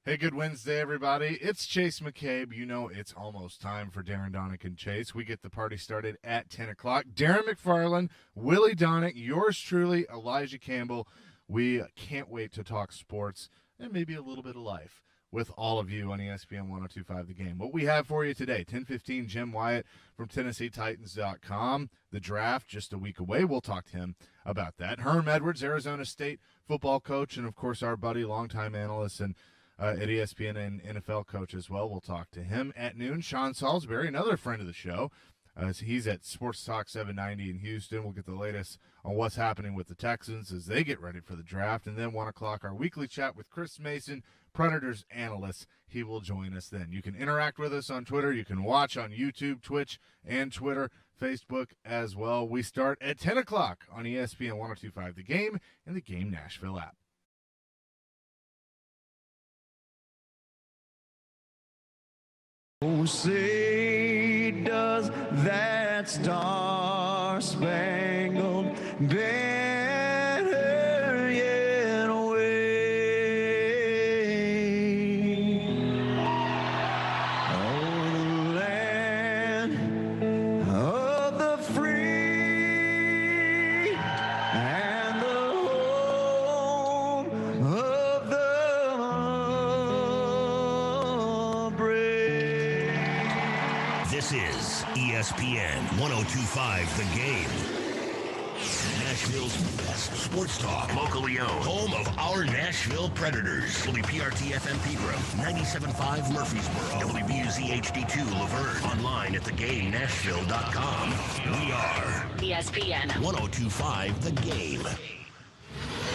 Hey, good Wednesday, everybody. It's Chase McCabe. You know it's almost time for Darren, Daunic, and Chase. We get the party started at 10 o'clock. Darren McFarland, Willie Daunic, yours truly, Elijah Campbell. We can't wait to talk sports and maybe a little bit of life with all of you on ESPN 1025 The Game. What we have for you today, 10:15, Jim Wyatt from TennesseeTitans.com. The draft just a week away. We'll talk to him about that. Herm Edwards, Arizona State football coach, and, of course, our buddy, longtime analyst and at ESPN and NFL coach as well. We'll talk to him at noon. Sean Salisbury, another friend of the show. He's at Sports Talk 790 in Houston. We'll get the latest on what's happening with the Texans as they get ready for the draft. And then 1 o'clock, our weekly chat with Chris Mason, Predators analyst. He will join us then. You can interact with us on Twitter. You can watch on YouTube, Twitch, and Twitter, Facebook as well. We start at 10 o'clock on ESPN 1025 The Game and the Game Nashville app. Oh, say does that star-spangled banner yet wave o'er the land of the free and the home of the brave. This is ESPN 1025 The Game. Nashville's best sports talk. Locally owned. Home of our Nashville Predators. WPRT FM Pegram. 97.5 Murfreesboro. WBUZ HD2 Laverne. Online at theGameNashville.com. We are ESPN 1025 The Game.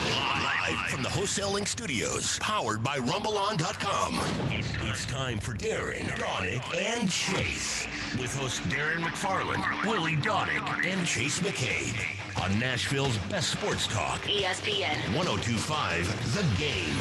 Live from the Wholesale Link Studios, powered by RumbleOn.com. It's time for Darren, Daunic, and Chase. With hosts Darren McFarland, Willie Daunic, and Chase McCabe. On Nashville's best sports talk. ESPN 1025 The Game.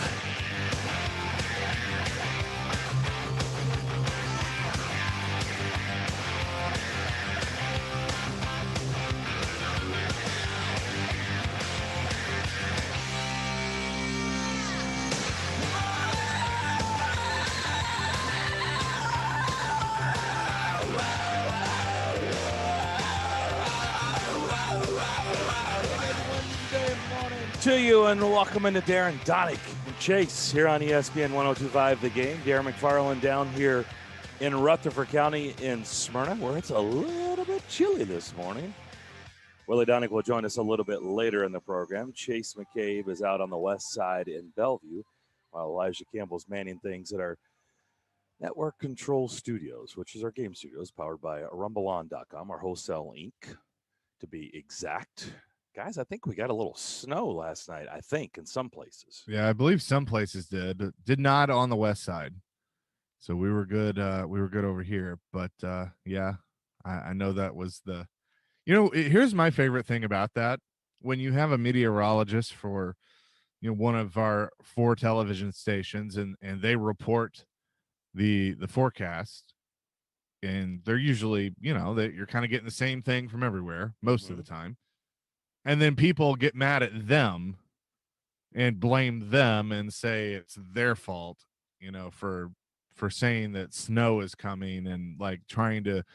To you and welcome into Darren, Daunic, and Chase here on ESPN 1025 The Game. Darren McFarland down here in Rutherford County in Smyrna, where it's a little bit chilly this morning. Willie Daunic will join us a little bit later in the program. Chase McCabe is out on the west side in Bellevue, while Elijah Campbell's manning things at our network control studios, which is our game studios, powered by RumbleOn.com, our wholesale Inc., to be exact. Guys, I think we got a little snow last night, I think, in some places. Yeah, I believe some places did not on the west side. So we were good. We were good over here. But yeah, I know that was here's my favorite thing about that. When you have a meteorologist for, one of our 4 television stations and they report the forecast, and they're usually, that you're kind of getting the same thing from everywhere most of the time. And then people get mad at them and blame them and say it's their fault, for saying that snow is coming and like trying to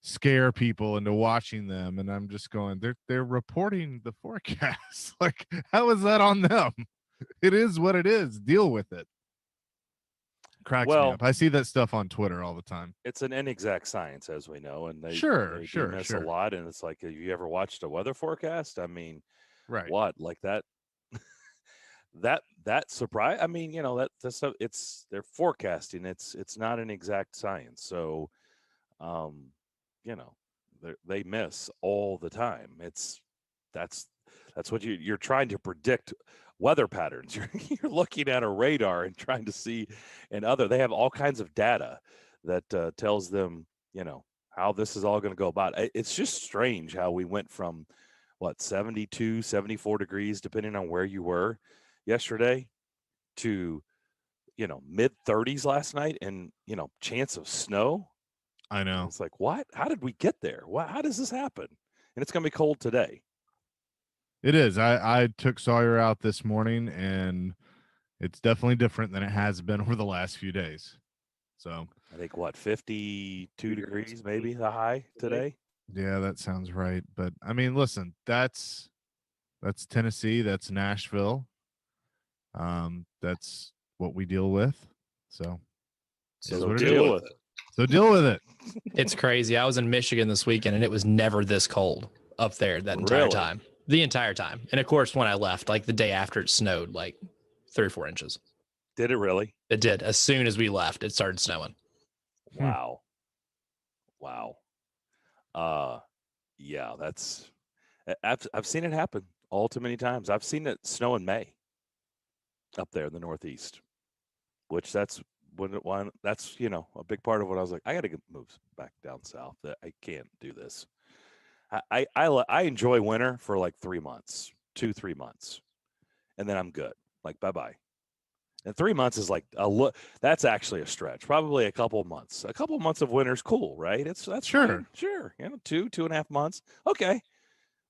scare people into watching them. And I'm just going, they're reporting the forecast. Like, how is that on them? It is what it is. Deal with it. Cracks me up. I see that stuff on Twitter all the time. It's an inexact science, as we know, and they miss a lot. And it's like, have you ever watched a weather forecast? I mean, right? What, like that? that surprise? I mean, that's stuff. They're forecasting. It's not an exact science. So, they miss all the time. That's what you're trying to predict. Weather patterns. You're looking at a radar and trying to see, they have all kinds of data that tells them, how this is all going to go about. It's just strange how we went from 72, 74 degrees, depending on where you were yesterday, to, mid 30s last night and, chance of snow. I know. It's like, what? How did we get there? How does this happen? And it's going to be cold today. It is. I took Sawyer out this morning, and It's definitely different than it has been over the last few days. So I think 52 degrees maybe the high today. yeah, that sounds right. But I mean, listen, that's Tennessee, that's Nashville. That's what we deal with. So So deal with it. So deal with it. It's crazy. I was in Michigan this weekend and it was never this cold up there that entire Really? time. The entire time. And of course, when I left, like the day after, it snowed like 3 or 4 inches. Did it really? It did. As soon as we left, it started snowing. Wow. Wow. Yeah, that's I've seen it happen all too many times. I've seen it snow in May up there in the Northeast, which that's a big part of what I was like, I got to move back down south. That I can't do this. I enjoy winter for like 3 months, 2-3 months, and then I'm good. Like bye-bye. And 3 months is like that's actually a stretch. Probably a couple of months. A couple of months of winter is cool, right? That's Sure. fine. Sure. 2.5 months. Okay.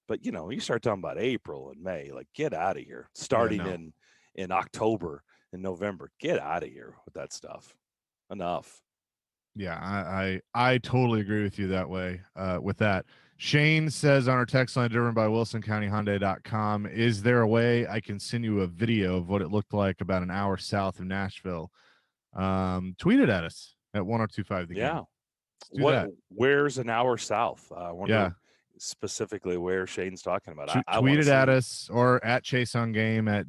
But you start talking about April and May, like get out of here. Starting in October and November. Get out of here with that stuff. Enough. Yeah, I totally agree with you that way. With that, Shane says on our text line driven by WilsonCountyHyundai.com, is there a way I can send you a video of what it looked like about an hour south of Nashville? Tweet it at us at 1025 the game. Yeah. Let's do that. Where's an hour south? I wonder Yeah. specifically where Shane's talking about. I Tweet wanna it see at us or at Chase on Game at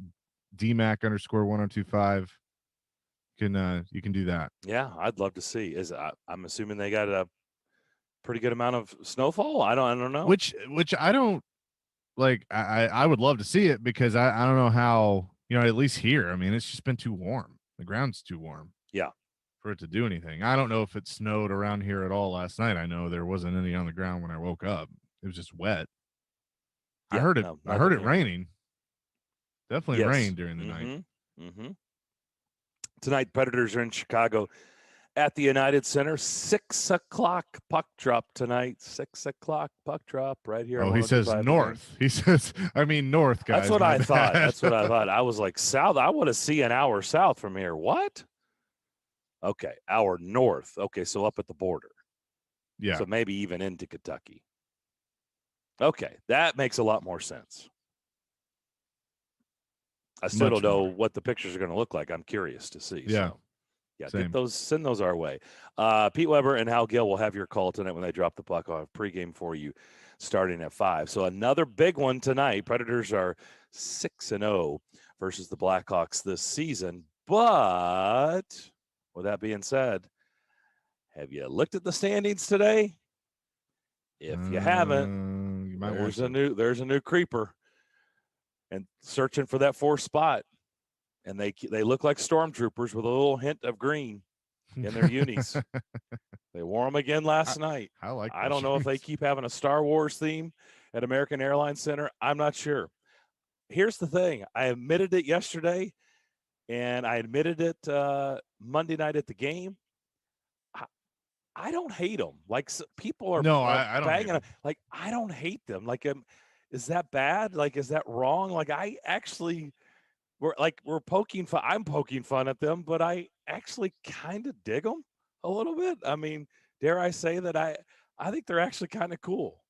DMAC_1025. You can do that. Yeah, I'd love to see. I'm assuming they got a pretty good amount of snowfall. I don't know. Which I don't like. I would love to see it because I don't know how, at least here. I mean, it's just been too warm. The ground's too warm. Yeah. For it to do anything. I don't know if it snowed around here at all last night. I know there wasn't any on the ground when I woke up. It was just wet. I heard it. I heard it raining. Definitely rained during the night. Mm-hmm. Tonight, Predators are in Chicago at the United Center. 6 o'clock puck drop tonight. 6 o'clock puck drop right here. Oh, he says north. He says, north, guys. That's what I thought. That's what I thought. I was like, south. I want to see an hour south from here. What? Okay, hour north. Okay, so up at the border. Yeah. So maybe even into Kentucky. Okay, that makes a lot more sense. I still don't know what the pictures are going to look like. I'm curious to see. Yeah. So, yeah, send those our way. Pete Weber and Hal Gill will have your call tonight when they drop the puck. I'll have pregame for you starting at 5. So another big one tonight. Predators are 6-0 versus the Blackhawks this season. But with that being said, have you looked at the standings today? If you haven't, you might there's a new creeper and searching for that 4th spot. And they look like stormtroopers with a little hint of green in their unis. They wore them again last night. I don't know if they keep having a Star Wars theme at American Airlines Center. I'm not sure. Here's the thing. I admitted it yesterday, and I admitted it Monday night at the game. I don't hate them. Like people are I don't banging them. Like I don't hate them. Like is that bad? Like is that wrong? Like I actually we're poking fun. I'm poking fun at them, but I actually kind of dig them a little bit. I mean, dare I say that I think they're actually kind of cool.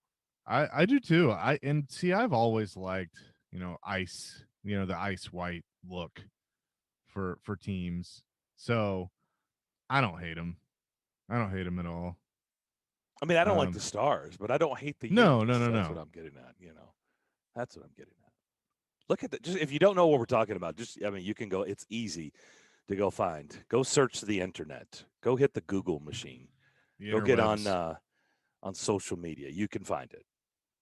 I do too. I've always liked, ice, the ice white look for teams. So I don't hate them. I don't hate them at all. I mean, I don't like the stars, but I don't hate the No. That's what I'm getting at, That's what I'm getting at. Look at that. Just if you don't know what we're talking about, you can go, it's easy to go find. Go search the internet. Go hit the Google machine. Go get on social media. You can find it.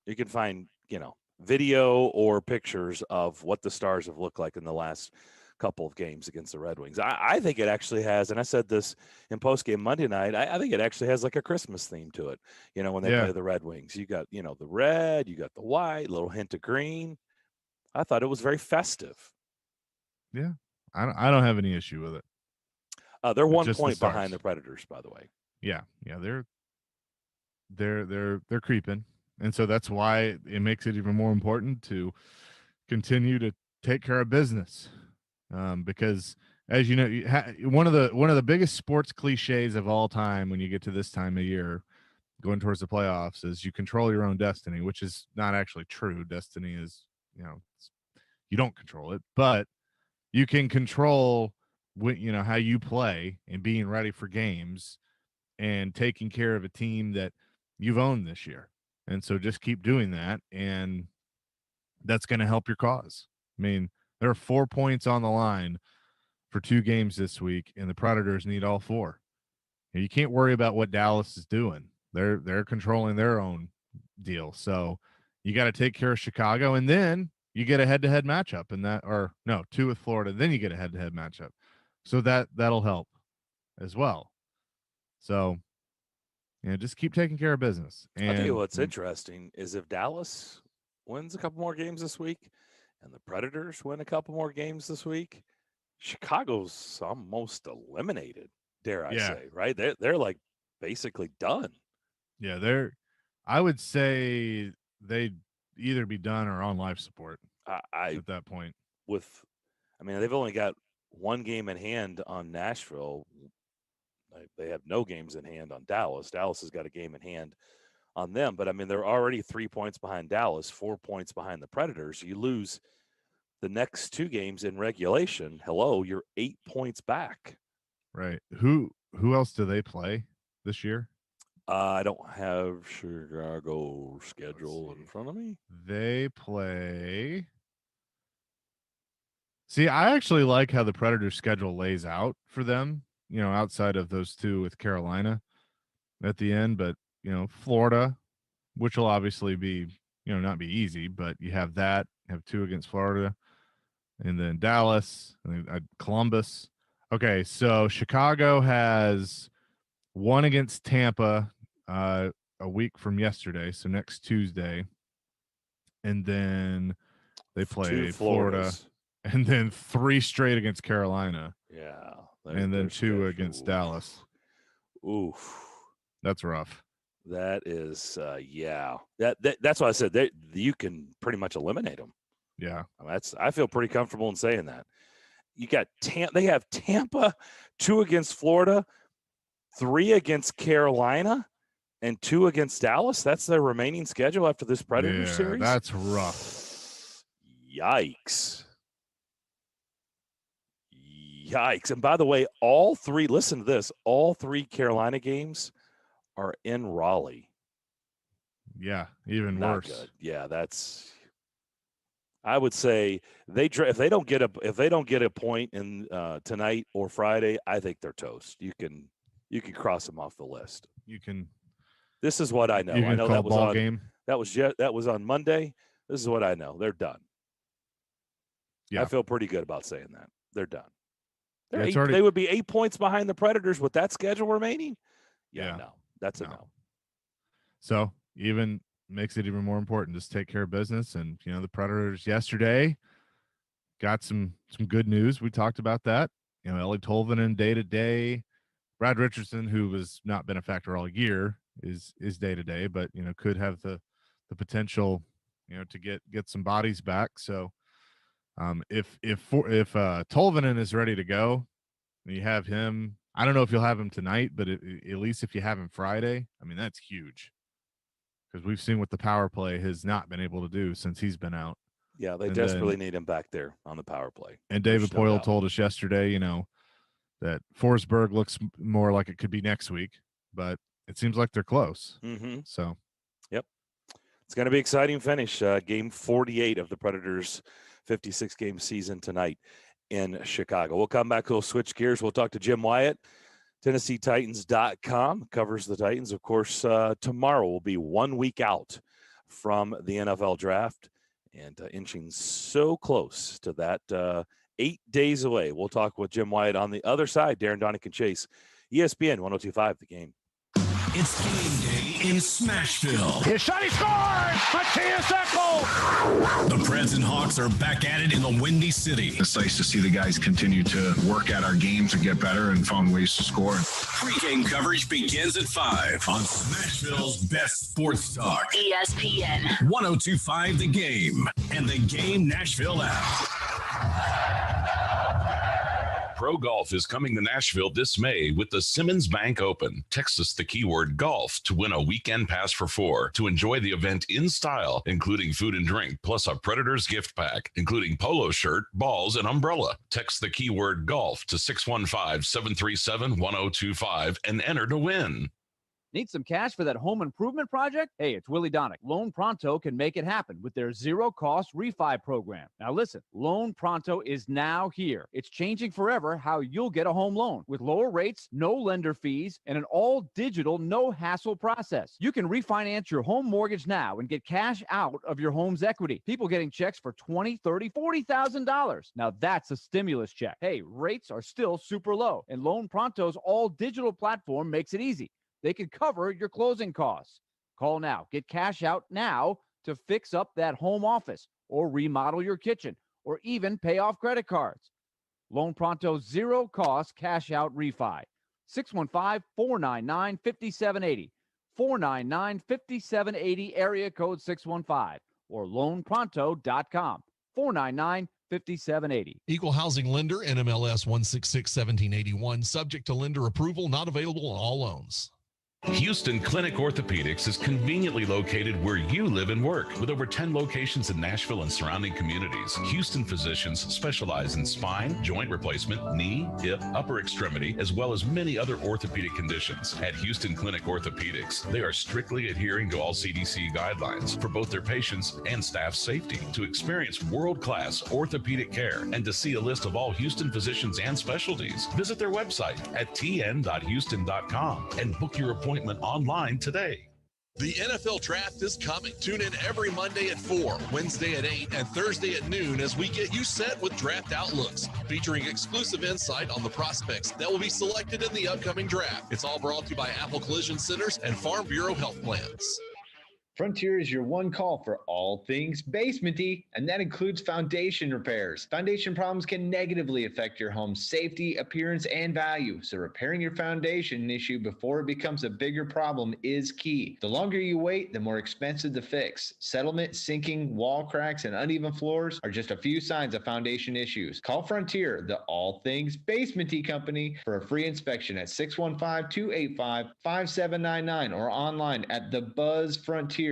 You can find, video or pictures of what the Stars have looked like in the last couple of games against the Red Wings. I think it actually has, and I said this in postgame Monday night, I think it actually has like a Christmas theme to it. When they play the Red Wings, you got, the red, you got the white, little hint of green. I thought it was very festive. Yeah. I don't have any issue with it. They're 1 point behind the Predators, by the way. Yeah. Yeah. They're creeping. And so that's why it makes it even more important to continue to take care of business. because as you know, one of the biggest sports cliches of all time when you get to this time of year, going towards the playoffs, is you control your own destiny, which is not actually true. Destiny is, you don't control it, but you can control how you play and being ready for games and taking care of a team that you've owned this year. And so just keep doing that, and that's going to help your cause. I mean, there are 4 points on the line for 2 games this week, and the Predators need all 4. You can't worry about what Dallas is doing. They're controlling their own deal. So you got to take care of Chicago, and then you get a head-to-head matchup, and 2 with Florida. Then you get a head-to-head matchup. So that'll help as well. So, just keep taking care of business. And I'll tell you what's interesting is if Dallas wins a couple more games this week and the Predators win a couple more games this week, Chicago's almost eliminated, dare I say, right? They're like basically done. Yeah, I would say they'd either be done or on life support at that point. They've only got 1 game in hand on Nashville. They have no games in hand on Dallas. Dallas has got a game in hand on them. But, they're already 3 points behind Dallas, 4 points behind the Predators. You lose the next 2 games in regulation. Hello, you're 8 points back. Right. Who else do they play this year? I don't have Chicago schedule in front of me. They play. See, I actually like how the Predators schedule lays out for them, outside of those 2 with Carolina at the end. But, Florida, which will obviously be, not be easy, but you have 2 against Florida, and then Dallas, and then Columbus. Okay, so Chicago has 1 against Tampa a week from yesterday, so next Tuesday. And then they play Florida, and then 3 straight against Carolina. Yeah. And then 2 against Dallas. Oof. That's rough. That is, that's why I said you can pretty much eliminate them. Yeah. I feel pretty comfortable in saying that. You got they have Tampa, 2 against Florida, 3 against Carolina, and 2 against Dallas. That's their remaining schedule after this Predator series. That's rough. Yikes. And by the way, listen to this, all 3 Carolina games are in Raleigh. Yeah, even Not worse. Good. Yeah, I would say if they don't get a point in tonight or Friday, I think they're toast. You can cross them off the list. This is what I know. I know that was on game. That was on Monday. This is what I know. They're done. Yeah. I feel pretty good about saying that. They're done. Yeah, they would be 8 points behind the Predators with that schedule remaining. Yeah. No. That's a no. So even makes it even more important. Just take care of business. And, the Predators yesterday got some good news. We talked about that. Ellie Tolvanen day-to-day. Brad Richardson, who has not been a factor all year, is day-to-day, but, could have the potential, to get some bodies back. So if Tolvanen is ready to go, and you have him, I don't know if you'll have him tonight, but at least if you have him Friday, that's huge. Because we've seen what the power play has not been able to do since he's been out. Yeah, they desperately need him back there on the power play. And David Poile told us yesterday, that Forsberg looks more like it could be next week, but it seems like they're close. Mm-hmm. So, yep. It's going to be an exciting finish. Game 48 of the Predators' 56-game season tonight in Chicago. We'll come back. We'll switch gears. We'll talk to Jim Wyatt. TennesseeTitans.com covers the Titans. Of course, tomorrow will be 1 week out from the NFL draft and inching so close to that 8 days away. We'll talk with Jim Wyatt on the other side. Darren, Daunic, and Chase, ESPN 102.5 The Game. It's game day in Smashville. His shot, he scores! Matthias Ekholm! The Preds and Hawks are back at it in the Windy City. It's nice to see the guys continue to work at our games and get better and find ways to score. Pre-game coverage begins at 5 on Smashville's best sports talk. ESPN 102.5 The Game and the Game Nashville app. Pro Golf is coming to Nashville this May with the Simmons Bank Open. Text us the keyword golf to win a weekend pass for 4 to enjoy the event in style, including food and drink, plus a Predators gift pack, including polo shirt, balls, and umbrella. Text the keyword golf to 615-737-1025 and enter to win. Need some cash for that home improvement project? Hey, it's Willie Daunic. Loan Pronto can make it happen with their zero-cost refi program. Now listen, Loan Pronto is now here. It's changing forever how you'll get a home loan with lower rates, no lender fees, and an all-digital, no-hassle process. You can refinance your home mortgage now and get cash out of your home's equity. People getting checks for $20,000, $30,000, $40,000. Now that's a stimulus check. Hey, rates are still super low, and Loan Pronto's all-digital platform makes it easy. They can cover your closing costs. Call now. Get cash out now to fix up that home office or remodel your kitchen or even pay off credit cards. Loan Pronto's zero-cost cash-out refi. 615-499-5780. 499-5780, area code 615, or loanpronto.com. 499-5780. Equal housing lender, NMLS 166-1781. Subject to lender approval. Not available on all loans. Houston Clinic Orthopedics is conveniently located where you live and work. With over 10 locations in Nashville and surrounding communities, Houston physicians specialize in spine, joint replacement, knee, hip, upper extremity, as well as many other orthopedic conditions. At Houston Clinic Orthopedics, they are strictly adhering to all CDC guidelines for both their patients and staff safety. To experience world-class orthopedic care and to see a list of all Houston physicians and specialties, visit their website at tn.houston.com and book your appointment online today. The NFL Draft is coming. Tune in every Monday at 4, Wednesday at 8, and Thursday at noon as we get you set with Draft Outlooks, featuring exclusive insight on the prospects that will be selected in the upcoming draft. It's all brought to you by Apple Collision Centers and Farm Bureau Health Plans. Frontier is your one call for all things basementy, and that includes foundation repairs. Foundation problems can negatively affect your home's safety, appearance, and value, so repairing your foundation issue before it becomes a bigger problem is key. The longer you wait, the more expensive the fix. Settlement, sinking, wall cracks, and uneven floors are just a few signs of foundation issues. Call Frontier, the all things basementy company, for a free inspection at 615-285-5799 or online at thebuzzfrontier.com. The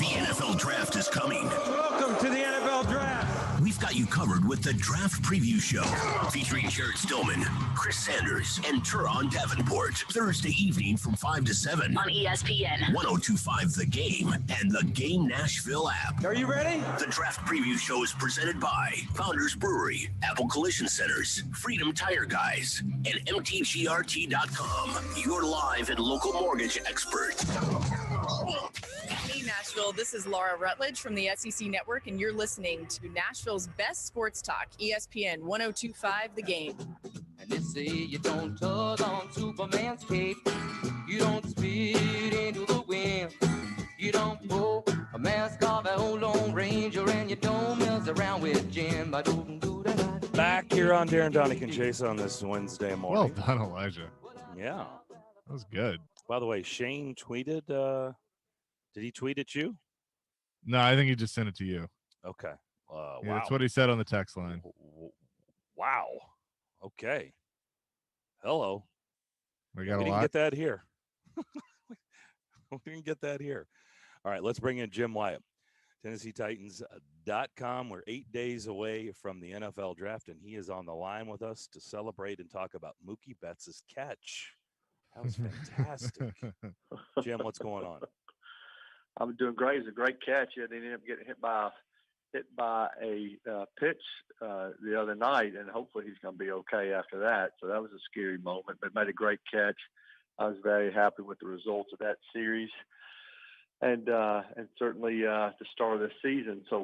NFL Draft is coming. Welcome to the NFL Draft. We've got you covered with the Draft Preview Show, featuring Jared Stillman, Chris Sanders, and Turon Davenport. Thursday evening from 5 to 7 on ESPN 102.5 The Game and the Game Nashville app. Are you ready? The Draft Preview Show is presented by Founders Brewery, Apple Collision Centers, Freedom Tire Guys, and MTGRT.com, your live and local mortgage expert. Hey, Nashville. This is Laura Rutledge from the SEC Network, and you're listening to Nashville's best sports talk, ESPN 102.5 The Game. And they say you don't tug on Superman's cape, you don't spit into the wind, you don't pull a mask off an old Lone Ranger, and you don't mess around with Jim. Back here on Darren, Daunic, and Chase on this Wednesday morning. Well done, Elijah. Yeah. That was good. By the way, Shane tweeted, did he tweet at you? No, I think he just sent it to you. Okay. Yeah, wow. that's what he said on the text line. Wow. Okay. Hello. We got we a didn't lot. get that here. We didn't get that here. All right, let's bring in Jim Wyatt. TennesseeTitans.com. We're 8 days away from the NFL Draft, and he is on the line with us to celebrate and talk about Mookie Betts' catch. That was fantastic. Jim, what's going on? I'm doing great. It's a great catch. He ended up getting hit by a pitch the other night, and hopefully he's going to be okay after that. So that was a scary moment, but made a great catch. I was very happy with the results of that series, and certainly the start of the season. So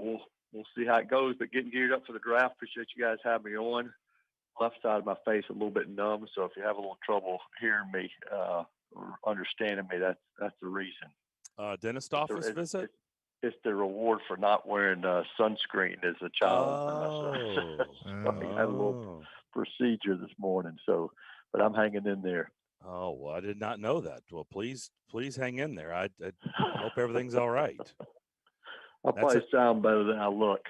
we'll see how it goes. But getting geared up for the draft. Appreciate you guys having me on. Left side of my face a little bit numb, so if you have a little trouble hearing me or understanding me, that's the reason. Dentist office visit? It's the reward for not wearing sunscreen as a child. So I had a little procedure this morning, but I'm hanging in there. Oh, well, I did not know that. Well, please hang in there. I hope everything's all right. I'll probably sound better than I look.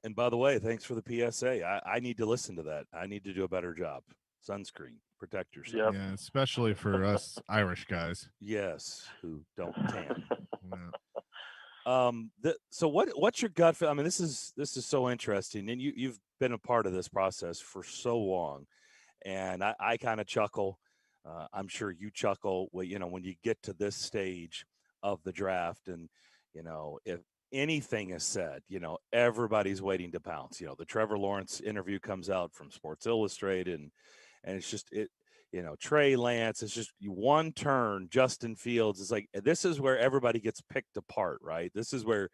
And by the way, thanks for the PSA. I need to listen to that. I need to do a better job. Sunscreen, protect yourself. Yeah, especially for us Irish guys. Yes, who don't tan. So what's your gut feel? I mean, this is so interesting, and you've been a part of this process for so long, and I kind of chuckle. I'm sure you chuckle when you get to this stage of the draft, and if anything is said, everybody's waiting to pounce. The Trevor Lawrence interview comes out from Sports Illustrated, and it's just Trey Lance. It's just one turn. Justin Fields is like, this is where everybody gets picked apart, right? This is where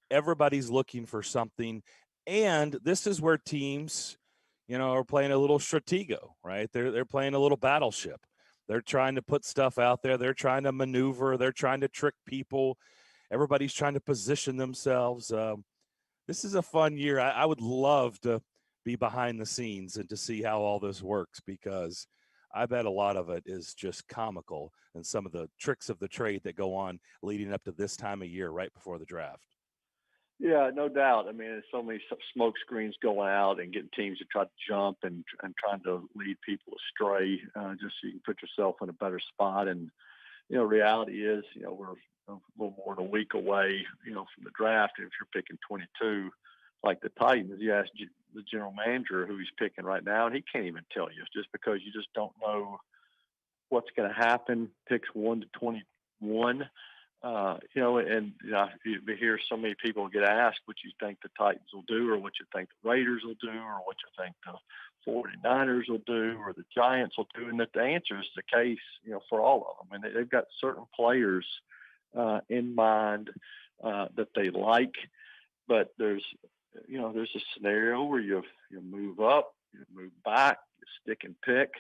everybody's looking for something, and this is where teams, are playing a little stratego, right? They're playing a little battleship. They're trying to put stuff out there. They're trying to maneuver. They're trying to trick people. Everybody's trying to position themselves. This is a fun year. I would love to be behind the scenes and to see how all this works, because I bet a lot of it is just comical, and some of the tricks of the trade that go on leading up to this time of year right before the draft. Yeah, no doubt. I mean, there's so many smoke screens going out and getting teams to try to jump and trying to lead people astray, just so you can put yourself in a better spot. And, reality is, we're a little more than a week away, from the draft. And if you're picking 22, like the Titans, you ask the general manager who he's picking right now, and he can't even tell you, just because you just don't know what's going to happen. Picks 1 to 21. You hear so many people get asked what you think the Titans will do, or what you think the Raiders will do, or what you think the 49ers will do, or the Giants will do. And that the answer is the case, for all of them. And they've got certain players in mind that they like, but there's a scenario where you move up, you move back, you stick and pick,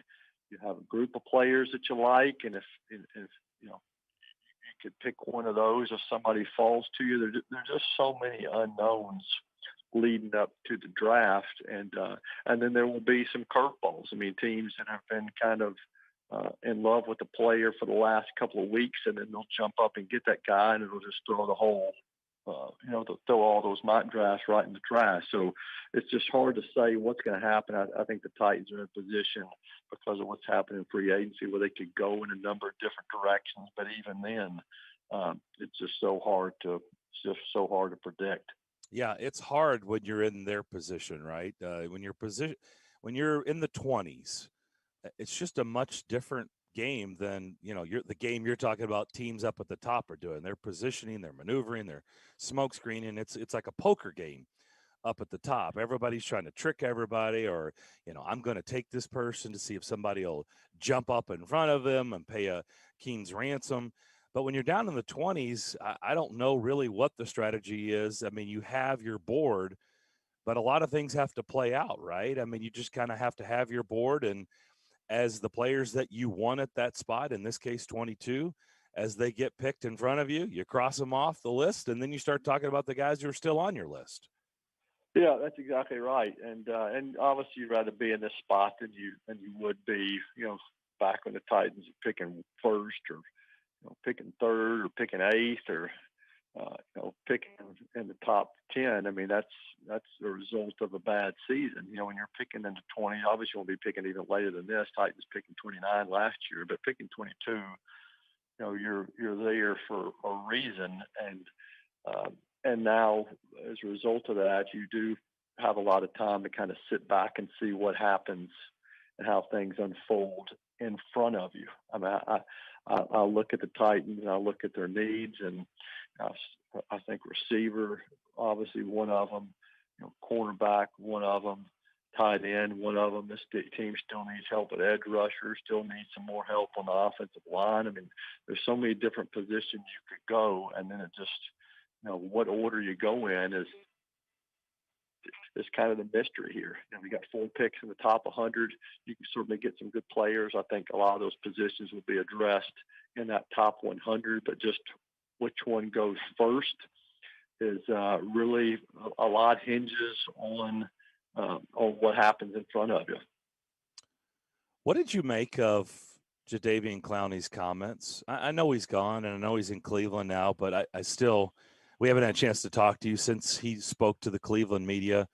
you have a group of players that you like. And if could pick one of those, if somebody falls to you. There's just so many unknowns leading up to the draft, and then there will be some curveballs. I mean, teams that have been kind of in love with the player for the last couple of weeks, and then they'll jump up and get that guy, and it'll just throw the whole, they'll throw all those mock drafts right in the trash. So it's just hard to say what's going to happen. I think the Titans are in a position, because of what's happening in free agency, where they could go in a number of different directions. But even then, it's just so hard to predict. Yeah, it's hard when you're in their position, right? When you're in the 20s, it's just a much different game than the game you're talking about. Teams up at the top are doing. They're positioning, they're maneuvering, they're smoke screening. It's like a poker game up at the top. Everybody's trying to trick everybody, or I'm going to take this person to see if somebody will jump up in front of them and pay a king's ransom. But when you're down in the 20s, I don't know really what the strategy is. I mean, you have your board, but a lot of things have to play out, right? I mean, you just kind of have to have your board, and as the players that you want at that spot, in this case 22, as they get picked in front of you, you cross them off the list, and then you start talking about the guys who are still on your list. Yeah, that's exactly right. And obviously you'd rather be in this spot than you would be, back when the Titans are picking first, or picking third, or picking eighth, or picking in the top 10. I mean, that's the result of a bad season. When you're picking into 20, obviously you won't be picking even later than this. Titans picking 29 last year, but picking 22, you're there for a reason. And now, as a result of that, you do have a lot of time to kind of sit back and see what happens and how things unfold in front of you. I mean, I look at the Titans, and I look at their needs, and I think receiver, obviously one of them, cornerback, one of them, tight end, one of them. This team still needs help at edge rusher, still needs some more help on the offensive line. I mean, there's so many different positions you could go, and then it just, what order you go in is kind of the mystery here. We got 4 picks in the top 100. You can certainly get some good players. I think a lot of those positions will be addressed in that top 100, but just which one goes first is really a lot hinges on what happens in front of you. What did you make of Jadeveon Clowney's comments? I know he's gone, and I know he's in Cleveland now, but I still, we haven't had a chance to talk to you since he spoke to the Cleveland media.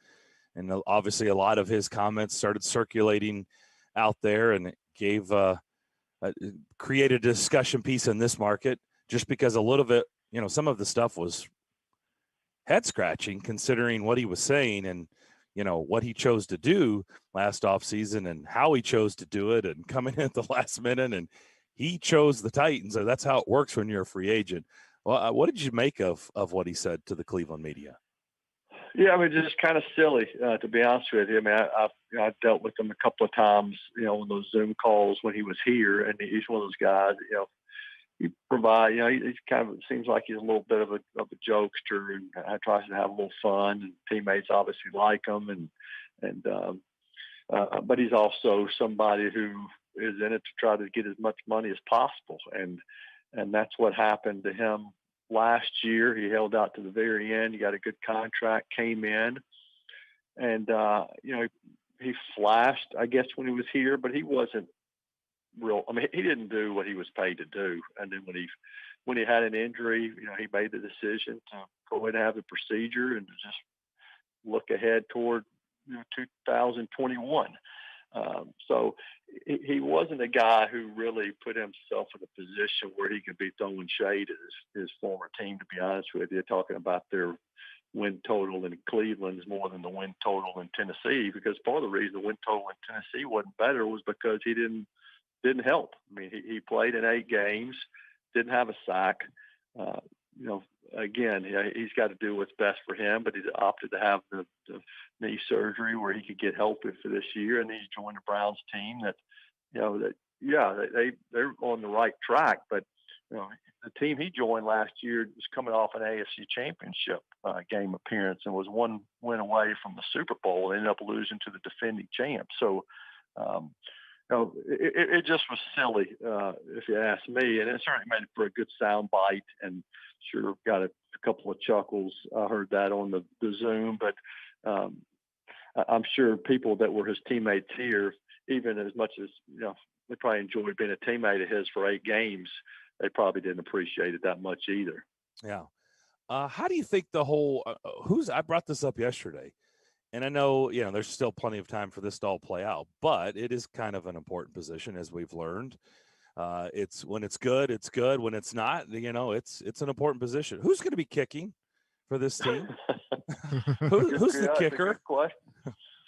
And obviously a lot of his comments started circulating out there, and it gave created a discussion piece in this market just because a little bit, some of the stuff was head scratching considering what he was saying and, what he chose to do last offseason and how he chose to do it and coming in at the last minute. And he chose the Titans. So that's how it works when you're a free agent. Well, what did you make of what he said to the Cleveland media? Yeah, I mean, just kind of silly, to be honest with you. I mean, I dealt with him a couple of times, on those Zoom calls when he was here, and he's one of those guys, he provide, he's kind of, it seems like he's a little bit of a jokester and tries to have a little fun, and teammates obviously like him, but he's also somebody who is in it to try to get as much money as possible, and that's what happened to him last year. He held out to the very end. He got a good contract, came in, and he flashed, I guess, when he was here, but he wasn't real. I mean, he didn't do what he was paid to do. And then when he had an injury, he made the decision to go ahead and have the procedure and to just look ahead toward 2021. So he wasn't a guy who really put himself in a position where he could be throwing shade at his former team, to be honest with you, talking about their win total in Cleveland is more than the win total in Tennessee, because part of the reason the win total in Tennessee wasn't better was because he didn't help. I mean, he played in 8 games, didn't have a sack. Again, he's got to do what's best for him, but he's opted to have the knee surgery where he could get help for this year, and he's joined the Browns team they're on the right track. But the team he joined last year was coming off an AFC Championship game appearance and was one win away from the Super Bowl and ended up losing to the defending champs. So, it just was silly, if you ask me, and it certainly made it for a good sound bite, and sure got a couple of chuckles. I heard that on the Zoom, but I'm sure people that were his teammates here, even as much as they probably enjoyed being a teammate of his for 8 games, they probably didn't appreciate it that much either. Yeah. How do you think the whole I brought this up yesterday, and I know, there's still plenty of time for this to all play out, but it is kind of an important position, as we've learned. It's when it's good, it's good. When it's not, it's an important position. Who's going to be kicking for this team? Who's the kicker?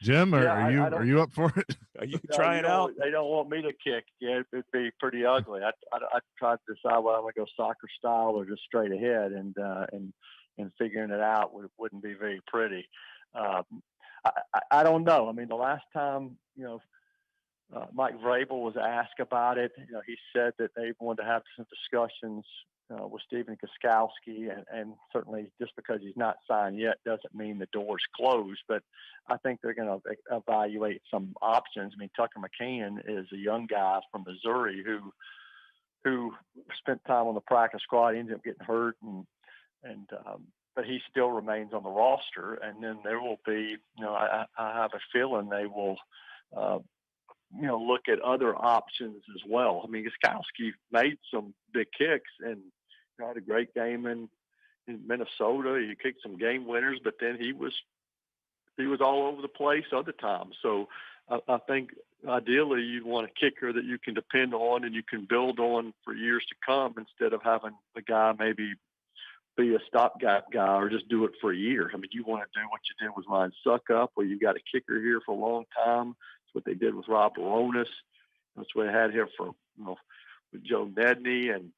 Jim, are you up for it? Are you trying out? They don't want me to kick. Yeah, it'd be pretty ugly. I tried to decide whether I'm going to go soccer style or just straight ahead, and figuring it out wouldn't be very pretty. I don't know. I mean, the last time, Mike Vrabel was asked about it, he said that they wanted to have some discussions with Stephen Gostkowski, and certainly just because he's not signed yet doesn't mean the door's closed. But I think they're going to evaluate some options. I mean, Tucker McCann is a young guy from Missouri who spent time on the practice squad, ended up getting hurt, but he still remains on the roster. And then there will be, I have a feeling they will, look at other options as well. I mean, Gostkowski made some big kicks and had a great game in Minnesota. He kicked some game winners, but then he was all over the place other times. So I think ideally you want a kicker that you can depend on and you can build on for years to come, instead of having the guy maybe be a stopgap guy or just do it for a year. I mean, you want to do what you did with Ryan Suckup, where you got a kicker here for a long time. That's what they did with Rob Baronis. That's what they had here for, with Joe Nedney and,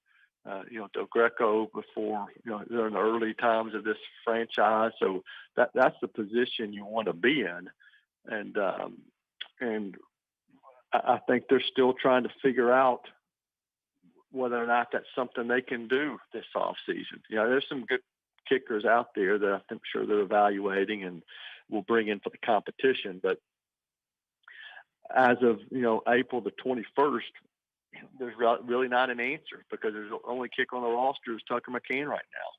Del Greco before, they're in the early times of this franchise. So that's the position you want to be in. And I think they're still trying to figure out whether or not that's something they can do this offseason. There's some good kickers out there that I'm sure they're evaluating and will bring in for the competition. But as of, April the 21st, there's really not an answer, because there's the only kicker on the roster is Tucker McCann right now.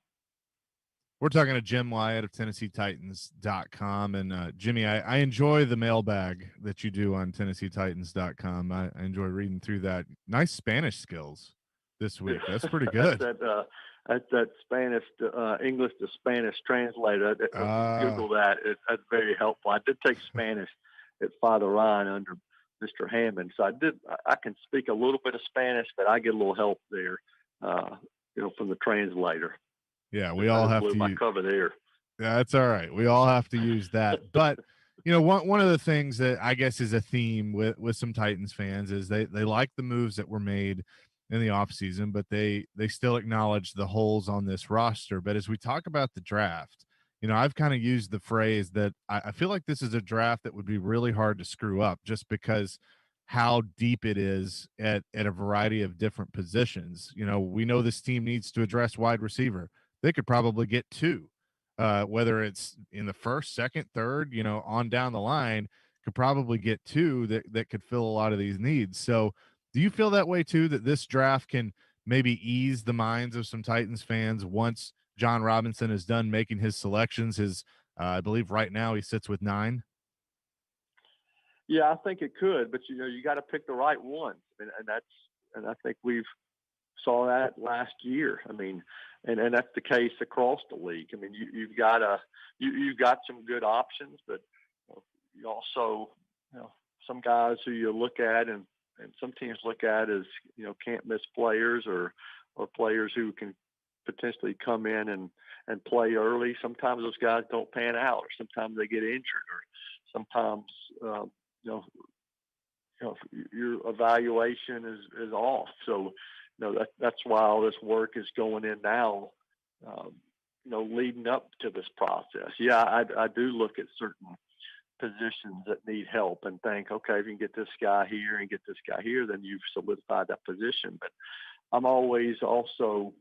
We're talking to Jim Wyatt of TennesseeTitans.com. And Jimmy, I enjoy the mailbag that you do on TennesseeTitans.com. I enjoy reading through that. Nice Spanish skills. this week. That's pretty good. That's that Spanish to English to Spanish translator. Google that. That's very helpful. I did take Spanish at Father Ryan under Mr. Hammond, so I can speak a little bit of Spanish, but I get a little help there, from the translator. Yeah, we all have to my cover there. Yeah, that's all right. We all have to use that. But one of the things that I guess is a theme with some Titans fans is they like the moves that were made in the offseason, but they still acknowledge the holes on this roster. But as we talk about the draft, I've kind of used the phrase that I feel like this is a draft that would be really hard to screw up just because how deep it is at a variety of different positions. We know this team needs to address wide receiver. They could probably get two, whether it's in the first, second, third, on down the line, could probably get two that could fill a lot of these needs. So do you feel that way too, that this draft can maybe ease the minds of some Titans fans once John Robinson is done making his selections? I believe right now he sits with 9. Yeah, I think it could, but you got to pick the right ones, and I think we've saw that last year. I mean, and that's the case across the league. I mean, you've got some good options, but you also some guys who you look at and some teams look at as can't miss players or players who can potentially come in and play early. Sometimes those guys don't pan out, or sometimes they get injured, or sometimes your evaluation is off. So that's why all this work is going in now, leading up to this process. Yeah, I do look at certain positions that need help and think, okay, if you can get this guy here and get this guy here, then you've solidified that position. But I'm always also,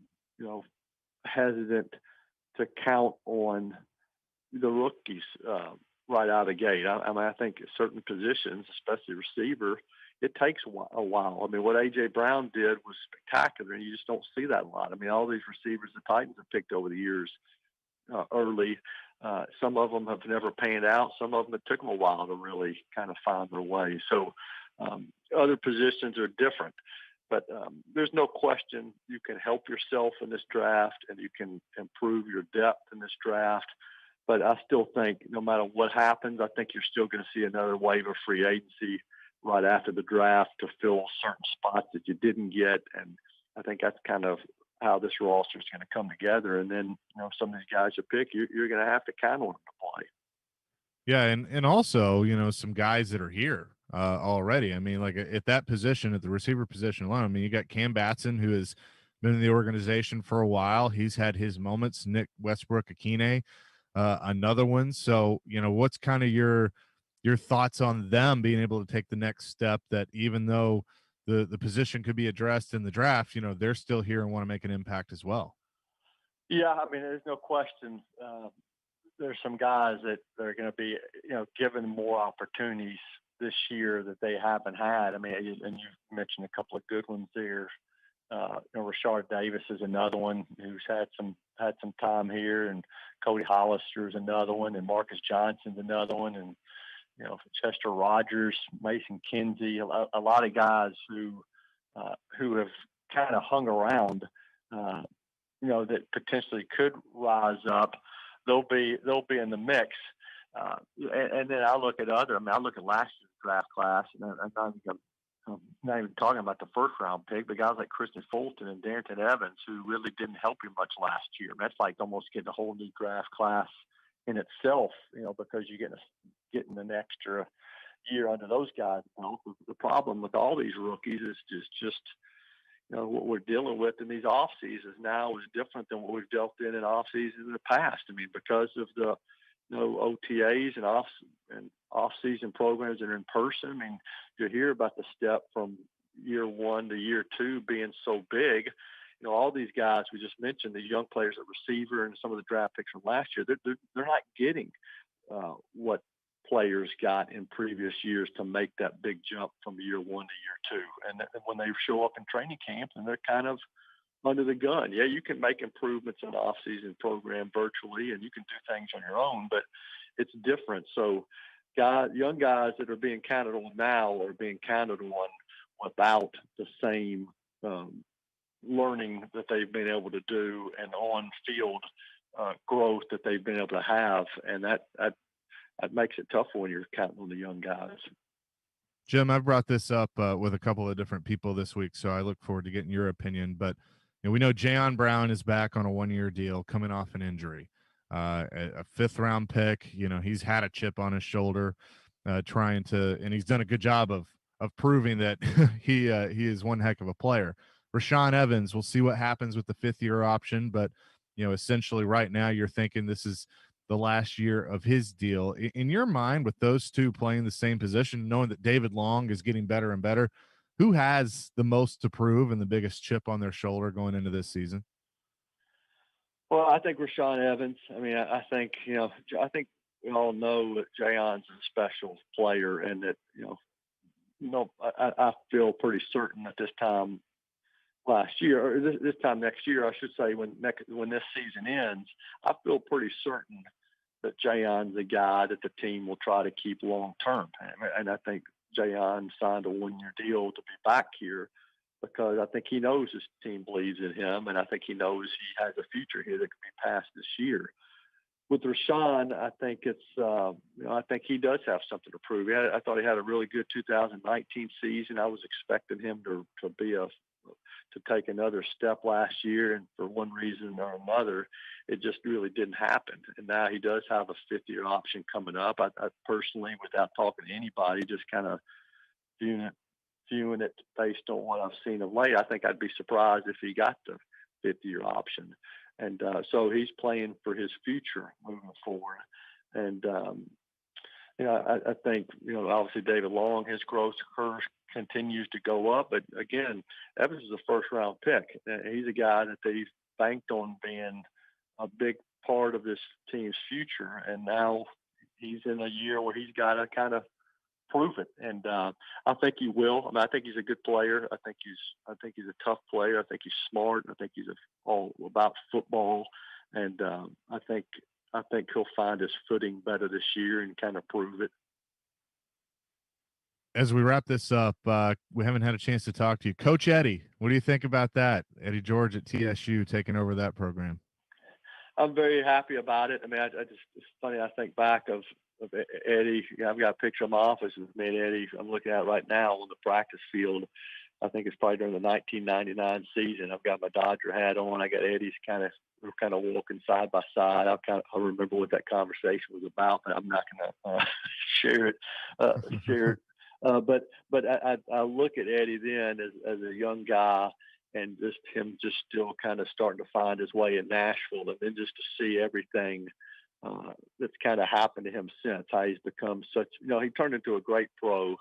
hesitant to count on the rookies right out of the gate. I think at certain positions, especially receiver, it takes a while. I mean, what A.J. Brown did was spectacular, and you just don't see that a lot. I mean, all these receivers the Titans have picked over the years early, some of them have never panned out. Some of them, it took them a while to really kind of find their way. So other positions are different. But there's no question you can help yourself in this draft and you can improve your depth in this draft. But I still think no matter what happens, I think you're still going to see another wave of free agency right after the draft to fill certain spots that you didn't get. And I think that's kind of how this roster is going to come together. And then, some of these guys you pick, you're going to have to count on them to play. Yeah. And also, some guys that are here already. I mean, like at that position, at the receiver position alone, I mean, you got Cam Batson, who has been in the organization for a while. He's had his moments. Nick Westbrook-Akine, another one. So, what's kind of your thoughts on them being able to take the next step, that even though the position could be addressed in the draft, they're still here and want to make an impact as well? Yeah, I mean, there's no question. There's some guys that are going to be, given more opportunities this year that they haven't had. I mean, and you mentioned a couple of good ones there. Rashard Davis is another one who's had some time here, and Cody Hollister is another one, and Marcus Johnson's another one, and Chester Rogers, Mason Kinsey, a lot of guys who have kind of hung around, that potentially could rise up. They'll be in the mix. And then I look at I look at last year's draft class, and I'm not even talking about the first round pick, but guys like Christian Fulton and Darrington Evans, who really didn't help you much last year. That's like almost getting a whole new draft class in itself, because you're getting an extra year under those guys. The problem with all these rookies is just what we're dealing with in these off seasons now is different than what we've dealt in off seasons in the past. I mean, because of the OTAs and off season programs that are in person. I mean, you hear about the step from year 1 to year 2 being so big. All these guys we just mentioned, the young players at receiver and some of the draft picks from last year, they're not getting what players got in previous years to make that big jump from year 1 to year 2. And when they show up in training camp, and they're kind of under the gun. Yeah, you can make improvements in the off-season program virtually, and you can do things on your own, but it's different. So young guys that are being counted on now are being counted on without the same learning that they've been able to do and on-field growth that they've been able to have, and that makes it tough when you're counting on the young guys. Jim, I've brought this up with a couple of different people this week, so I look forward to getting your opinion. But we know Jayon Brown is back on a one-year deal coming off an injury. A fifth-round pick. He's had a chip on his shoulder trying to – and he's done a good job of proving that he is one heck of a player. Rashaan Evans, we'll see what happens with the fifth-year option, but, essentially right now you're thinking this is the last year of his deal. In your mind, with those two playing the same position, knowing that David Long is getting better and better, who has the most to prove and the biggest chip on their shoulder going into this season? Well, I think Rashaan Evans. I mean, I think I think we all know that Jayon's a special player, and that I feel pretty certain at this time last year, or this time next year, I should say, when this season ends, I feel pretty certain that Jayon's the guy that the team will try to keep long term, and I think Jayon signed a one-year deal to be back here, because I think he knows his team believes in him, and I think he knows he has a future here that could be past this year. With Rashaan, I think it's I think he does have something to prove. I thought he had a really good 2019 season. I was expecting him to take another step last year, and for one reason or another, it just really didn't happen. And now he does have a fifth-year option coming up. I personally, without talking to anybody, just kind of viewing it based on what I've seen of late, I think I'd be surprised if he got the fifth-year option. And so he's playing for his future moving forward. And, I think, obviously David Long, his growth curve continues to go up. But, again, Evans is a first-round pick. He's a guy that they've banked on being a big part of this team's future. And now he's in a year where he's got to kind of prove it, and I think he will. I mean, I think he's a good player. I think he's a tough player. I think he's smart. I think he's all about football, and I think he'll find his footing better this year and kind of prove it. As we wrap this up, we haven't had a chance to talk to you, Coach Eddie. What do you think about that? Eddie George at TSU taking over that program. I'm very happy about it. I mean, it's funny. I think back of Eddie. I've got a picture of my office with me and Eddie. I'm looking at it right now on the practice field. I think it's probably during the 1999 season. I've got my Dodger hat on. I got Eddie's we're kind of walking side by side. I remember what that conversation was about, but I'm not going to share it. But I look at Eddie then as a young guy, and just him just still kind of starting to find his way in Nashville, and then just to see everything that's kind of happened to him since. How he's become such, he turned into a great pro.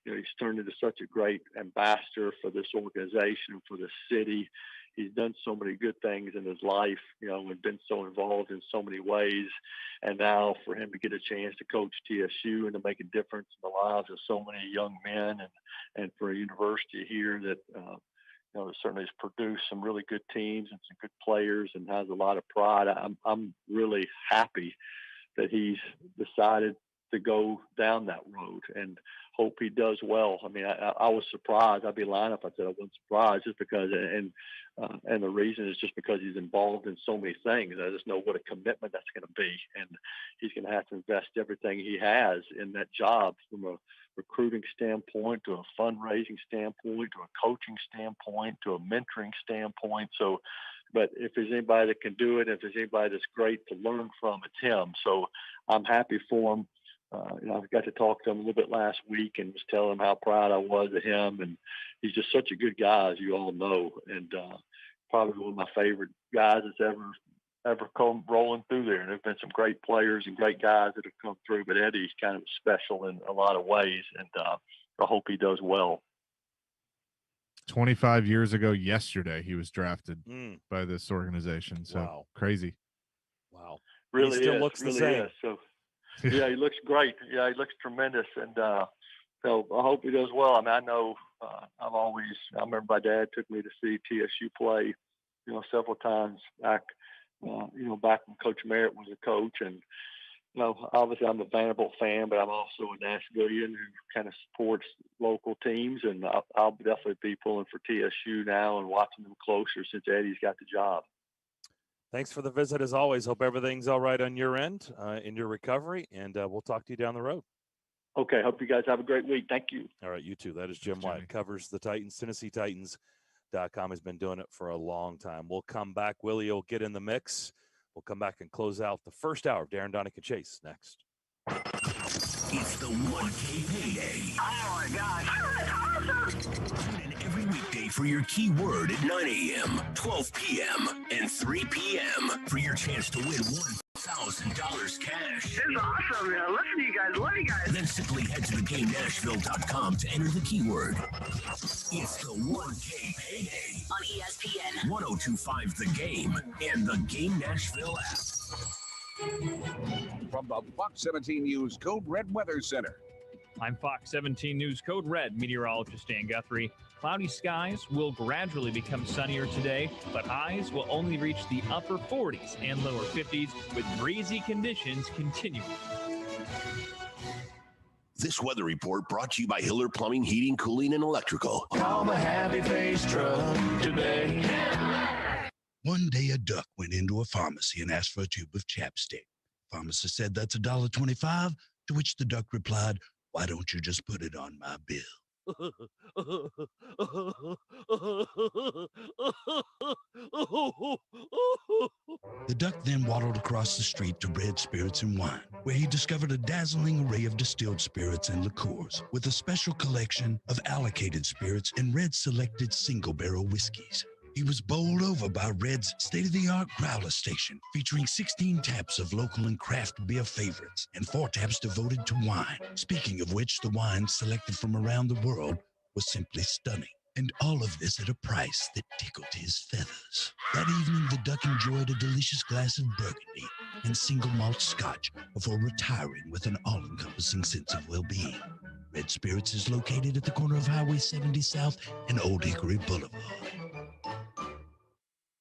He's turned into such a great ambassador for this organization, for the city. He's done so many good things in his life, and been so involved in so many ways. And now for him to get a chance to coach TSU and to make a difference in the lives of so many young men, and for a university here that, certainly has produced some really good teams and some good players and has a lot of pride. I'm really happy that he's decided to go down that road, and hope he does well. I mean, I was surprised. I'd be lying if I said I wasn't surprised, just because, and the reason is just because he's involved in so many things. I just know what a commitment that's going to be, and he's going to have to invest everything he has in that job, from a recruiting standpoint, to a fundraising standpoint, to a coaching standpoint, to a mentoring standpoint. So, but if there's anybody that can do it, if there's anybody that's great to learn from, it's him. So I'm happy for him. I got to talk to him a little bit last week and was telling him how proud I was of him. And he's just such a good guy, as you all know, and probably one of my favorite guys that's ever come rolling through there. And there've been some great players and great guys that have come through, but Eddie's kind of special in a lot of ways, and I hope he does well. 25 years ago yesterday, he was drafted by this organization. So wow. Crazy. Wow. Really he still is. looks really the same. Is. So yeah, he looks great. Yeah, he looks tremendous. And so I hope he does well. I mean, I know I remember my dad took me to see TSU play, several times back, back when Coach Merritt was a coach. And, obviously I'm a Vanderbilt fan, but I'm also a Nashvilleian who kind of supports local teams, and I'll definitely be pulling for TSU now and watching them closer since Eddie's got the job. Thanks for the visit as always. Hope everything's all right on your end in your recovery, and we'll talk to you down the road. Okay, hope you guys have a great week. Thank you. All right, you too. That is Jim White, covers the Titans, TennesseeTitans.com. Has been doing it for a long time. We'll come back. Willie will get in the mix. We'll come back and close out the first hour of Darren, Daunic, and Chase next. It's the 1K payday. Oh, my gosh. Tune in every weekday for your keyword at 9 a.m., 12 p.m., and 3 p.m. for your chance to win $1,000 cash. This is awesome, man. Listen to you guys. Love you guys. Then simply head to theGameNashville.com to enter the keyword. It's the 1K payday On ESPN 1025 The Game and the Game Nashville app. From the Fox 17 News Code Red Weather Center. I'm Fox 17 News Code Red meteorologist Dan Guthrie. Cloudy skies will gradually become sunnier today, but highs will only reach the upper 40s and lower 50s with breezy conditions continuing. This weather report brought to you by Hiller Plumbing, Heating, Cooling, and Electrical. Call the Happy Face truck today. One day a duck went into a pharmacy and asked for a tube of chapstick. Pharmacist said, "That's $1.25, to which the duck replied, "Why don't you just put it on my bill?" The duck then waddled across the street to Red Spirits and Wine, where he discovered a dazzling array of distilled spirits and liqueurs, with a special collection of allocated spirits and Red selected single-barrel whiskeys. He was bowled over by Red's state-of-the-art growler station, featuring 16 taps of local and craft beer favorites and 4 taps devoted to wine. Speaking of which, the wine selected from around the world was simply stunning. And all of this at a price that tickled his feathers. That evening, the duck enjoyed a delicious glass of Burgundy and single malt scotch before retiring with an all-encompassing sense of well-being. Red Spirits is located at the corner of Highway 70 South and Old Hickory Boulevard.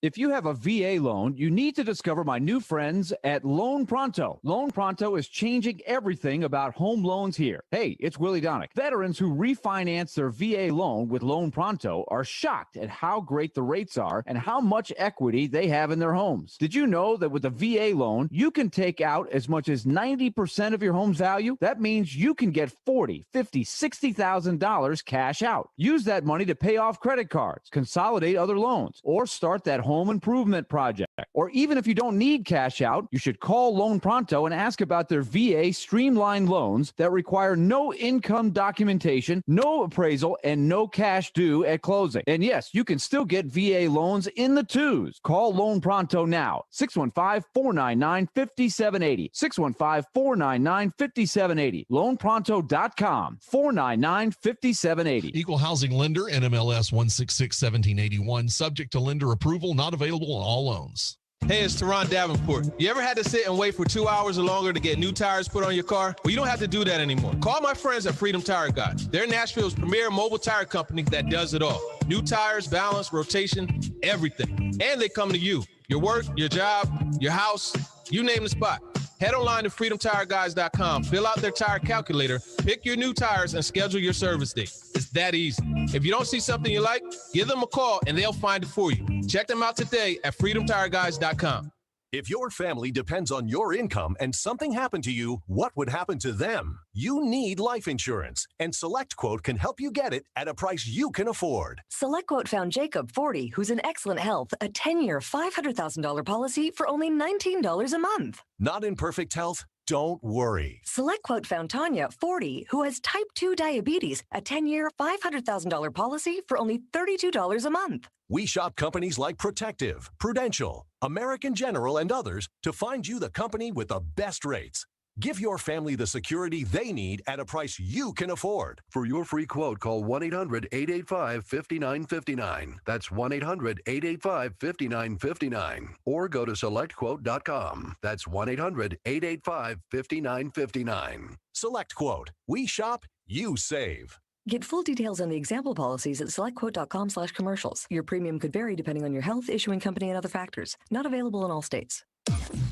If you have a VA loan, you need to discover my new friends at Loan Pronto. Loan Pronto is changing everything about home loans here. Hey, it's Willie Daunic. Veterans who refinance their VA loan with Loan Pronto are shocked at how great the rates are and how much equity they have in their homes. Did you know that with a VA loan, you can take out as much as 90% of your home's value? That means you can get $40,000, $50,000, $60,000 cash out. Use that money to pay off credit cards, consolidate other loans, or start that home improvement project. Or even if you don't need cash out, you should call Loan Pronto and ask about their VA streamlined loans that require no income documentation, no appraisal, and no cash due at closing. And yes, you can still get VA loans in the twos. Call Loan Pronto now. 615-499-5780. 615-499-5780. LoanPronto.com. 499-5780. Equal housing lender, NMLS 166-1781. Subject to lender approval, not available on all loans. Hey, it's Teron Davenport. You ever had to sit and wait for 2 hours or longer to get new tires put on your car? Well, you don't have to do that anymore. Call my friends at Freedom Tire Guys. They're Nashville's premier mobile tire company that does it all. New tires, balance, rotation, everything. And they come to you. Your work, your job, your house, you name the spot. Head online to freedomtireguys.com, fill out their tire calculator, pick your new tires, and schedule your service date. It's that easy. If you don't see something you like, give them a call and they'll find it for you. Check them out today at freedomtireguys.com. If your family depends on your income and something happened to you, what would happen to them? You need life insurance, and SelectQuote can help you get it at a price you can afford. SelectQuote found Jacob, 40, who's in excellent health, a 10-year, $500,000 policy for only $19 a month. Not in perfect health? Don't worry. SelectQuote found Tanya, 40, who has type 2 diabetes, a 10-year, $500,000 policy for only $32 a month. We shop companies like Protective, Prudential, American General, and others to find you the company with the best rates. Give your family the security they need at a price you can afford. For your free quote, call 1-800-885-5959. That's 1-800-885-5959. Or go to SelectQuote.com. That's 1-800-885-5959. SelectQuote. We shop, you save. Get full details on the example policies at selectquote.com/commercials. Your premium could vary depending on your health, issuing company, and other factors. Not available in all states.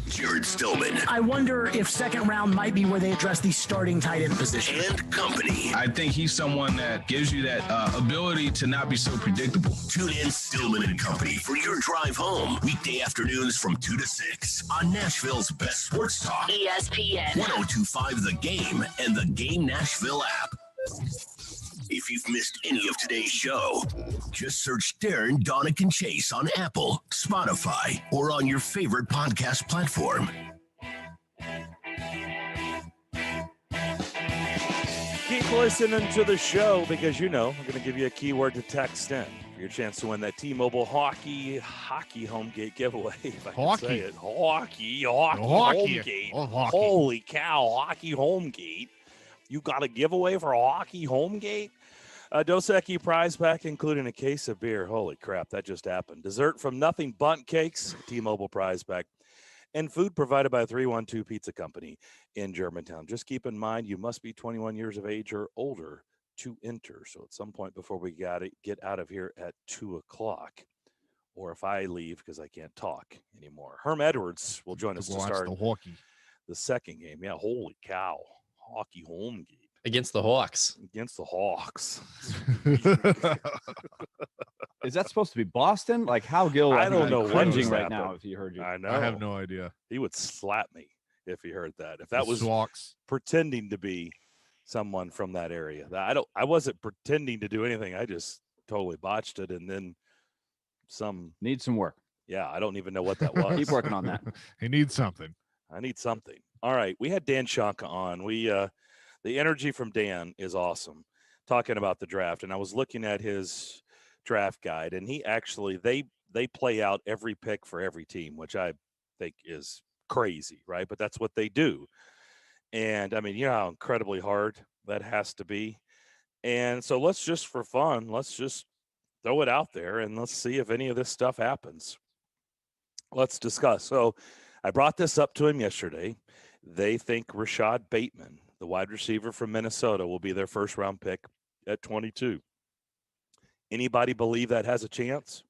Jared Stillman. I wonder if second round might be where they address the starting tight end position. And company. I think he's someone that gives you that ability to not be so predictable. Tune in Stillman and Company for your drive home. Weekday afternoons from 2 to 6 on Nashville's best sports talk. ESPN. 1025 The Game and the Game Nashville app. If you've missed any of today's show, just search Darren, Daunic, and Chase on Apple, Spotify, or on your favorite podcast platform. Keep listening to the show because, I'm going to give you a keyword to text in for your chance to win that T-Mobile hockey homegate giveaway. If I can say it. Hockey homegate. Oh, hockey. Holy cow, hockey homegate. You got a giveaway for a hockey homegate? A Dos Equis prize pack, including a case of beer. Holy crap, that just happened. Dessert from Nothing Bundt Cakes, T-Mobile prize pack. And food provided by 312 Pizza Company in Germantown. Just keep in mind, you must be 21 years of age or older to enter. So at some point before we get out of here at 2 o'clock, or if I leave because I can't talk anymore. Herm Edwards will join us to start the second game. Yeah, holy cow. Hockey homegate. Against the Hawks. Against the Hawks. Is that supposed to be Boston? Like Hal Gill, I don't know what cringing was right happening. now if he heard you. I know. I have no idea. He would slap me if he heard that. If that was Swaks. pretending to be someone from that area. I wasn't pretending to do anything. I just totally botched it, and then needs some work. Yeah, I don't even know what that was. Keep working on that. He needs something. I need something. All right, we had Dan Shanka on. The energy from Dan is awesome, talking about the draft. And I was looking at his draft guide, and he actually they play out every pick for every team, which I think is crazy, right? But that's what they do. And I mean, you know how incredibly hard that has to be. And so let's just for fun, let's just throw it out there and let's see if any of this stuff happens. Let's discuss. So I brought this up to him yesterday. They think Rashad Bateman, the wide receiver from Minnesota, will be their first round pick at 22. Anybody believe that has a chance?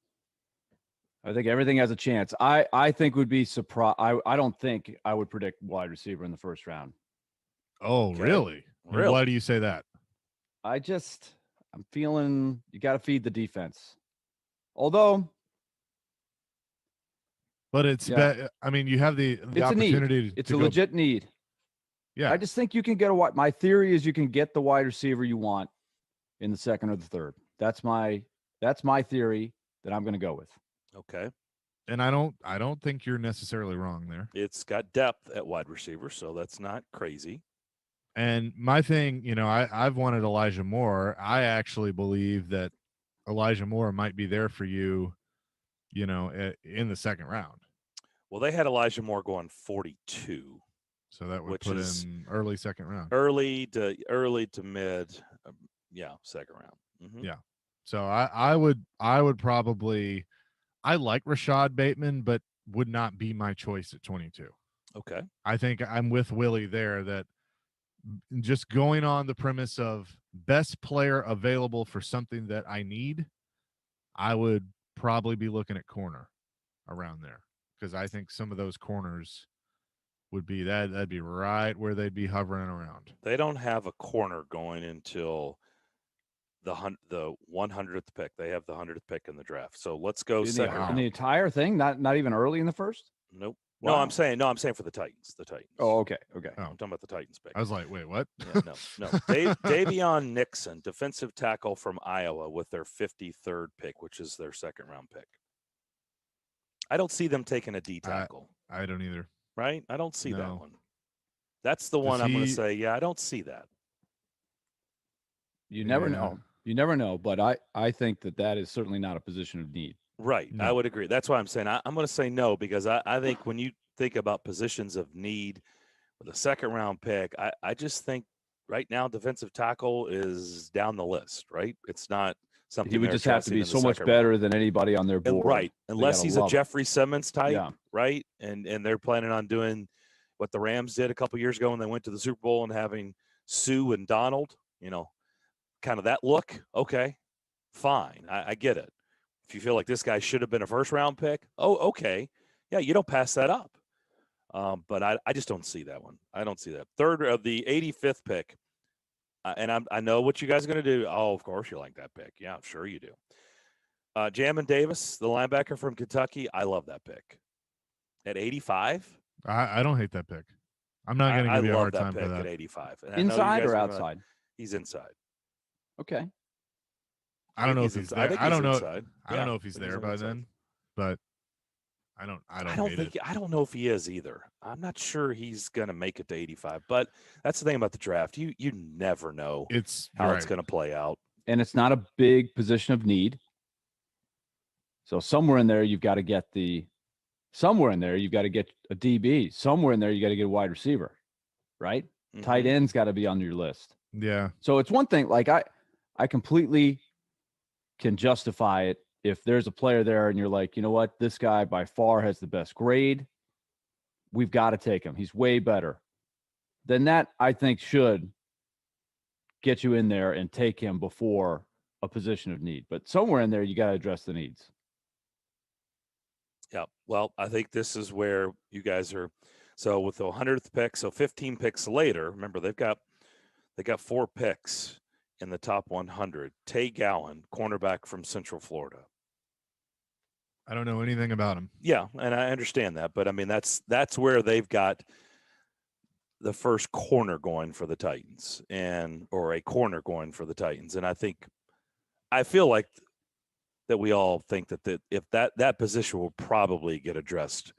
I think everything has a chance. I think would be surprised. I don't think I would predict wide receiver in the first round. Oh, Okay. Really? Really? Why do you say that? I'm feeling you got to feed the defense. Although, But it's, Yeah. I mean, you have the it's a opportunity need. It's to a go- legit need. Yeah. I just think you can get my theory is you can get the wide receiver you want in the second or the third. That's my theory that I'm going to go with. Okay. And I don't think you're necessarily wrong there. It's got depth at wide receiver, so that's not crazy. And my thing, I've wanted Elijah Moore. I actually believe that Elijah Moore might be there for you, in the second round. Well, they had Elijah Moore going 42. So that would Which put is in early second round. Early to mid, second round. Mhm. Yeah. So I would probably, I like Rashad Bateman, but would not be my choice at 22. Okay. I think I'm with Willie there that just going on the premise of best player available for something that I need, I would probably be looking at corner around there because I think some of those corners would be that'd be right where they'd be hovering around. They don't have a corner going until the 100th pick. They have the 100th pick in the draft. So let's go second In round. the entire thing, not even early in the first. Nope. Wow. No, I'm saying for the Titans. The Titans. Oh, okay. I'm talking about the Titans pick. I was like, wait, what? Yeah, no. Davion Nixon, defensive tackle from Iowa, with their 53rd pick, which is their second round pick. I don't see them taking a D tackle. I don't either. Right? I don't see that No. one. That's the one I'm going to say. Yeah, I don't see that. You never Yeah. know. You never know. But I think that is certainly not a position of need. Right. No. I would agree. That's why I'm saying I'm going to say no, because I think when you think about positions of need with a second round pick, I just think right now defensive tackle is down the list, right? It's not something He would they're just have to addressing be in the so much second better round. than anybody on their board. Right. They Unless gotta he's a love it. Jeffrey Simmons type, Yeah. right? And they're planning on doing what the Rams did a couple years ago when they went to the Super Bowl and having Sue and Donald, kind of that look, okay, fine. I get it. If you feel like this guy should have been a first-round pick, okay. Yeah, you don't pass that up. But I just don't see that one. I don't see that. Third of the 85th pick, and I know what you guys are going to do. Oh, of course you like that pick. Yeah, sure you do. Jamin Davis, the linebacker from Kentucky, I love that pick. At 85? I don't hate that pick. I'm not going to give you a hard time for that. At 85. And Inside or outside? He's inside. Okay. I don't know if he's there. I don't know. Inside. I don't know if he's there by then, but I don't know if he is either. I'm not sure he's going to make it to 85, but that's the thing about the draft. You never know how it's going to play out. And it's not a big position of need. So somewhere in there, you've got to get a DB. Somewhere in there, you got to get a wide receiver, right? Mm-hmm. Tight end's got to be on your list. Yeah. So it's one thing, like I completely can justify it if there's a player there and you're like, you know what, this guy by far has the best grade. We've got to take him. He's way better. Then that, I think, should get you in there and take him before a position of need. But somewhere in there, you got to address the needs. Yeah. Well, I think this is where you guys are. So with the 100th pick, so 15 picks later, remember they got 4 picks in the top 100. Tay Gowan, cornerback from Central Florida. I don't know anything about him. Yeah, and I understand that, but I mean that's where they've got the first corner going for the Titans, or a corner going for the Titans, and I feel like that we all think that if that position will probably get addressed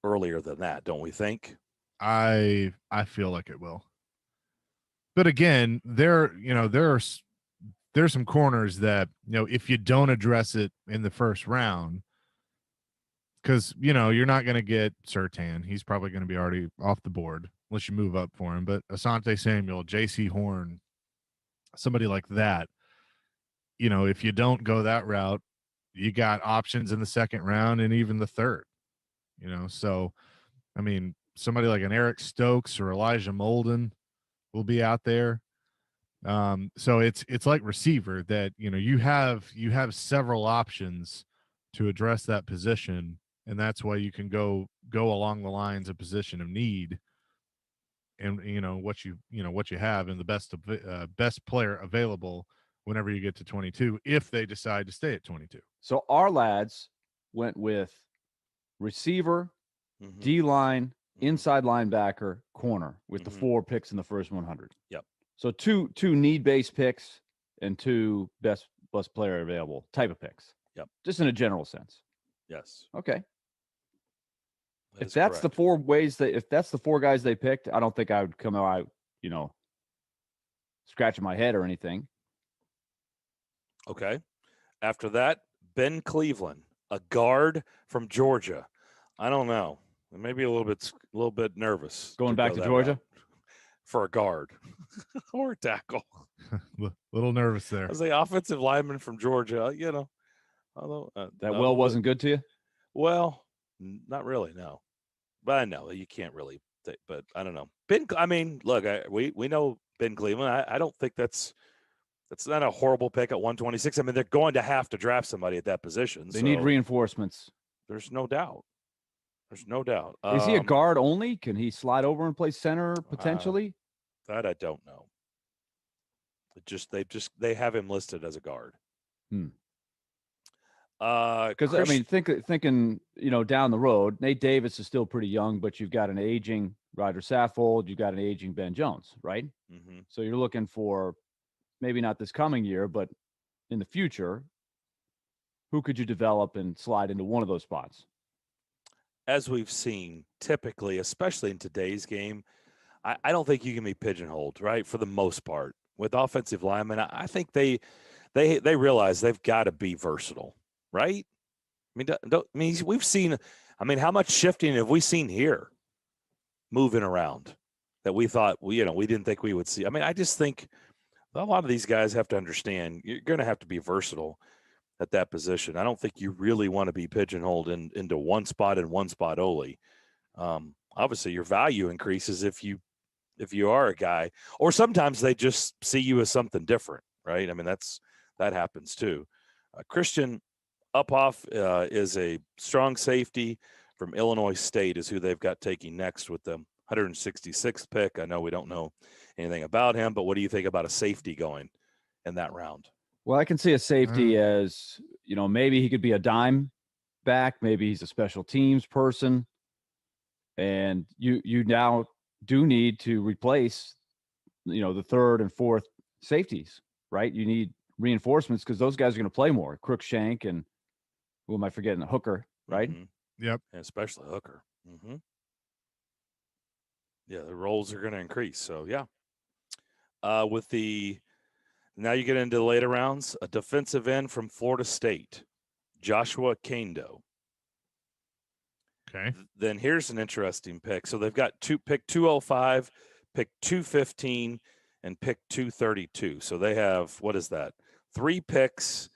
earlier than that, don't we think? I feel like it will. But again, there's some corners that, if you don't address it in the first round, because, you're not going to get Surtain. He's probably going to be already off the board unless you move up for him. But Asante Samuel, J.C. Horn, somebody like that, if you don't go that route, you got options in the second round and even the third, So, I mean, somebody like an Eric Stokes or Elijah Molden will be out there. So it's like receiver that, you have several options to address that position. And that's why you can go along the lines of position of need and, what you have and the best player available whenever you get to 22, if they decide to stay at 22. So our lads went with receiver, D-line, inside linebacker, corner with the 4 picks in the first 100. Yep. So two need-based picks and 2 best player available type of picks. Yep. Just in a general sense. Yes. Okay. If that's the 4 guys they picked, I don't think I would come out, scratching my head or anything. Okay. After that, Ben Cleveland, a guard from Georgia. I don't know. Maybe a little bit nervous. Going back to Georgia for a guard or a tackle. Little nervous there. As the offensive lineman from Georgia, although that wasn't good to you. Well, not really, no. But I know you can't really. But I don't know. Look, we know Ben Cleveland. I don't think that's not a horrible pick at 126. I mean, they're going to have to draft somebody at that position. They need reinforcements. There's no doubt. Is he a guard only? Can he slide over and play center potentially? That I don't know. They have him listed as a guard. Because thinking down the road, Nate Davis is still pretty young, but you've got an aging Roger Saffold, you've got an aging Ben Jones, right? Mm-hmm. So you're looking for maybe not this coming year, but in the future, who could you develop and slide into one of those spots? As we've seen, typically, especially in today's game, I don't think you can be pigeonholed, right? For the most part, with offensive linemen, I think they realize they've got to be versatile, right? We've seen. How much shifting have we seen here, moving around, that we thought we didn't think we would see. I just think a lot of these guys have to understand you're going to have to be versatile at that position. I don't think you really want to be pigeonholed into one spot and one spot only. Obviously, your value increases if you are a guy, or sometimes they just see you as something different, right? I mean, that happens too. Christian Uphoff is a strong safety from Illinois State is who they've got taking next with the 166th pick. I know we don't know anything about him, but what do you think about a safety going in that round? Well, I can see a safety as, maybe he could be a dime back. Maybe he's a special teams person. And you now do need to replace, the third and fourth safeties, right? You need reinforcements because those guys are going to play more. Crookshank and who am I forgetting? Hooker, right? Mm-hmm. Yep. And especially Hooker. Mm-hmm. Yeah, the roles are going to increase. So, yeah. Now you get into the later rounds, a defensive end from Florida State, Joshua Kando. Okay. Then here's an interesting pick. So they've got pick 205, pick 215, and pick 232. So they have, what is that? 3 picks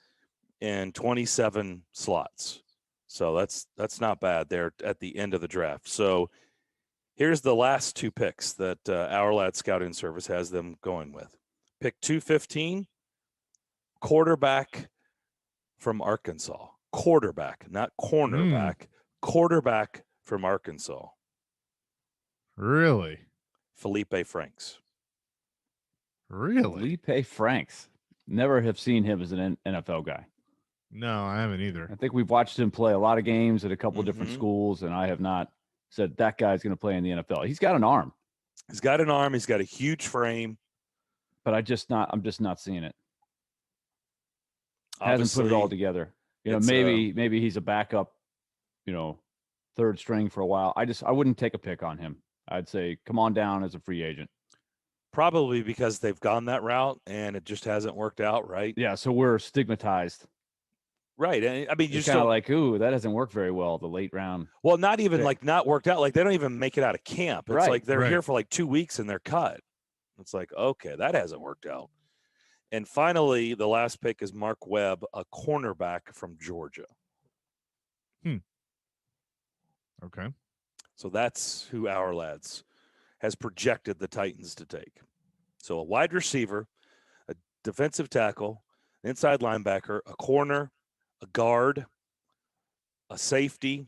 in 27 slots. So that's not bad there at the end of the draft. So here's the last 2 picks that Our Lad Scouting Service has them going with. Pick 215, quarterback from Arkansas. Quarterback, not cornerback. Quarterback from Arkansas. Really? Felipe Franks. Really? Felipe Franks. Never have seen him as an NFL guy. No, I haven't either. I think we've watched him play a lot of games at a couple of different schools, and I have not said that guy's going to play in the NFL. He's got an arm. He's got an arm. He's got a huge frame. But I'm just not seeing it. Obviously, hasn't put it all together. Maybe he's a backup, third string for a while. I wouldn't take a pick on him. I'd say come on down as a free agent. Probably because they've gone that route and it just hasn't worked out, right? Yeah, so we're stigmatized. Right. And I mean, you're kind of like, ooh, that hasn't worked very well, the late round. Well, not even pick. like not worked out. Like they don't even make it out of camp. It's like they're here for like 2 weeks and they're cut. It's like, okay, that hasn't worked out. And finally, the last pick is Mark Webb, a cornerback from Georgia. Okay. So that's who Our Lads has projected the Titans to take. So a wide receiver, a defensive tackle, inside linebacker, a corner, a guard, a safety,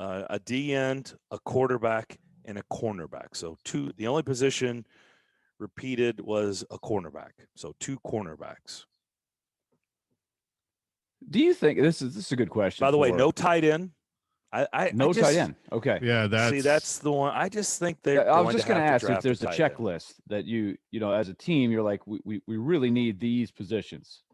a D end, a quarterback, and a cornerback. So the only position repeated was a cornerback. So 2 cornerbacks. Do you think this is a good question? By the way, no tight end. Tight end. Okay. Yeah, that's the one. I just think they're. I was just going to ask if draft there's a tight end. checklist that you as a team, you're like, we really need these positions.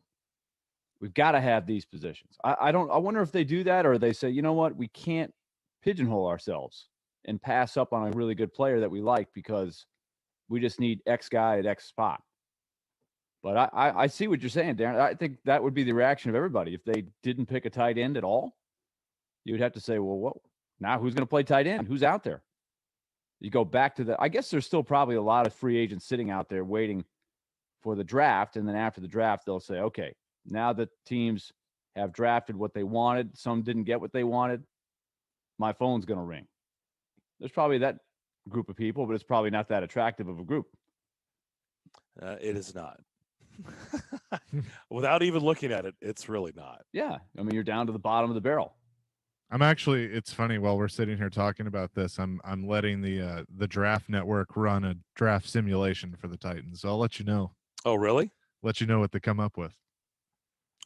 We've got to have these positions. I wonder if they do that, or they say, you know what, we can't pigeonhole ourselves and pass up on a really good player that we like because we just need X guy at X spot. But I see what you're saying, Darren. I think that would be the reaction of everybody if they didn't pick a tight end at all. You would have to say, well, what now? Who's going to play tight end? Who's out there? You go back to I guess there's still probably a lot of free agents sitting out there waiting for the draft. And then after the draft, they'll say, okay, now that teams have drafted what they wanted, some didn't get what they wanted, my phone's going to ring. There's probably that group of people, but it's probably not that attractive of a group. It is not. Without even looking at it, it's really not. Yeah. I mean, you're down to the bottom of the barrel. It's funny while we're sitting here talking about this, I'm letting the Draft Network run a draft simulation for the Titans. So I'll let you know. Oh, really? Let you know what they come up with.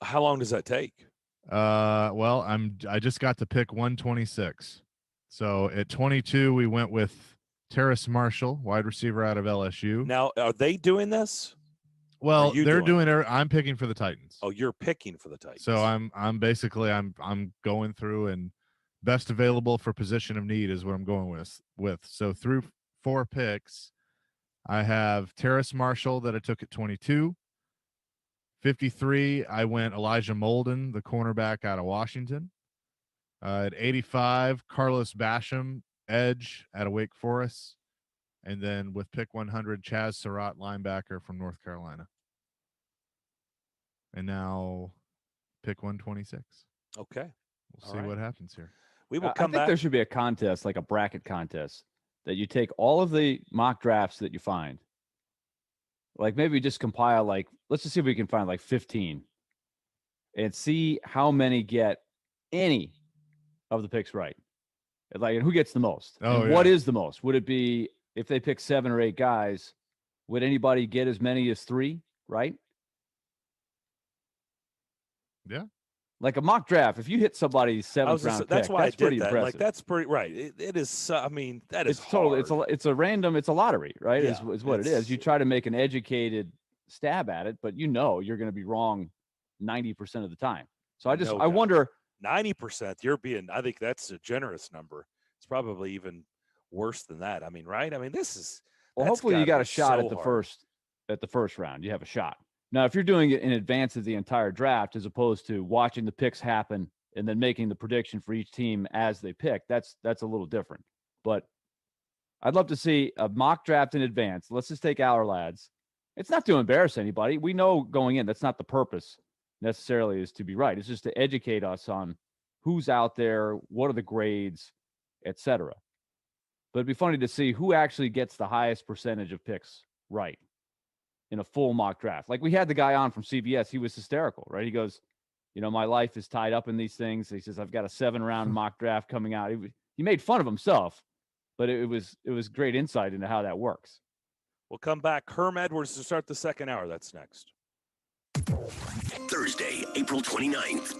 How long does that take? Well, I just got to pick 126. So at 22, we went with Terrace Marshall, wide receiver out of LSU. Now, are they doing this? Well, they're doing it. I'm picking for the Titans. Oh, you're picking for the Titans. So I'm basically going through and best available for position of need is what I'm going with. So through 4 picks, I have Terrace Marshall that I took at 22. 53, I went Elijah Molden, the cornerback out of Washington. At 85, Carlos Basham, edge out of Wake Forest. And then with pick 100, Chaz Surratt, linebacker from North Carolina. And now pick 126. Okay. We'll see what happens here. We will I come think back. there should be a contest, like a bracket contest, that you take all of the mock drafts that you find Like maybe just compile let's just see if we can find 15 and see how many get any of the picks right. And who gets the most? Oh, and what is the most? Would it be if they pick 7 or 8 guys, would anybody get as many as 3, right? Yeah. Like a mock draft, if you hit somebody's 7th round pick, that's why that's I did pretty that. impressive. Like that's pretty right. It is. That is It's totally hard. it's a random, it's a lottery, right? Yeah, is what it is. You try to make an educated stab at it, but you're going to be wrong 90% of the time. So I wonder 90%. You're being. I think that's a generous number. It's probably even worse than that. I mean, right? I mean, this is. Well, hopefully you got a shot at the first round. You have a shot. Now, if you're doing it in advance of the entire draft, as opposed to watching the picks happen and then making the prediction for each team as they pick, that's a little different. But I'd love to see a mock draft in advance. Let's just take our lads. It's not to embarrass anybody. We know going in that's not the purpose necessarily, is to be right. It's just to educate us on who's out there, what are the grades, etc. But it'd be funny to see who actually gets the highest percentage of picks right in a full mock draft. Like we had the guy on from CBS. He was hysterical, right? He goes, my life is tied up in these things. He says, I've got a 7-round mock draft coming out. He made fun of himself, but it was great insight into how that works. We'll come back. Herm Edwards to start the second hour. That's next. Thursday, April 29th.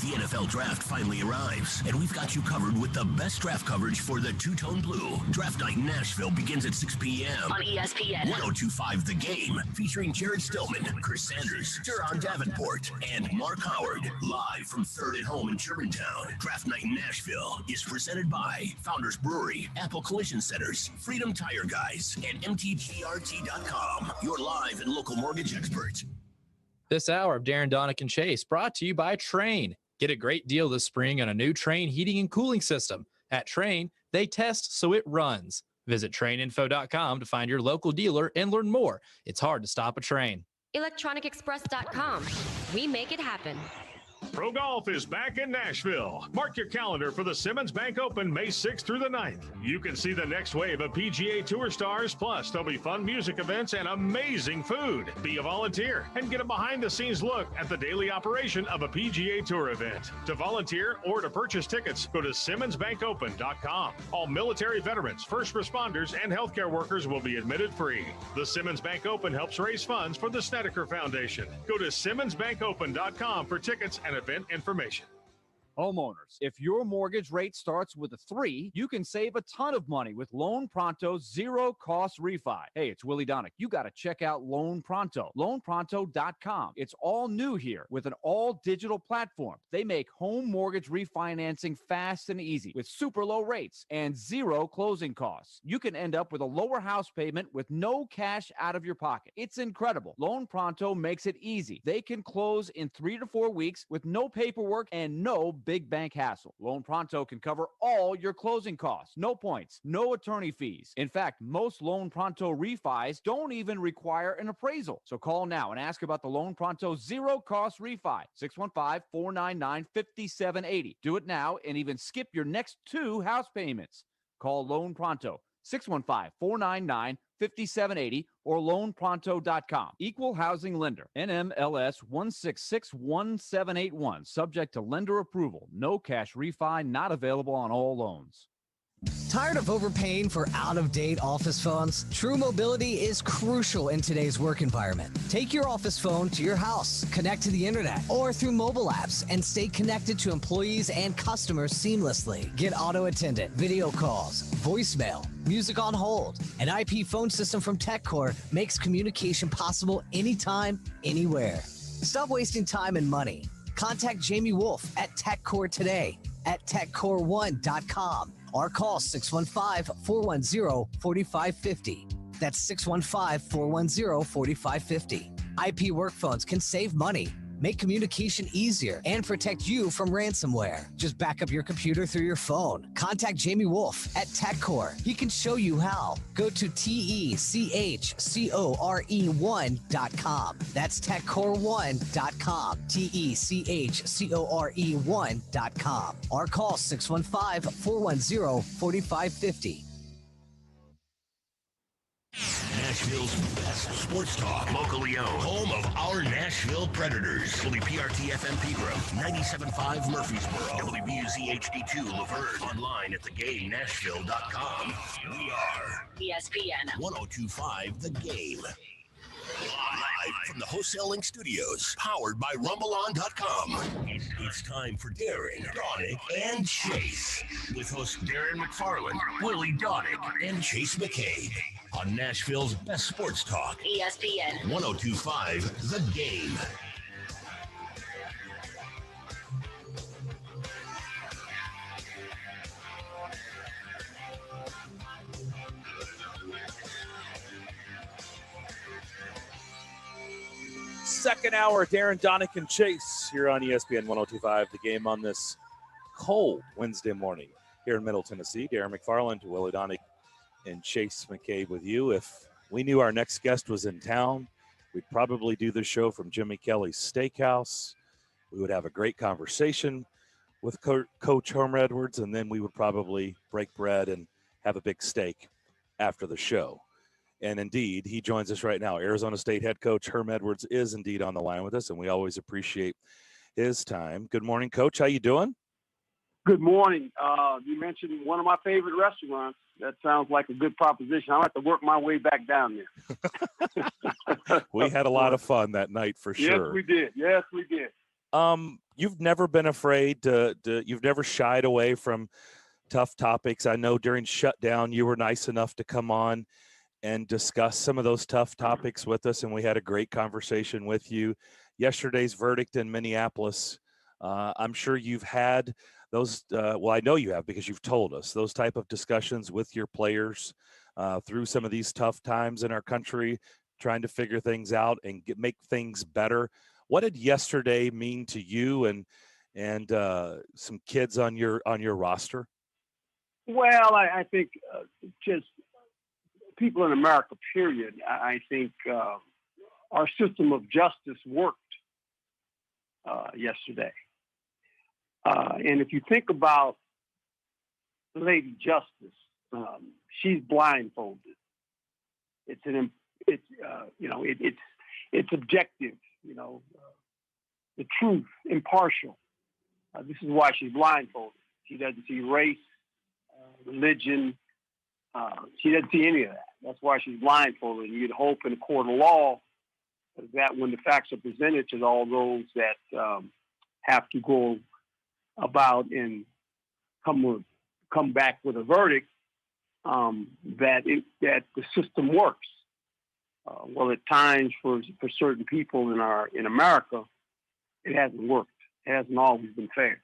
The NFL Draft finally arrives, and we've got you covered with the best draft coverage for the Two-Tone Blue. Draft night in Nashville begins at 6 p.m. on ESPN 102.5 The Game, featuring Jared Stillman, Chris Sanders, Duron Davenport, and Mark Howard, live from Third at Home in Germantown. Draft night in Nashville is presented by Founders Brewery, Apple Collision Centers, Freedom Tire Guys, and MTGRT.com, your live and local mortgage experts. This hour of Darren, Daunic, and Chase brought to you by Train. Get a great deal this spring on a new Train heating and cooling system. At Train, they test so it runs. Visit traininfo.com to find your local dealer and learn more. It's hard to stop a train. electronicexpress.com. We make it happen. Pro Golf is back in Nashville. Mark your calendar for the Simmons Bank Open May 6th through the 9th. You can see the next wave of PGA Tour stars, plus there'll be fun music events and amazing food. Be a volunteer and get a behind-the-scenes look at the daily operation of a PGA Tour event. To volunteer or to purchase tickets, go to SimmonsBankOpen.com. All military veterans, first responders, and healthcare workers will be admitted free. The Simmons Bank Open helps raise funds for the Snedeker Foundation. Go to SimmonsBankOpen.com for tickets and event information. Homeowners, if your mortgage rate starts with a 3, you can save a ton of money with Loan Pronto's zero-cost refi. Hey, it's Willie Daunic. You got to check out Loan Pronto. LoanPronto.com. It's all new here with an all-digital platform. They make home mortgage refinancing fast and easy with super low rates and 0 closing costs. You can end up with a lower house payment with no cash out of your pocket. It's incredible. Loan Pronto makes it easy. They can close in 3 to 4 weeks with no paperwork and no big bank hassle. Loan Pronto can cover all your closing costs. No points, no attorney fees. In fact, most Loan Pronto refis don't even require an appraisal. So call now and ask about the Loan Pronto zero-cost refi. 615-499-5780. Do it now and even skip your next 2 house payments. Call Loan Pronto. 615-499-5780 or loanpronto.com. Equal housing lender. NMLS 1661781. Subject to lender approval. No cash refi not available on all loans. Tired of overpaying for out-of-date office phones? True mobility is crucial in today's work environment. Take your office phone to your house, connect to the internet, or through mobile apps, and stay connected to employees and customers seamlessly. Get auto attendant, video calls, voicemail, music on hold. An IP phone system from TechCore makes communication possible anytime, anywhere. Stop wasting time and money. Contact Jamie Wolf at TechCore today at techcore1.com. or call 615-410-4550. That's 615-410-4550. IP work phones can save money, make communication easier, and protect you from ransomware. Just back up your computer through your phone. Contact Jamie Wolf at TechCore. He can show you how. Go to techcore1.com. That's techcore1.com. techcore1.com. Or call 615-410-4550. Nashville's best sports talk, locally owned, home of our Nashville Predators. WPRT-FM Pegram, 97.5 Murfreesboro, WBUZ HD2 Laverne, online at thegamenashville.com. We are ESPN 102.5 The Game. Live from the Wholesale Link Studios, powered by RumbleOn.com. It's time for Darren, Daunic, and Chase. With hosts Darren McFarland, Willie Daunic, and Chase McCabe. On Nashville's best sports talk, ESPN 102.5 The Game. Second hour, Darren, Daunic, and Chase here on ESPN 102.5 The Game on this cold Wednesday morning here in Middle Tennessee. Darren McFarland, Willie Daunic, and Chase McCabe with you. If we knew our next guest was in town, we'd probably do the show from Jimmy Kelly's Steakhouse. We would have a great conversation with Coach Herm Edwards, and then we would probably break bread and have a big steak after the show. And indeed, he joins us right now. Arizona State head coach Herm Edwards is indeed on the line with us, and we always appreciate his time. Good morning, Coach. How you doing? Good morning. You mentioned one of my favorite restaurants. That sounds like a good proposition. I'll have to work my way back down there. We had a lot of fun that night for sure. Yes, we did. Yes, we did. You've never been afraid you've never shied away from tough topics. I know during shutdown you were nice enough to come on and discuss some of those tough topics with us, and we had a great conversation with you. Yesterday's verdict in Minneapolis, I'm sure you've had those, I know you have because you've told us, those type of discussions with your players through some of these tough times in our country, trying to figure things out and make things better. What did yesterday mean to you and some kids on your roster? Well, I think just people in America, period, I think our system of justice worked yesterday. And if you think about Lady Justice, she's blindfolded. It's objective, the truth, impartial. This is why she's blindfolded. She doesn't see race, religion. She doesn't see any of that. That's why she's blindfolded. And you'd hope in a court of law that when the facts are presented to all those that have to go about and come back with a verdict, that the system works. Well, at times for certain people in America, it hasn't worked. It hasn't always been fair.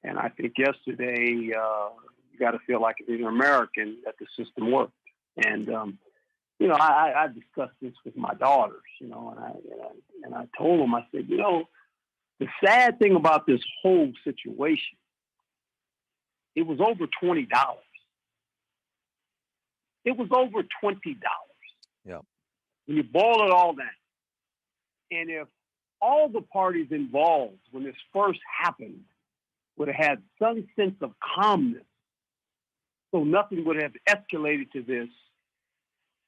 And I think yesterday you got to feel like as an American that the system worked. And I discussed this with my daughters, and I told them, I said, the sad thing about this whole situation, it was over $20. It was over $20. Yeah. When you boil it all down, and if all the parties involved when this first happened would have had some sense of calmness, so nothing would have escalated to this,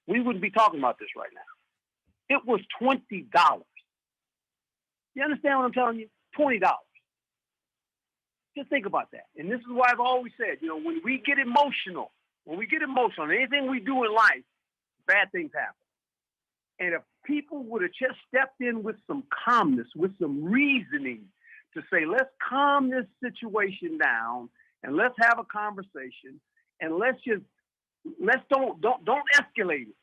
we wouldn't be talking about this right now. It was $20. You understand what I'm telling you? $20. Just think about that. And this is why I've always said, when we get emotional, anything we do in life, bad things happen. And if people would have just stepped in with some calmness, with some reasoning to say, let's calm this situation down and let's have a conversation and let's don't escalate it.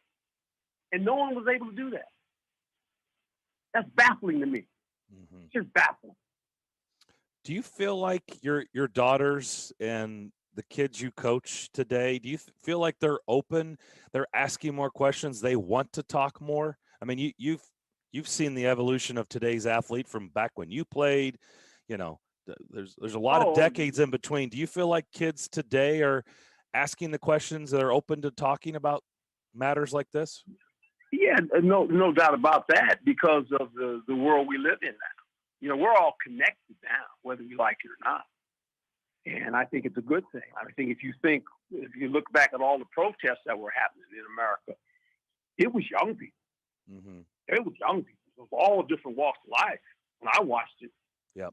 And no one was able to do that. That's baffling to me. Mm-hmm. It's just baffling. Do you feel like your daughters and the kids you coach today, do you feel like they're open, they're asking more questions, they want to talk more? I mean, you've seen the evolution of today's athlete from back when you played, there's a lot of decades in between. Do you feel like kids today are asking the questions, that are open to talking about matters like this? Yeah, no doubt about that, because of the world we live in now. We're all connected now, whether we like it or not. And I think it's a good thing. I think if you look back at all the protests that were happening in America, it was young people. Mm-hmm. It was young people of all different walks of life. When I watched it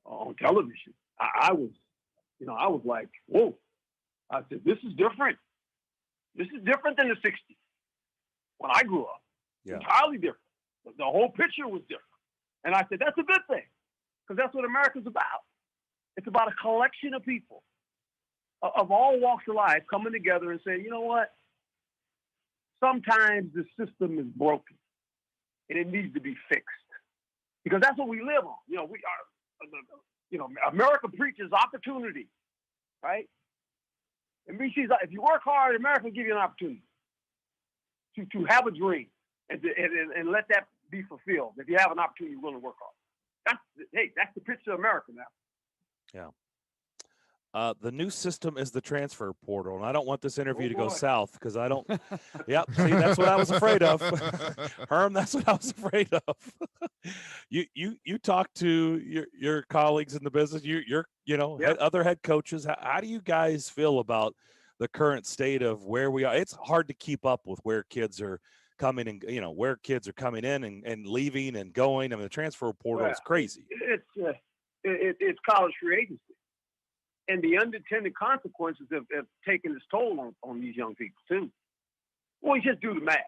on television, I was like, whoa. I said, this is different. This is different than the 60s when I grew up. Yeah. Entirely different. The whole picture was different. And I said, that's a good thing, because that's what America's about. It's about a collection of people of all walks of life coming together and saying, you know what? Sometimes the system is broken and it needs to be fixed, because that's what we live on. We are, America preaches opportunity, right? And if you work hard, America will give you an opportunity to have a dream and let that be fulfilled. If you have an opportunity, you're willing to work hard. That's the picture of America now. Yeah. The new system is the transfer portal, and I don't want this interview to go south because I don't. Yep, see, that's what I was afraid of, Herm. That's what I was afraid of. You talk to your colleagues in the business. Other head coaches. How do you guys feel about the current state of where we are? It's hard to keep up with where kids are coming and where kids are coming in and leaving and going. I mean, the transfer portal is crazy. It's college free agency. And the unintended consequences have taken its toll on these young people, too. Well, you just do the math.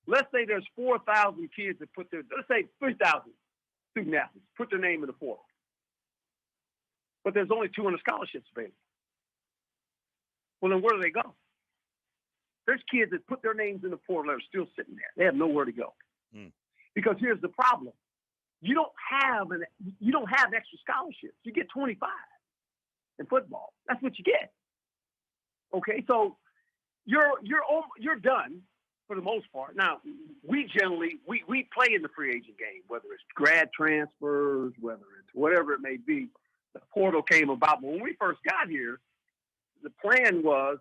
Let's say there's 4,000 kids that let's say 3,000 student athletes put their name in the portal. But there's only 200 scholarships available. Well, then where do they go? There's kids that put their names in the portal that are still sitting there. They have nowhere to go. Because here's the problem. You don't have extra scholarships. You get 25. In football, that's what you get. Okay, so you're done for the most part. Now, we generally play in the free agent game, whether it's grad transfers, whether it's whatever it may be. The portal came about, but when we first got here, the plan was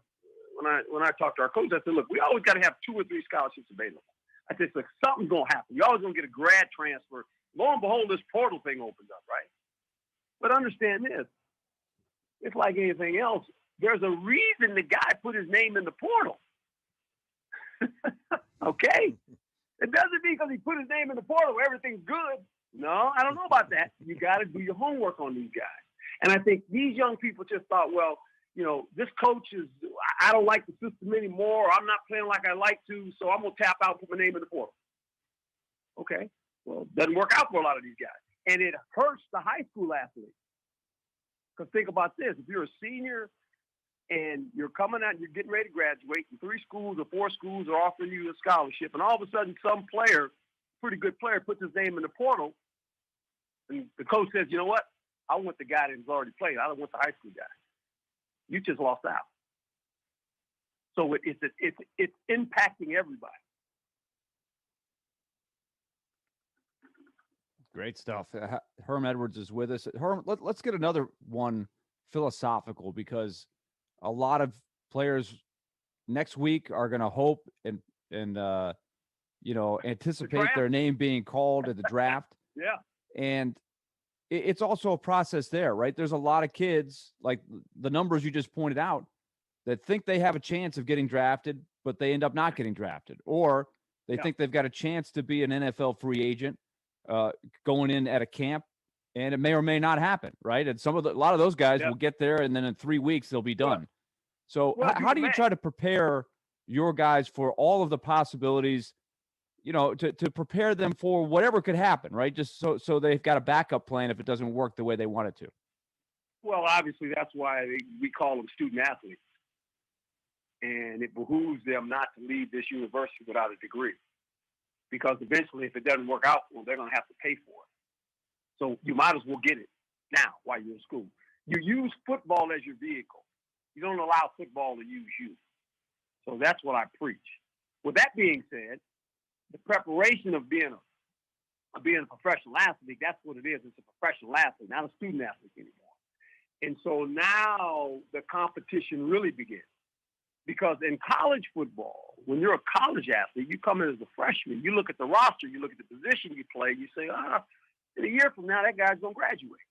when I talked to our coach, I said, look, we always got to have 2 or 3 scholarships available. I said, look, something's gonna happen. You're always gonna get a grad transfer. Lo and behold, this portal thing opens up, right? But understand this. It's like anything else. There's a reason the guy put his name in the portal. Okay? It doesn't mean because he put his name in the portal everything's good. No, I don't know about that. You got to do your homework on these guys. And I think these young people just thought, well, this coach I don't like the system anymore. I'm not playing like I like to, so I'm going to tap out and put my name in the portal. Okay? Well, it doesn't work out for a lot of these guys. And it hurts the high school athletes. Because think about this. If you're a senior and you're coming out and you're getting ready to graduate, and 3 schools or 4 schools are offering you a scholarship, and all of a sudden some player, pretty good player, puts his name in the portal, and the coach says, you know what? I want the guy that's already played. I don't want the high school guy. You just lost out. So it's impacting everybody. Great stuff. Herm Edwards is with us. Herm, let's get another one philosophical, because a lot of players next week are going to hope and anticipate their name being called at the draft. Yeah. And it's also a process there, right? There's a lot of kids, like the numbers you just pointed out, that think they have a chance of getting drafted, but they end up not getting drafted. Or they think they've got a chance to be an NFL free agent going in at a camp, and it may or may not happen, right? And a lot of those guys will get there, and then in 3 weeks they'll be done. So how do you try to prepare your guys for all of the possibilities, to prepare them for whatever could happen, right? Just so they've got a backup plan if it doesn't work the way they want it to. Well, obviously that's why we call them student athletes, and it behooves them not to leave this university without a degree. Because eventually, if it doesn't work out for them, they're going to have to pay for it. So you might as well get it now while you're in school. You use football as your vehicle. You don't allow football to use you. So that's what I preach. With that being said, the preparation of being a professional athlete, that's what it is. It's a professional athlete, not a student athlete anymore. And so now the competition really begins. Because in college football, when you're a college athlete, you come in as a freshman, you look at the roster, you look at the position you play, you say, in a year from now, that guy's going to graduate.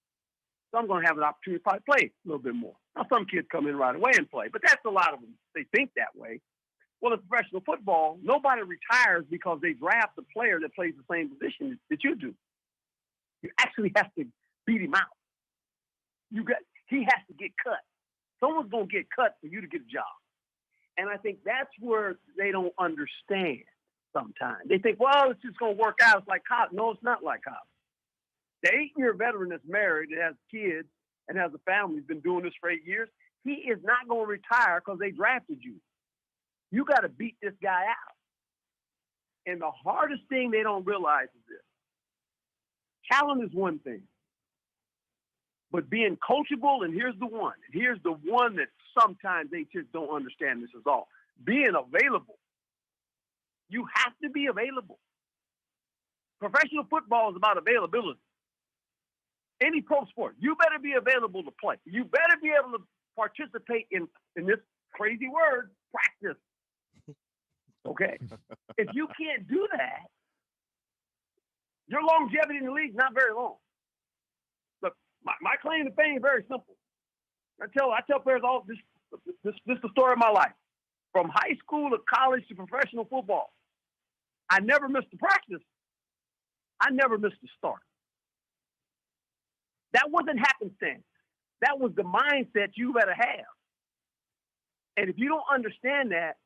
So I'm going to have an opportunity to probably play a little bit more. Now, some kids come in right away and play, but that's a lot of them. They think that way. Well, in professional football, nobody retires because they draft a player that plays the same position that you do. You actually have to beat him out. He has to get cut. Someone's going to get cut for you to get a job. And I think that's where they don't understand sometimes. They think, well, it's just going to work out. It's like college. No, it's not like college. The 8-year veteran that's married and has kids and has a family, has been doing this for 8 years, he is not going to retire because they drafted you. You got to beat this guy out. And the hardest thing they don't realize is this. Talent is one thing. But being coachable, and here's the one that sometimes they just don't understand this is all. Being available. You have to be available. Professional football is about availability. Any pro sport, you better be available to play. You better be able to participate in this crazy word, practice. Okay? If you can't do that, your longevity in the league is not very long. Look, my claim to fame is very simple. I tell players all this is the story of my life. From high school to college to professional football, I never missed a practice. I never missed a start. That wasn't happenstance. That was the mindset you better have. And if you don't understand that,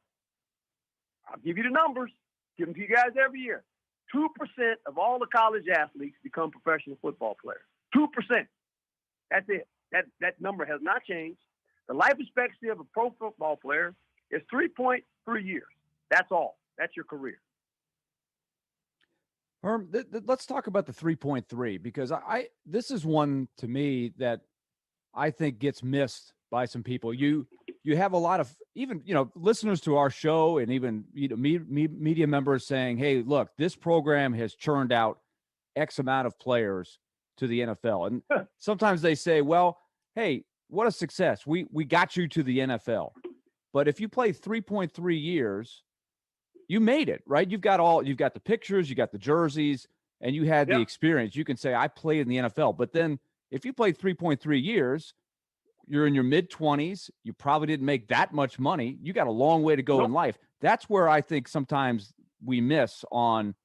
I'll give you the numbers. Give them to you guys every year. 2% of all the college athletes become professional football players. 2%. That's it. That number has not changed. The life expectancy of a pro football player is 3.3 years. That's all. That's your career. Herm, let's talk about the 3.3 because this is one to me that I think gets missed by some people. You have a lot of even listeners to our show and even media members saying, "Hey, look, this program has churned out X amount of players to the NFL." And sometimes they say, "Well, hey, what a success! We got you to the NFL." But if you play 3.3 years, you made it, right? You've got the pictures, you got the jerseys, and you had the experience. You can say, I played in the NFL. But then if you played 3.3 years, you're in your mid-20s, you probably didn't make that much money. You got a long way to go in life. That's where I think sometimes we miss on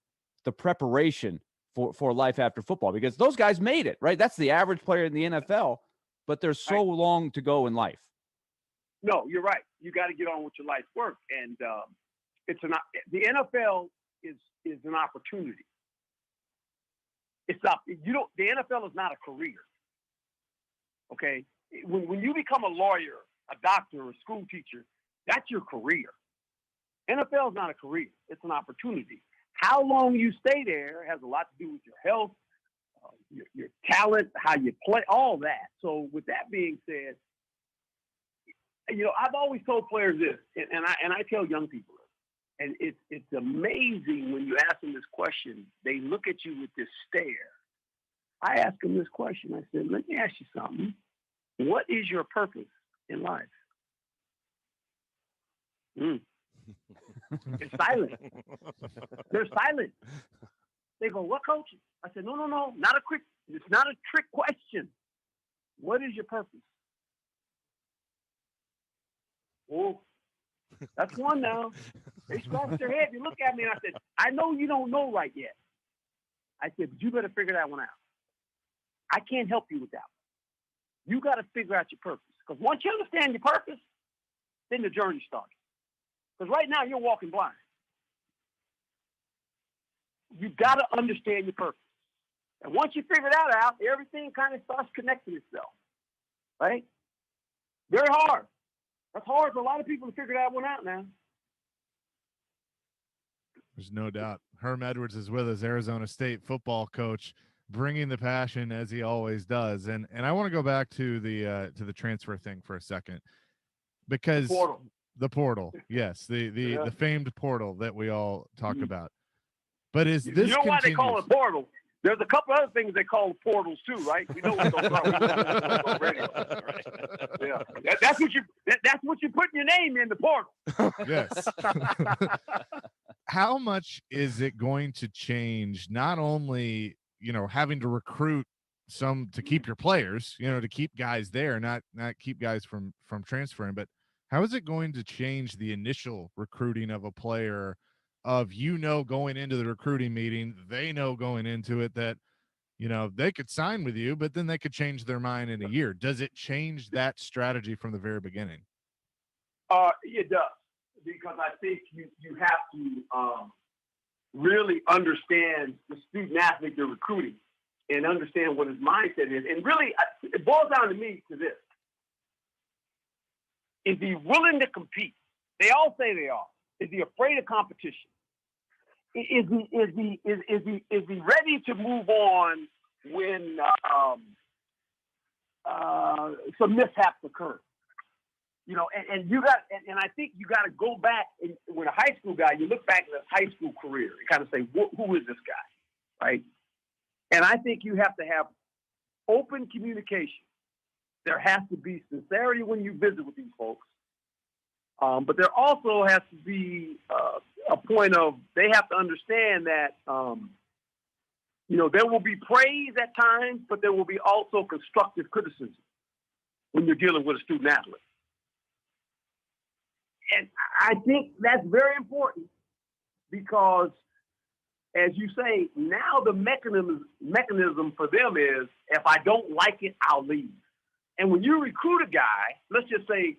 the preparation for life after football because those guys made it, right? That's the average player in the NFL, but there's so long to go in life. No, you're right. You got to get on with your life's work. And the NFL is an opportunity. The NFL is not a career. Okay, when you become a lawyer, a doctor, or a school teacher, that's your career. NFL is not a career; it's an opportunity. How long you stay there has a lot to do with your health, your talent, how you play, all that. So, with that being said, I've always told players this, and I tell young people this. And it's amazing when you ask them this question, they look at you with this stare. I ask them this question. I said, let me ask you something. What is your purpose in life? It's silent. They're silent. They go, what, coach? I said, no, it's not a trick question. What is your purpose? Oh, that's one now. They scratched their head. They look at me and I said, I know you don't know right yet. I said, but you better figure that one out. I can't help you with that one. You got to figure out your purpose. Because once you understand your purpose, then the journey starts. Because right now you're walking blind. You got to understand your purpose. And once you figure that out, everything kind of starts connecting itself. Right? Very hard. That's hard for a lot of people to figure that one out now. There's no doubt. Herm Edwards is with us, Arizona State football coach, bringing the passion as he always does. And I want to go back to the transfer thing for a second, because the portal, yes, the famed portal that we all talk about. But is this? You know why they call it portal? There's a couple other things they call portals too, right? We know what those are. Yeah, that's what you put your name in, the portal. Yes. How much is it going to change? Not only having to recruit some to keep your players, to keep guys there, not keep guys from transferring, but how is it going to change the initial recruiting of a player of, going into the recruiting meeting, they know going into it that, they could sign with you, but then they could change their mind in a year. Does it change that strategy from the very beginning? It does, because I think you have to really understand the student athlete you're recruiting and understand what his mindset is. And really, it boils down to me to this. Is he willing to compete? They all say they are. Is he afraid of competition? Is he ready to move on when some mishaps occur? And you got, and I think you got to go back when a high school guy, you look back at his high school career and kind of say, who is this guy, right? And I think you have to have open communication. There has to be sincerity when you visit with these folks. But there also has to be a point of, they have to understand that, there will be praise at times, but there will be also constructive criticism when you're dealing with a student athlete. And I think that's very important because, as you say, now the mechanism for them is, if I don't like it, I'll leave. And when you recruit a guy, let's just say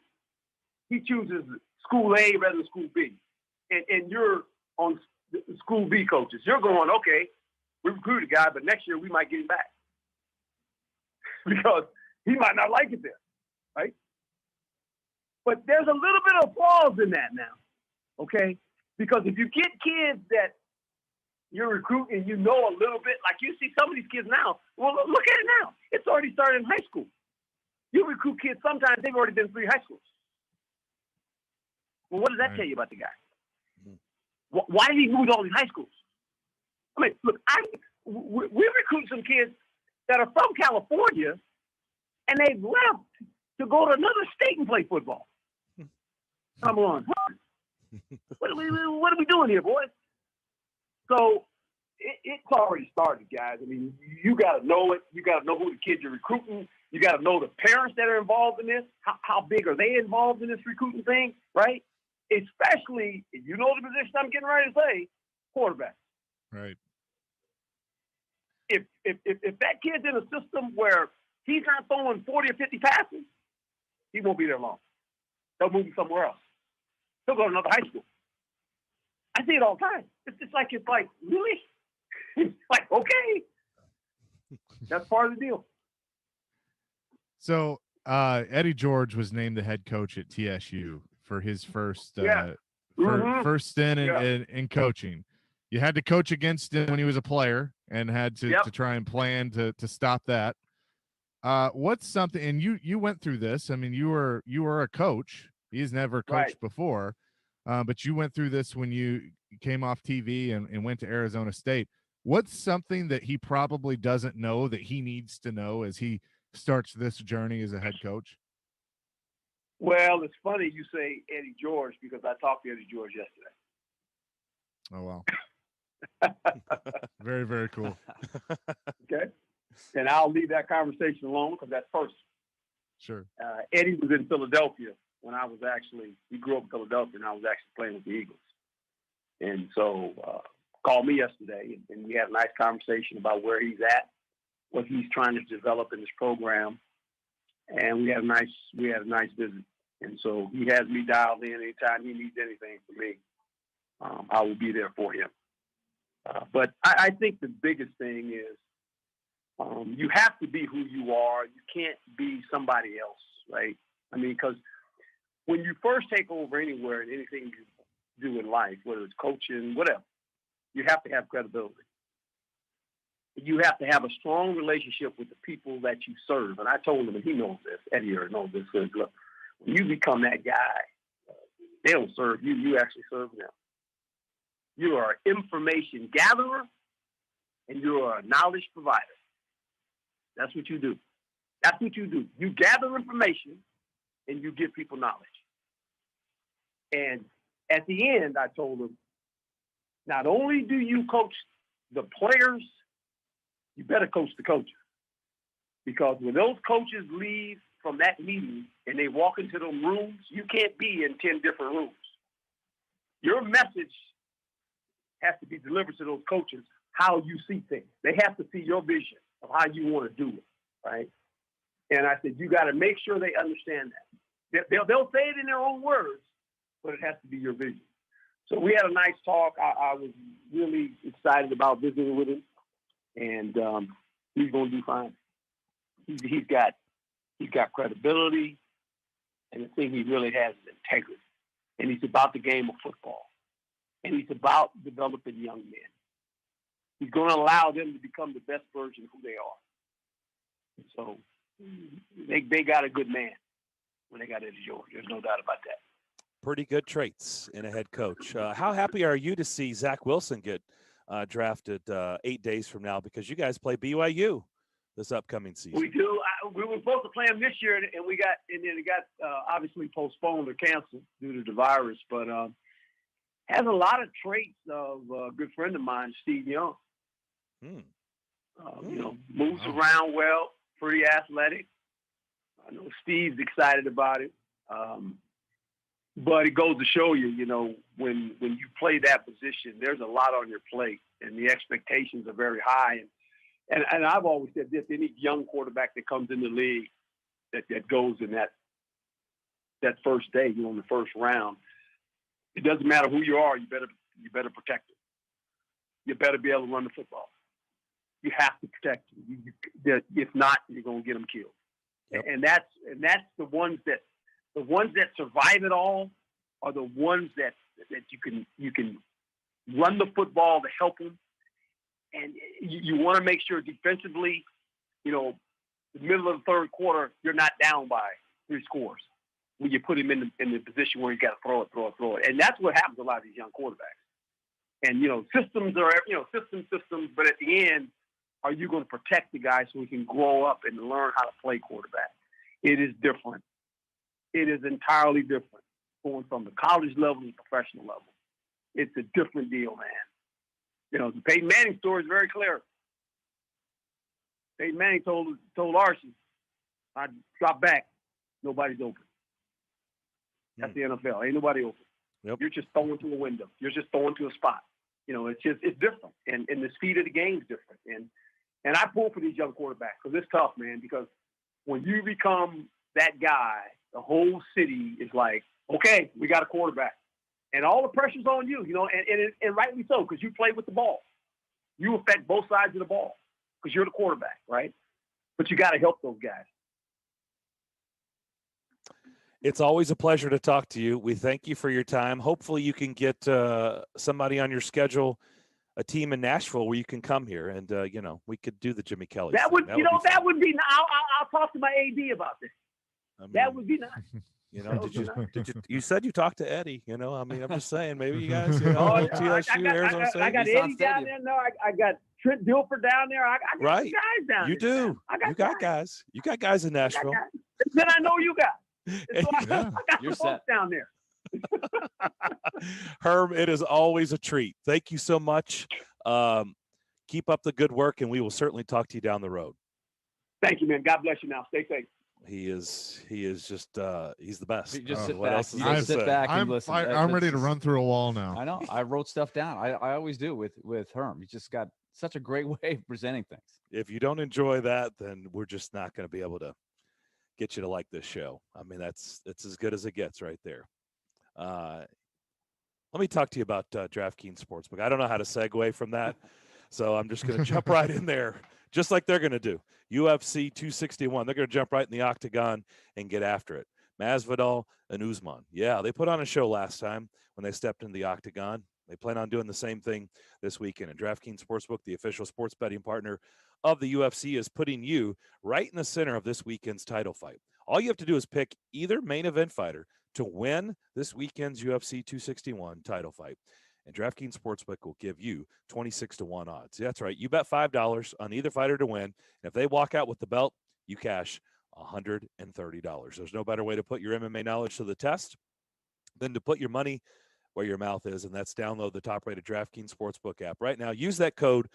he chooses school A rather than school B, and you're on school B coaches, you're going, okay, we recruited a guy, but next year we might get him back because he might not like it there, right? But there's a little bit of flaws in that now, okay? Because if you get kids that you're recruiting, a little bit, like you see some of these kids now, well, look at it now. It's already started in high school. You recruit kids, sometimes they've already been 3 high schools. Well, what does that tell you about the guy? Why did he move to all these high schools? I mean, look, we recruit some kids that are from California, and they've left to go to another state and play football. Come on. What are we doing here, boys? So it's already started, guys. I mean, you got to know it. You got to know who the kids you're recruiting. You got to know the parents that are involved in this. How big are they involved in this recruiting thing, right? Especially, the position I'm getting ready to say, quarterback. Right. If that kid's in a system where he's not throwing 40 or 50 passes, he won't be there long. They'll move him somewhere else. He'll go to another high school. I see it all the time. It's like, really? It's like, okay. That's part of the deal. So Eddie George was named the head coach at TSU for his first first stint in coaching. You had to coach against him when he was a player and had to try and plan to stop that. What's something, and you went through this. I mean, you were a coach. He's never coached before, but you went through this when you came off TV and went to Arizona State. What's something that he probably doesn't know that he needs to know as he starts this journey as a head coach? Well, it's funny you say Eddie George because I talked to Eddie George yesterday. Oh, wow. Very, very cool. Okay. And I'll leave that conversation alone because that's personal. Sure. Eddie was in Philadelphia when he grew up in Philadelphia and I was actually playing with the Eagles. And so called me yesterday and we had a nice conversation about where he's at, what he's trying to develop in this program. And we had a nice visit. And so he has me dialed in anytime he needs anything from me. I will be there for him. But I think the biggest thing is you have to be who you are. You can't be somebody else, right? I mean, because when you first take over anywhere and anything you do in life, whether it's coaching, whatever, you have to have credibility. You have to have a strong relationship with the people that you serve. And I told him, and he knows this, Eddie knows this, because look, when you become that guy, they don't serve you, you actually serve them. You are an information gatherer and you are a knowledge provider. That's what you do. That's what you do. You gather information and you give people knowledge. And at the end, I told him, not only do you coach the players, you better coach the coaches. Because when those coaches leave from that meeting and they walk into those rooms, you can't be in 10 different rooms. Your message has to be delivered to those coaches how you see things. They have to see your vision of how you want to do it, right? And I said, you got to make sure they understand that. They'll say it in their own words, but it has to be your vision. So we had a nice talk. I was really excited about visiting with him, and he's going to do fine. He's got credibility, and the thing he really has is integrity. And he's about the game of football, and he's about developing young men. He's going to allow them to become the best version of who they are. So they got a good man when they got Eddie George. There's no doubt about that. Pretty good traits in a head coach. How happy are you to see Zach Wilson get drafted 8 days from now? Because you guys play BYU this upcoming season. We do. We were supposed to play him this year, and then it got obviously postponed or canceled due to the virus. But has a lot of traits of a good friend of mine, Steve Young. Moves around well, pretty athletic. I know Steve's excited about it. But it goes to show you, when you play that position, there's a lot on your plate, and the expectations are very high. And I've always said this: any young quarterback that comes in the league that goes in that first day, in the first round, it doesn't matter who you are. You better protect it. You better be able to run the football. You have to protect them. If not, you're going to get them killed. Yep. And that's the ones that survive it all are the ones that you can run the football to help them. And you want to make sure defensively, the middle of the third quarter, you're not down by 3 scores when you put him in the position where you got to throw it. And that's what happens to a lot of these young quarterbacks. And, systems are, systems, but at the end, are you going to protect the guy so he can grow up and learn how to play quarterback? It is different. It is entirely different going from the college level to the professional level. It's a different deal, man. The Peyton Manning story is very clear. Peyton Manning told Archie, I drop back, nobody's open. That's the NFL. Ain't nobody open. Yep. You're just throwing to a window. You're just throwing to a spot. It's different. And the speed of the game is different. And I pull for these young quarterbacks because it's tough, man, because when you become that guy, the whole city is like, okay, we got a quarterback. And all the pressure's on you, and rightly so, because you play with the ball. You affect both sides of the ball because you're the quarterback, right? But you got to help those guys. It's always a pleasure to talk to you. We thank you for your time. Hopefully you can get somebody on your schedule, a team in Nashville where you can come here and, we could do the Jimmy Kelly. That would be I'll talk to my AD about this. That would be nice. You said you talked to Eddie, I'm just saying, maybe you guys, TSU, Arizona State. I got Eddie down there. No, I got Trent Dilfer down there. I got right. guys down there. You do. You got guys. You got guys in Nashville. Then I know you got. So I got You're some folks down there. Herm, it is always a treat. Thank you so much. Keep up the good work, and we will certainly talk to you down the road. Thank you, man. God bless you now. Stay safe. He is just he's the best. Just sit what back. else is You there just to sit say? back and listen. I'm ready to run through a wall now. I know. I wrote stuff down. I always do with Herm. He's just got such a great way of presenting things. If you don't enjoy that, then we're just not going to be able to get you to like this show. I mean, it's as good as it gets right there. Let me talk to you about DraftKings Sportsbook. I don't know how to segue from that, so I'm just going to jump right in there, just like they're going to do. UFC 261. They're going to jump right in the octagon and get after it. Masvidal and Usman. Yeah, they put on a show last time when they stepped into the octagon. They plan on doing the same thing this weekend. And DraftKings Sportsbook, the official sports betting partner of the UFC, is putting you right in the center of this weekend's title fight. All you have to do is pick either main event fighter to win this weekend's UFC 261 title fight. And DraftKings Sportsbook will give you 26-1 odds. That's right. You bet $5 on either fighter to win. And if they walk out with the belt, you cash $130. There's no better way to put your MMA knowledge to the test than to put your money where your mouth is, and that's download the top-rated DraftKings Sportsbook app right now. Use that code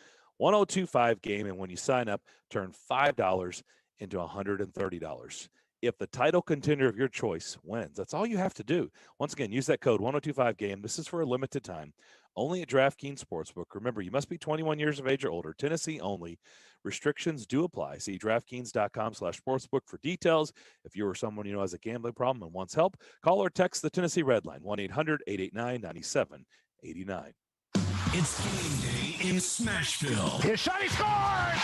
1025GAME, and when you sign up, turn $5 into $130. If the title contender of your choice wins, that's all you have to do. Once again, use that code 1025GAME. This is for a limited time, only at DraftKings Sportsbook. Remember, you must be 21 years of age or older. Tennessee only. Restrictions do apply. See DraftKings.com/sportsbook for details. If you or someone you know has a gambling problem and wants help, call or text the Tennessee Red Line, 1-800-889-9789. It's game day in Smashville. His shot, he scores!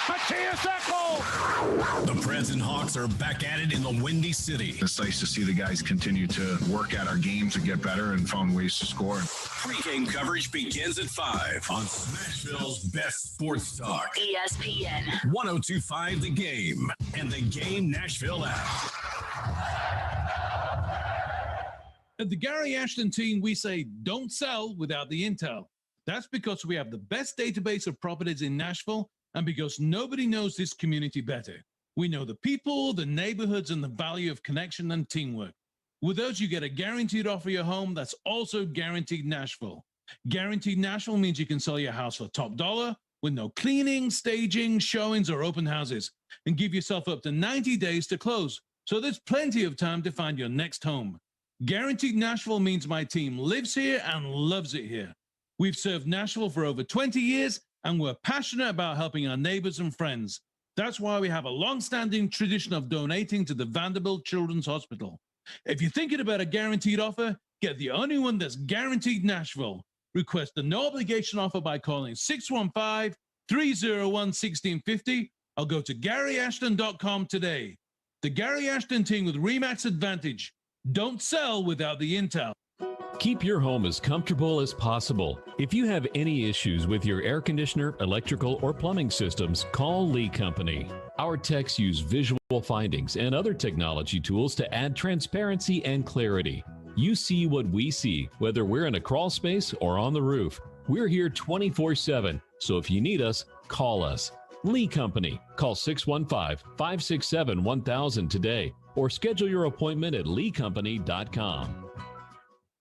Matthias Eckel! The Preds and Hawks are back at it in the Windy City. It's nice to see the guys continue to work at our games and get better and find ways to score. Pre-game coverage begins at 5 on Smashville's best sports talk. ESPN 1025 The Game and the Game Nashville app. At the Gary Ashton team, we say don't sell without the intel. That's because we have the best database of properties in Nashville and because nobody knows this community better. We know the people, the neighborhoods, and the value of connection and teamwork. With us, you get a guaranteed offer your home that's also guaranteed Nashville. Guaranteed Nashville means you can sell your house for top dollar with no cleaning, staging, showings, or open houses and give yourself up to 90 days to close. So there's plenty of time to find your next home. Guaranteed Nashville means my team lives here and loves it here. We've served Nashville for over 20 years, and we're passionate about helping our neighbors and friends. That's why we have a long-standing tradition of donating to the Vanderbilt Children's Hospital. If you're thinking about a guaranteed offer, get the only one that's guaranteed Nashville. Request a no-obligation offer by calling 615-301-1650 or go to GaryAshton.com today. The Gary Ashton team with RE/MAX Advantage. Don't sell without the intel. Keep your home as comfortable as possible. If you have any issues with your air conditioner, electrical, or plumbing systems, call Lee Company. Our techs use visual findings and other technology tools to add transparency and clarity. You see what we see, whether we're in a crawl space or on the roof. We're here 24/7, so if you need us, call us. Lee Company. Call 615-567-1000 today or schedule your appointment at leecompany.com.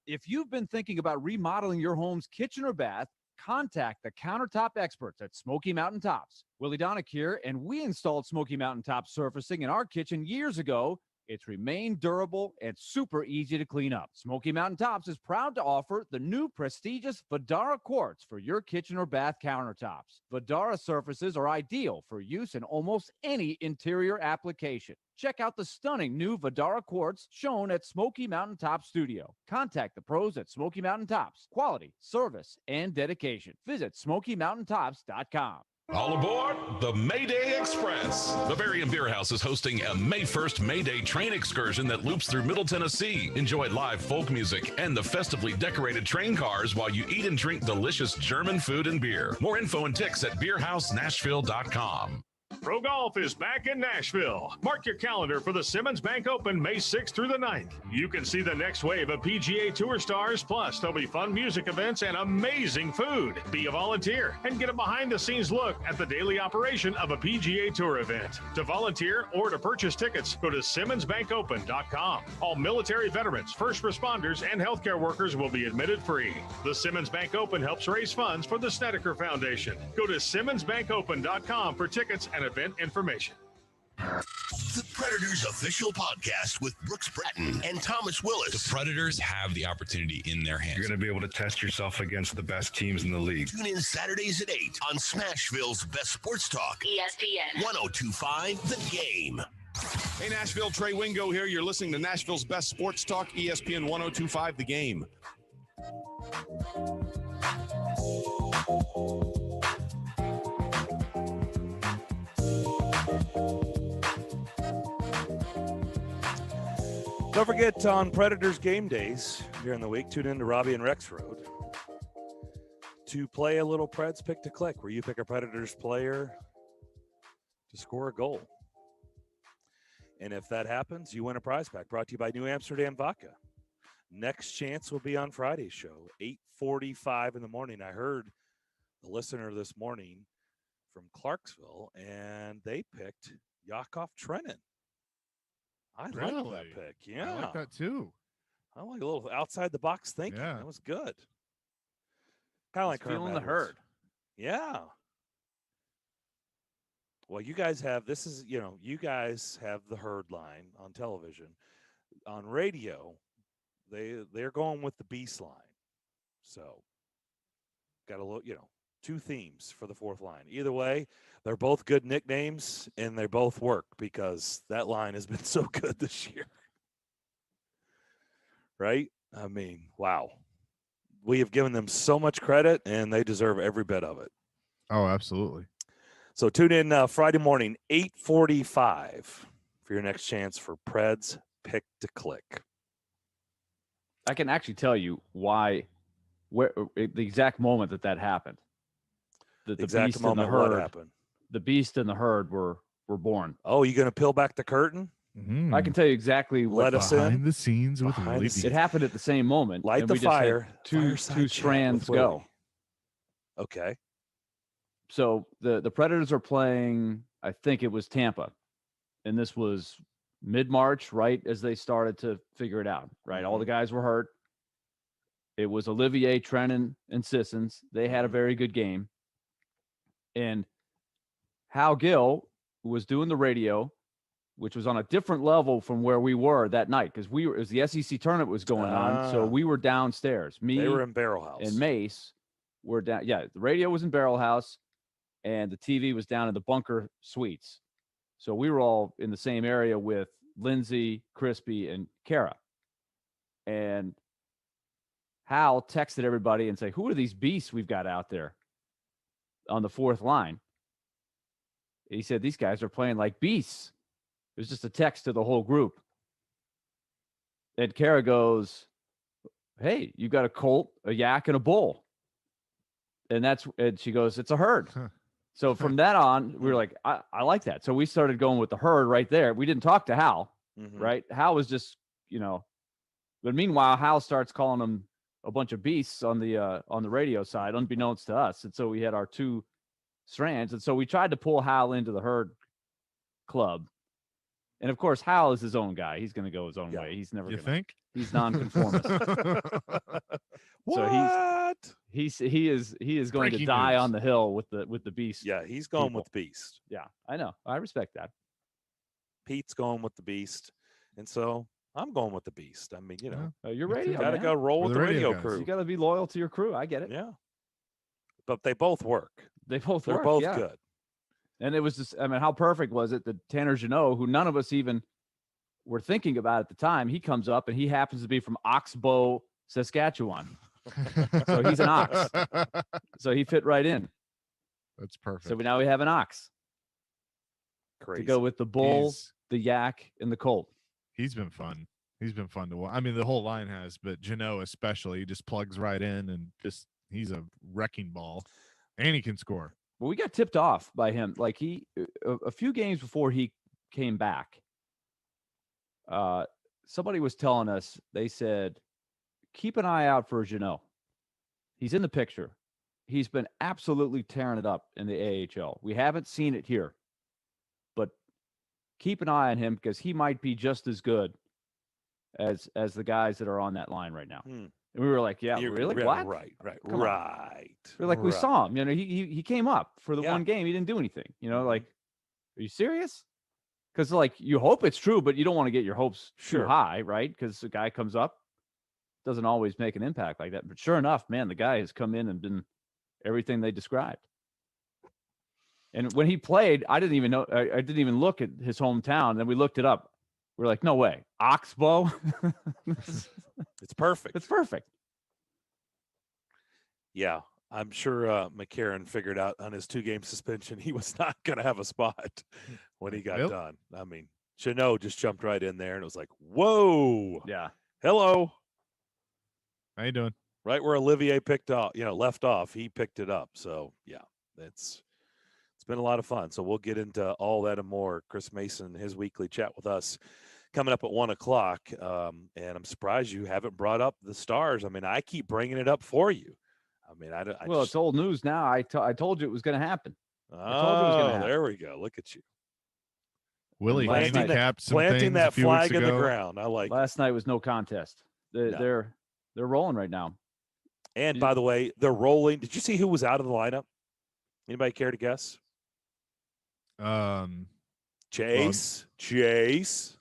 If you've been thinking about remodeling your home's kitchen or bath, contact the countertop experts at Smoky Mountain Tops. Willie Daunic here, and we installed Smoky Mountain Top surfacing in our kitchen years ago. It's remained durable and super easy to clean up. Smoky Mountain Tops is proud to offer the new prestigious Vidara quartz for your kitchen or bath countertops. Vidara surfaces are ideal for use in almost any interior application. Check out the stunning new Vidara quartz shown at Smoky Mountain Top Studio. Contact the pros at Smoky Mountain Tops. Quality, service, and dedication. Visit SmokyMountainTops.com. All aboard the Mayday Express. Bavarian Beer House is hosting a May 1st Mayday train excursion that loops through Middle Tennessee. Enjoy live folk music and the festively decorated train cars while you eat and drink delicious German food and beer. More info and tickets at beerhousenashville.com. Pro Golf is back in Nashville. Mark your calendar for the Simmons Bank Open May 6th through the 9th. You can see the next wave of PGA Tour stars, plus there'll be fun music events and amazing food. Be a volunteer and get a behind-the-scenes look at the daily operation of a PGA Tour event. To volunteer or to purchase tickets, go to SimmonsBankOpen.com. All military veterans, first responders, and healthcare workers will be admitted free. The Simmons Bank Open helps raise funds for the Snedeker Foundation. Go to SimmonsBankOpen.com for tickets and event information. The Predators official podcast with Brooks Bratton and Thomas Willis. The Predators have the opportunity in their hands. You're going to be able to test yourself against the best teams in the league. Tune in Saturdays at 8 on Smashville's best sports talk. ESPN 1025 The Game. Hey, Nashville, Trey Wingo here. You're listening to Nashville's best sports talk, ESPN 1025 The Game. Don't forget, on Predators game days during the week, tune in to Robbie and Rex Road to play a little Preds Pick to Click, where you pick a Predators player to score a goal. And if that happens, you win a prize pack, brought to you by New Amsterdam Vodka. Next chance will be on Friday's show, 8:45 in the morning. I heard a listener this morning from Clarksville, and they picked Yakov Trenin. I like that pick. Yeah. I like that too. I like a little outside the box thinking. Yeah. That was good. Kind of like feeling the Edwards. herd. Yeah. Well, you guys have you guys have the herd line on television. On radio, they're going with the beast line. So got a little, two themes for the fourth line. Either way, they're both good nicknames and they both work because that line has been so good this year. Right? I mean, wow. We have given them so much credit and they deserve every bit of it. Oh, absolutely. So tune in Friday morning, 8:45 for your next chance for Preds Pick to Click. I can actually tell you where the exact moment that happened. The exact beast moment and the herd, what happened. The beast and the herd were born. Oh, you going to peel back the curtain? I can tell you exactly what Let us behind in. the scenes with Willie D. It happened at the same moment. Light and the we just had fire. Two strands go. Okay. So the Predators are playing, I think it was Tampa. And this was mid-March, right as they started to figure it out, right? All the guys were hurt. It was Olivier, Trennan, and Sissons. They had a very good game. And Hal Gill was doing the radio, which was on a different level from where we were that night because as the SEC tournament was going on, so we were downstairs. They were in Barrel House. And Mace were down. Yeah, the radio was in Barrel House, and the TV was down in the bunker suites. So we were all in the same area with Lindsay, Crispy, and Kara. And Hal texted everybody and said, "Who are these beasts we've got out there on the fourth line?" He said, "These guys are playing like beasts." It was just a text to the whole group. And Kara goes, "Hey, you got a colt, a yak, and a bull." And she goes, "It's a herd." So from that on, we were like, I like that. So we started going with the herd right there. We didn't talk to Hal, right? Hal was just, but meanwhile, Hal starts calling them a bunch of beasts on the radio side, unbeknownst to us. And so we had our two strands. And so we tried to pull Hal into the herd club. And of course, Hal is his own guy. He's going to go his own way. He's never. You think? He's nonconformist. What? So he is going Breaking to die news. on the hill with the beast. Yeah, he's going with Beast. Yeah, I know. I respect that. Pete's going with the Beast, and so I'm going with the Beast. I mean, You're radio. got to go roll with the radio crew. You got to be loyal to your crew. I get it. Yeah, but they both work. They both They're work. both yeah. good. And it was just, I mean, how perfect was it that Tanner Jeannot, who none of us even were thinking about at the time, he comes up and he happens to be from Oxbow, Saskatchewan. So he's an ox. So he fit right in. That's perfect. So now we have an ox. Crazy. To go with the bull, the yak, and the colt. He's been fun. He's been fun to watch. I mean, the whole line has, but Jeannot especially, he just plugs right in and he's a wrecking ball. And he can score. Well, we got tipped off by him. Like a few games before he came back, somebody was telling us, they said, keep an eye out for Jeannot. He's in the picture. He's been absolutely tearing it up in the AHL. We haven't seen it here, but keep an eye on him because he might be just as good as the guys that are on that line right now. And we were like, yeah, really? What? Right. Come on. Right. We're like, we saw him. He came up for the one game. He didn't do anything. Like, are you serious? Because like you hope it's true, but you don't want to get your hopes too high, right? Because the guy comes up, doesn't always make an impact like that. But sure enough, man, the guy has come in and been everything they described. And when he played, I didn't even know. I didn't even look at his hometown. And then we looked it up. We're like, no way, Oxbow. It's perfect. It's perfect. Yeah, I'm sure McCarron figured out on his 2-game suspension he was not going to have a spot when he got done. I mean, Jeannot just jumped right in there and it was like, whoa. Yeah. Hello. How you doing? Right where Olivier left off, he picked it up. So, yeah, it's been a lot of fun. So we'll get into all that and more. Chris Mason, his weekly chat with us coming up at 1:00. And I'm surprised you haven't brought up the Stars. I mean, I keep bringing it up for you. I mean, it's old news now. I told you it was going to happen. Oh, there we go. Look at you. Willie handicapped some planting things that a few flag weeks in the ago. ground. I like Last night was no contest. They're rolling right now. And by the way, they're rolling. Did you see who was out of the lineup? Anybody care to guess? Chase.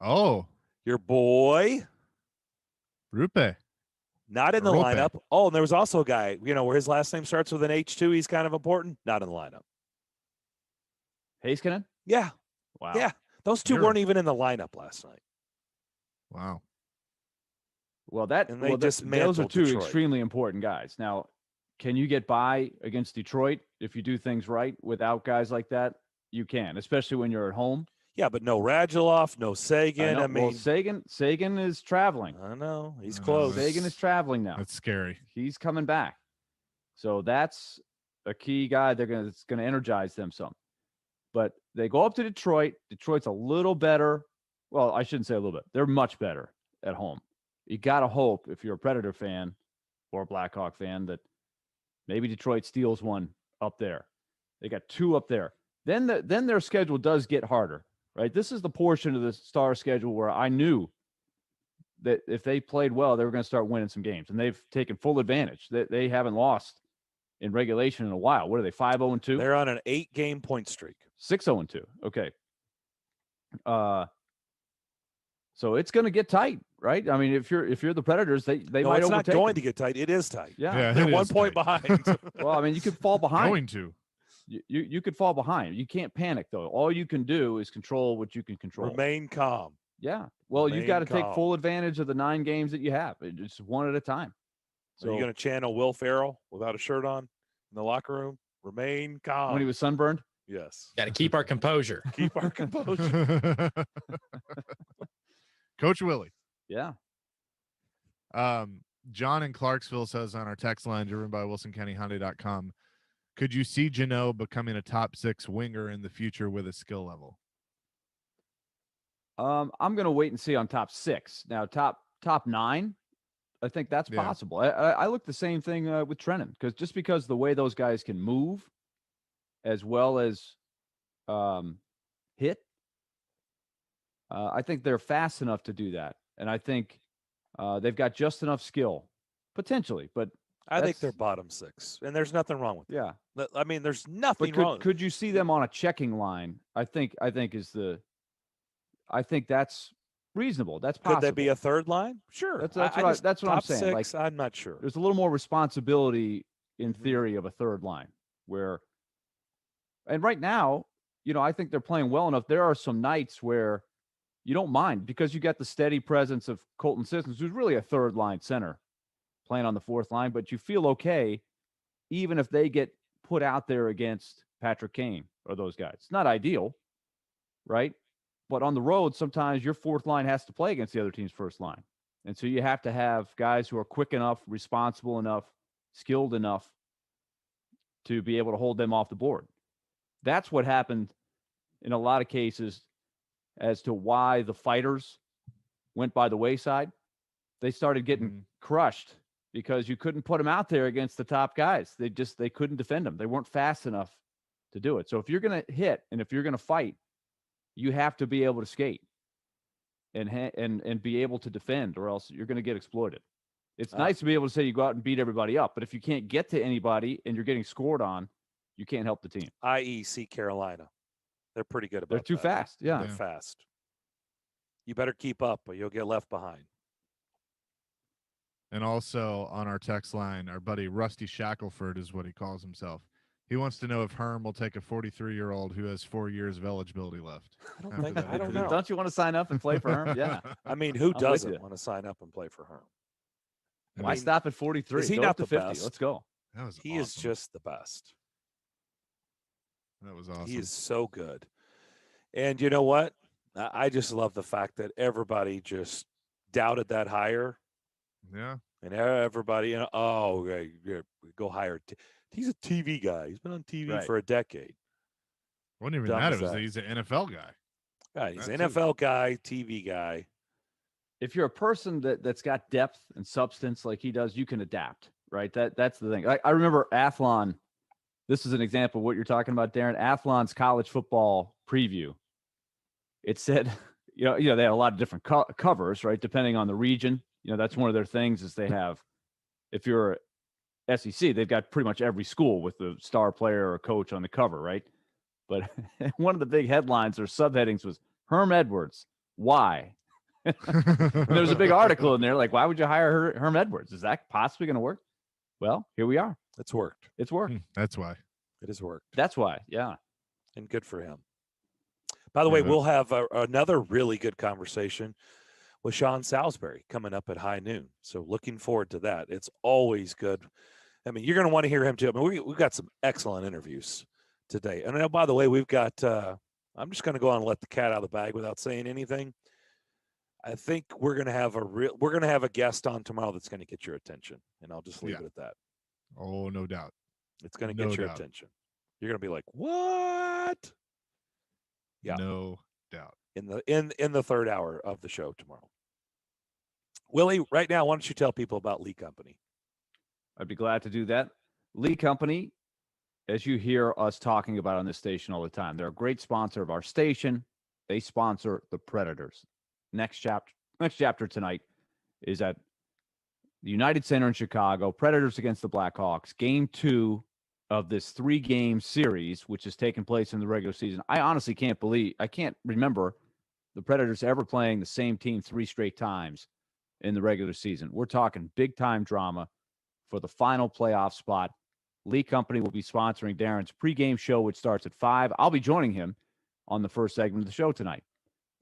Oh, your boy. Rupe. Not in the Rupe. lineup. Oh, and there was also a guy, where his last name starts with an H2. He's kind of important. Not in the lineup. Heiskanen? Yeah. Wow. Yeah. Those two weren't even in the lineup last night. Wow. Well, those are two Detroit. extremely important guys. Now, can you get by against Detroit if you do things right without guys like that? You can, especially when you're at home. Yeah, but no Radulov, no Sagan. I mean, Sagan is traveling. I know he's close. Sagan is traveling now. That's scary. He's coming back, so that's a key guy. It's gonna energize them some. But they go up to Detroit. Detroit's a little better. Well, I shouldn't say a little bit. They're much better at home. You gotta hope if you're a Predator fan or a Blackhawk fan that maybe Detroit steals one up there. They got two up there. Then their schedule does get harder. Right, this is the portion of the Star schedule where I knew that if they played well, they were going to start winning some games, and they've taken full advantage. They haven't lost in regulation in a while. What are they? 5-0-2. They're on an 8-game point streak. 6-0-2. Okay. So it's going to get tight, right? I mean, if you're the Predators, they might overtake. It's not going to get tight. It is tight. Yeah, they're 1 point behind. Well, I mean, you could fall behind. Going to. You could fall behind. You can't panic, though. All you can do is control what you can control. Remain calm. Yeah. Well, you've got to take full advantage of the 9 games that you have. It's one at a time. So are you going to channel Will Ferrell without a shirt on in the locker room? Remain calm. When he was sunburned? Yes. Got to keep our composure. Keep our composure. Coach Willie. Yeah. John in Clarksville says on our text line driven by WilsonCountyHyundai.com, could you see Jeannot becoming a top 6 winger in the future with a skill level? I'm going to wait and see on top 6. Now, top 9, I think that's possible. I look the same thing with Trennan, because the way those guys can move as well as hit, I think they're fast enough to do that. And I think they've got just enough skill, potentially, but I think they're bottom 6, and there's nothing wrong with that. Yeah. I mean, there's nothing wrong. But could you see them on a checking line? I think that's reasonable. That's possible. Could they be a third line? Sure. That's what I'm saying. 6, I'm not sure. There's a little more responsibility in theory of a third line and right now, I think they're playing well enough. There are some nights where you don't mind because you got the steady presence of Colton Sissons, who's really a third line center playing on the fourth line, but you feel okay even if they get put out there against Patrick Kane or those guys. It's not ideal, right? But on the road, sometimes your fourth line has to play against the other team's first line. And so you have to have guys who are quick enough, responsible enough, skilled enough to be able to hold them off the board. That's what happened in a lot of cases as to why the fighters went by the wayside. They started getting crushed because you couldn't put them out there against the top guys. They couldn't defend them. They weren't fast enough to do it. So if you're going to hit and if you're going to fight, you have to be able to skate and be able to defend, or else you're going to get exploited. It's nice to be able to say you go out and beat everybody up, but if you can't get to anybody and you're getting scored on, you can't help the team. I.e., see Carolina. They're pretty good about They're too that. fast. Yeah. They're fast. You better keep up or you'll get left behind. And also on our text line, our buddy Rusty Shackelford is what he calls himself. He wants to know if Herm will take a 43-year-old who has 4 years of eligibility left. I don't know. Don't you want to sign up and play for Herm? Yeah. I mean, who doesn't want to sign up and play for Herm? Why stop at 43? Is he go not up to the 50. best? Let's go. He is just the best. That was awesome. He is so good. And you know what? I just love the fact that everybody just doubted that hire. Yeah. And everybody, go hire. He's a TV guy. He's been on TV for a decade. Wouldn't even matter. He's an NFL guy. Right, he's an NFL guy, TV guy. If you're a person that's got depth and substance like he does, you can adapt, right? That's the thing. I remember Athlon. This is an example of what you're talking about, Darren. Athlon's college football preview. It said, they had a lot of different covers, right? Depending on the region. That's one of their things is they have, if you're SEC, they've got pretty much every school with the star player or coach on the cover, right? But one of the big headlines or subheadings was Herm Edwards. Why? There was a big article in there like, why would you hire Herm Edwards? Is that possibly going to work? Well, here we are. It's worked. It's worked. That's why. It has worked. That's why. Yeah. And good for him. By the way, we'll have another really good conversation with Sean Salisbury coming up at high noon. So looking forward to that. It's always good. I mean, you're going to want to hear him too. I mean, we've got some excellent interviews today. And by the way, we've got, I'm just going to go on and let the cat out of the bag without saying anything. I think we're going to have a guest on tomorrow that's going to get your attention. And I'll just leave it at that. Oh, no doubt. It's going to get your attention. You're going to be like, what? Yeah. No doubt. In the third hour of the show tomorrow. Willie, right now, why don't you tell people about Lee Company? I'd be glad to do that. Lee Company, as you hear us talking about on this station all the time, they're a great sponsor of our station. They sponsor the Predators. Next chapter tonight is at the United Center in Chicago. Predators against the Blackhawks. Game 2 of this 3-game series, which has taken place in the regular season. I honestly I can't remember the Predators ever playing the same team 3 straight times in the regular season. We're talking big-time drama for the final playoff spot. Lee Company will be sponsoring Darren's pregame show, which starts at 5. I'll be joining him on the first segment of the show tonight.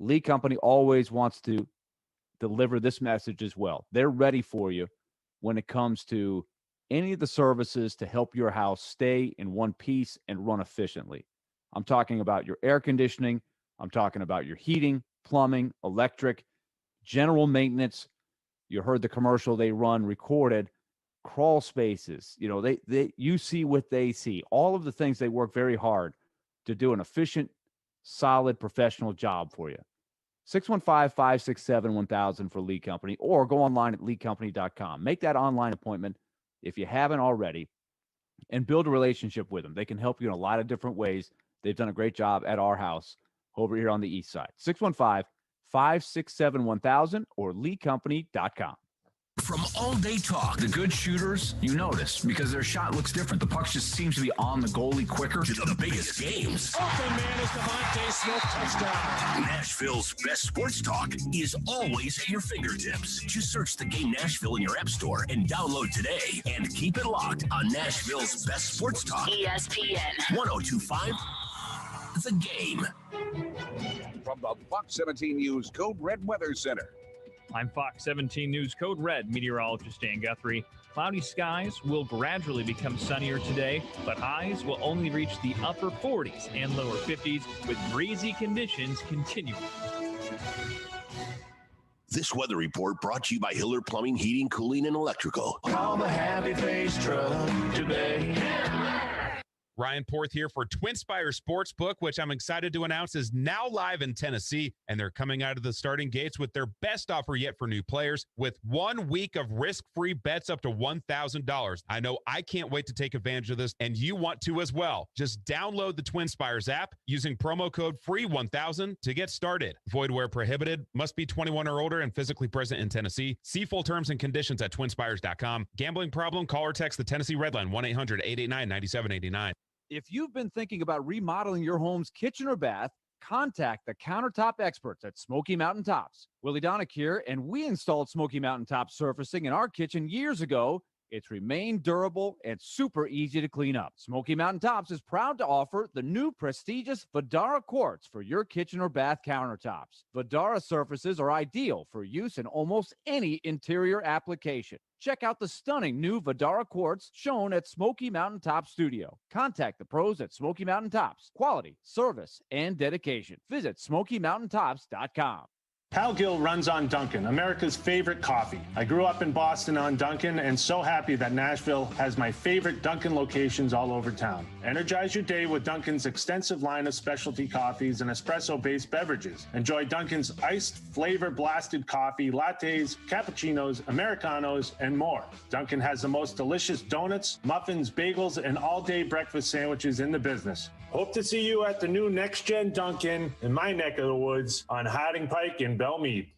Lee Company always wants to deliver this message as well. They're ready for you when it comes to any of the services to help your house stay in one piece and run efficiently. I'm talking about your air conditioning. I'm talking about your heating, plumbing, electric, general maintenance. You heard the commercial they run recorded, crawl spaces. You know, you see what they see. All of the things they work very hard to do an efficient, solid, professional job for you. 615-567-1000 for Lee Company, or go online at leecompany.com. Make that online appointment if you haven't already and build a relationship with them. They can help you in a lot of different ways. They've done a great job at our house over here on the east side. 615-567-1000 or leecompany.com. From all-day talk, the good shooters, you notice, because their shot looks different. The puck just seems to be on the goalie quicker. To the biggest games. Open man is Devontae Smith, touchdown. Nashville's best sports talk is always at your fingertips. Just search the game Nashville in your app store and download today. And keep it locked on Nashville's best sports talk. ESPN 1025 The Game. From the Fox 17 News Code Red Weather Center. I'm Fox 17 News Code Red meteorologist Dan Guthrie. Cloudy skies will gradually become sunnier today, but highs will only reach the upper 40s and lower 50s with breezy conditions continuing. This weather report brought to you by Hiller Plumbing, Heating, Cooling, and Electrical. Call the Happy Face Truck today. Ryan Porth here for TwinSpire Sportsbook, which I'm excited to announce is now live in Tennessee, and they're coming out of the starting gates with their best offer yet for new players with 1 week of risk-free bets up to $1,000. I know I can't wait to take advantage of this, and you want to as well. Just download the TwinSpires app using promo code FREE1000 to get started. Void where prohibited. Must be 21 or older and physically present in Tennessee. See full terms and conditions at twinspires.com. Gambling problem? Call or text the Tennessee Redline 1-800-889-9789. If you've been thinking about remodeling your home's kitchen or bath, contact the countertop experts at Smoky Mountain Tops. Willie Daunic here, and we installed Smoky Mountain Top surfacing in our kitchen years ago. It's remained durable and super easy to clean up. Smoky Mountain Tops is proud to offer the new prestigious Vidara quartz for your kitchen or bath countertops. Vidara surfaces are ideal for use in almost any interior application. Check out the stunning new Vidara quartz shown at Smoky Mountain Top Studio. Contact the pros at Smoky Mountain Tops. Quality, service, and dedication. Visit SmokyMountainTops.com. Hal Gill runs on Dunkin', America's favorite coffee. I grew up in Boston on Dunkin' and so happy that Nashville has my favorite Dunkin' locations all over town. Energize your day with Dunkin's extensive line of specialty coffees and espresso-based beverages. Enjoy Dunkin's iced, flavor-blasted coffee, lattes, cappuccinos, Americanos, and more. Dunkin' has the most delicious donuts, muffins, bagels, and all-day breakfast sandwiches in the business. Hope to see you at the new Next Gen Dunkin' in my neck of the woods on Harding Pike in Belmead.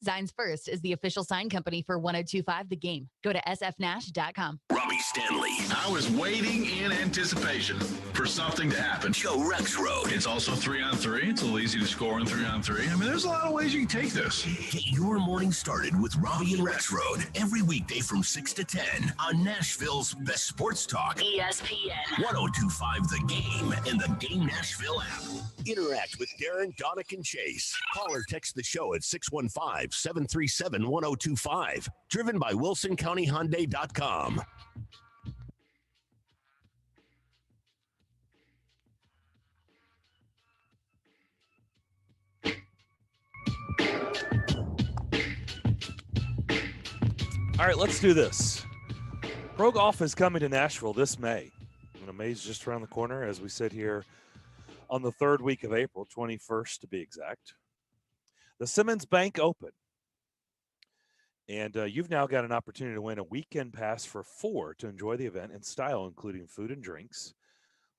Signs First is the official sign company for 1025 The Game. Go to sfnash.com. Robbie Stanley. I was waiting in anticipation. for something to happen. Joe Rex Road. It's also 3-on-3. It's a little easy to score in 3-on-3. I mean, there's a lot of ways you can take this. Get your morning started with Robbie and Rex Road every weekday from 6 to 10 on Nashville's best sports talk. ESPN 1025 The Game and the Game Nashville app. Interact with Darren, Daunic, and Chase. Call or text the show at 615-737-1025. Driven by WilsonCountyHyundai.com. All right, let's do this. Pro Golf is coming to Nashville this May. And May's just around the corner as we sit here on the third week of April, 21st to be exact. The Simmons Bank Open. And you've now got an opportunity to win a weekend pass for 4 to enjoy the event in style, including food and drinks,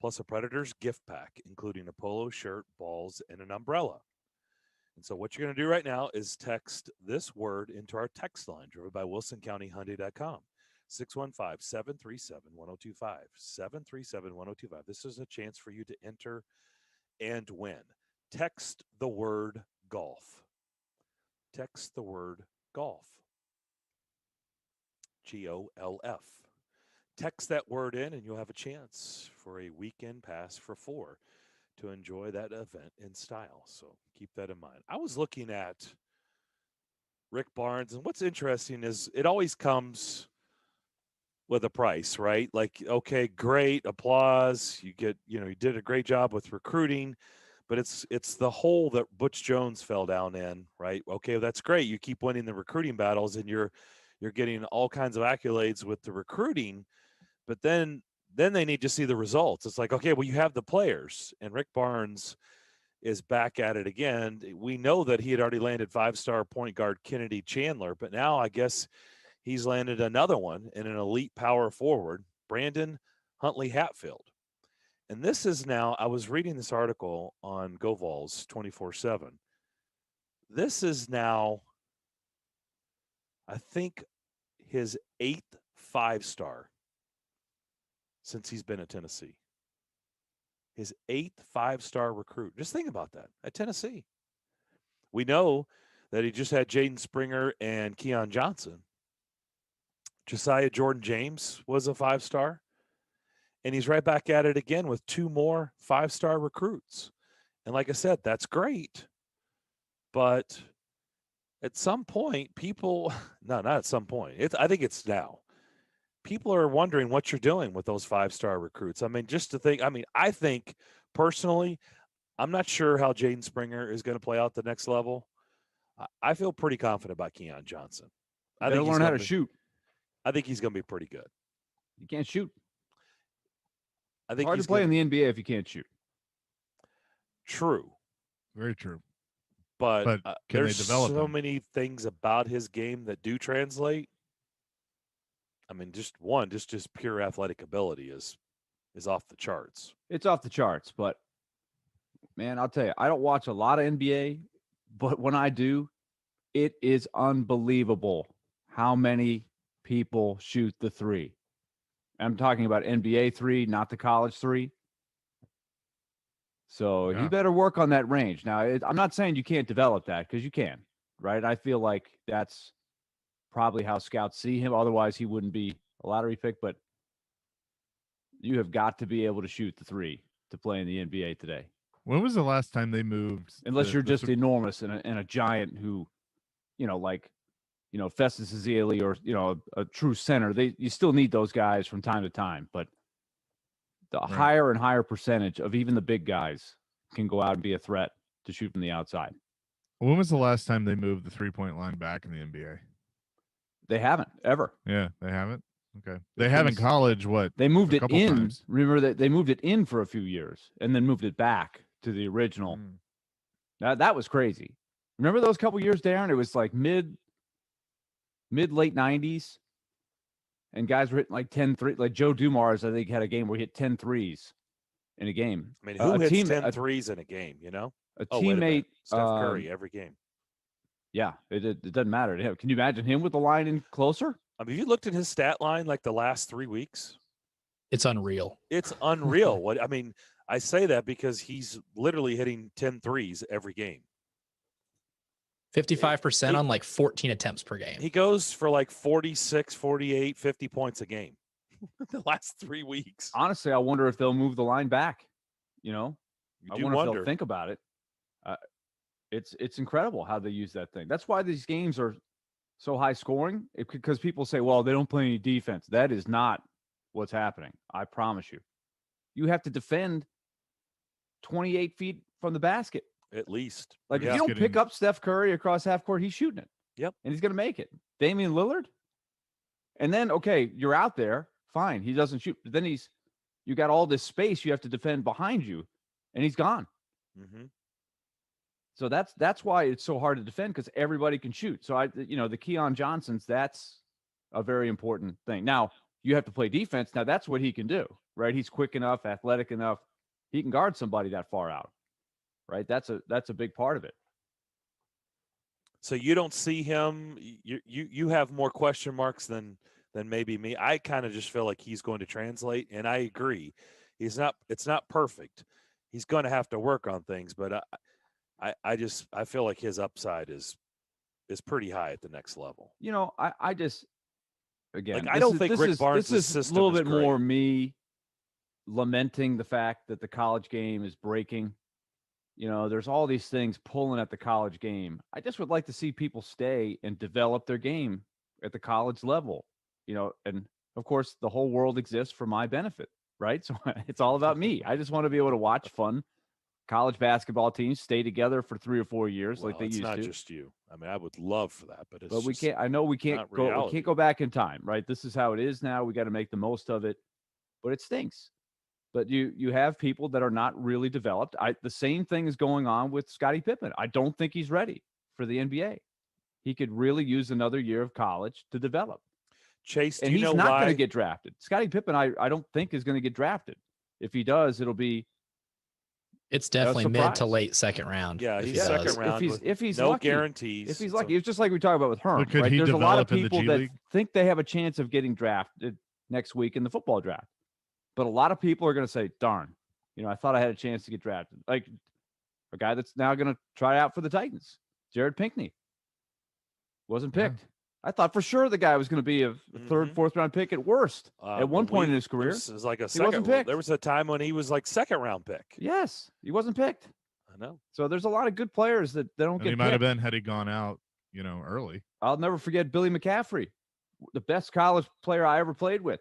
plus a Predators gift pack, including a polo shirt, balls, and an umbrella. And so what you're going to do right now is text this word into our text line, driven by WilsonCountyHyundai.com, 615-737-1025, 737-1025. This is a chance for you to enter and win. Text the word golf. Text the word golf. GOLF. Text that word in, and you'll have a chance for a weekend pass for 4 to enjoy that event in style. So keep that in mind. I was looking at Rick Barnes, and what's interesting is it always comes with a price, right? Like, okay, great, applause. You get, you did a great job with recruiting, but it's the hole that Butch Jones fell down in, right? Okay, that's great. You keep winning the recruiting battles, and you're getting all kinds of accolades with the recruiting, but then they need to see the results. It's like, okay, well, you have the players, and Rick Barnes is back at it again. We know that he had already landed 5-star point guard Kennedy Chandler, but now I guess he's landed another one in an elite power forward, Brandon Huntley Hatfield. And this is now, I was reading this article on GoVols 24/7. This is now, I think, his 8th 5-star since he's been at Tennessee. His 8th 5-star recruit. Just think about that, at Tennessee. We know that he just had Jaden Springer and Keon Johnson. Josiah Jordan-James was a 5-star. And he's right back at it again with 2 more 5-star recruits. And like I said, that's great. But at some point, people, no, not at some point. I think it's now. People are wondering what you're doing with those 5-star recruits. I mean, just to think, I think personally, I'm not sure how Jaden Springer is going to play out the next level. I feel pretty confident about Keon Johnson. I think learn how to shoot. I think he's going to be pretty good. You can't shoot. I think hard to play in the NBA if you can't shoot. True. Very true. But there's develop so him? many things about his game that do translate. I mean, just pure athletic ability is off the charts. It's off the charts, but man, I'll tell you, I don't watch a lot of NBA, but when I do, it is unbelievable how many people shoot the 3. I'm talking about NBA 3, not the college 3. So Yeah. you better work on that range. Now, I'm not saying you can't develop that, because you can, right? I feel like that's probably how scouts see him. Otherwise, he wouldn't be a lottery pick. But you have got to be able to shoot the 3 to play in the NBA today. When was the last time they moved? Unless you're just enormous and a giant who, Festus Ezeli or, a true center. You still need those guys from time to time. But the higher and higher percentage of even the big guys can go out and be a threat to shoot from the outside. When was the last time they moved the 3-point line back in the NBA? They haven't ever. Yeah, they haven't. Okay, they have in college. What they moved a it couple in. times. Remember that they moved it in for a few years and then moved it back to the original. That was crazy. Remember those couple years, Darren? It was like mid late 90s, and guys were hitting like 10 threes. Like Joe Dumars, I think, had a game where he hit 10 threes in a game. I mean, who hits 10 threes in a game? A teammate, Steph Curry every game. Yeah, it doesn't matter to him. Can you imagine him with the line in closer? I mean, you looked at his stat line like the last 3 weeks. It's unreal. It's unreal. I say that because he's literally hitting 10 threes every game. 55% on like 14 attempts per game. He goes for like 46, 48, 50 points a game the last 3 weeks. Honestly, I wonder if they'll move the line back. I do wonder if wonder. they'll think about it. It's incredible how they use that thing. That's why these games are so high scoring, because people say, well, they don't play any defense. That is not what's happening. I promise you. You have to defend 28 feet from the basket. At least. Like, if you don't pick up Steph Curry across half court, he's shooting it. Yep. And he's going to make it. Damian Lillard. And then, okay, you're out there. Fine. He doesn't shoot. But then you got all this space you have to defend behind you, and he's gone. Mm-hmm. So that's why it's so hard to defend, because everybody can shoot. So the Keon Johnsons, that's a very important thing. Now, you have to play defense. Now, that's what he can do, right? He's quick enough, athletic enough. He can guard somebody that far out, right? That's a big part of it. So you don't see him. You have more question marks than maybe me. I kind of just feel like he's going to translate, and I agree. It's not perfect. He's going to have to work on things, but I feel like his upside is pretty high at the next level. I just, again, I don't think Rick Barnes' this is system a little is bit great. more me lamenting the fact that the college game is breaking. There's all these things pulling at the college game. I just would like to see people stay and develop their game at the college level, and of course the whole world exists for my benefit, right? So it's all about me. I just want to be able to watch fun college basketball teams stay together for 3 or 4 years like they used to. It's not just you. I would love for that, but we can't. I know we can't go. We can't go back in time, right? This is how it is now. We got to make the most of it, but it stinks. But you have people that are not really developed. The same thing is going on with Scottie Pippen. I don't think he's ready for the NBA. He could really use another year of college to develop. Chase, and he's not going to get drafted. Scottie Pippen, I don't think is going to get drafted. If he does, it'll be. It's definitely mid to late second round. Yeah, he's second round. If he's no lucky, guarantees. If he's lucky, it's just like we talk about with Herm. Could right? he There's a lot of develop in the people G that League? think they have a chance of getting drafted next week in the football draft, but a lot of people are going to say, "Darn, I thought I had a chance to get drafted." Like a guy that's now going to try out for the Titans, Jared Pinkney, wasn't picked. Yeah. I thought for sure the guy was going to be a third, fourth round pick at worst at one point in his career. This is like a he wasn't picked. There was a time when he was like second round pick. Yes, he wasn't picked. I know. So there's a lot of good players that they don't get. He might have been had he gone out, early. I'll never forget Billy McCaffrey, the best college player I ever played with.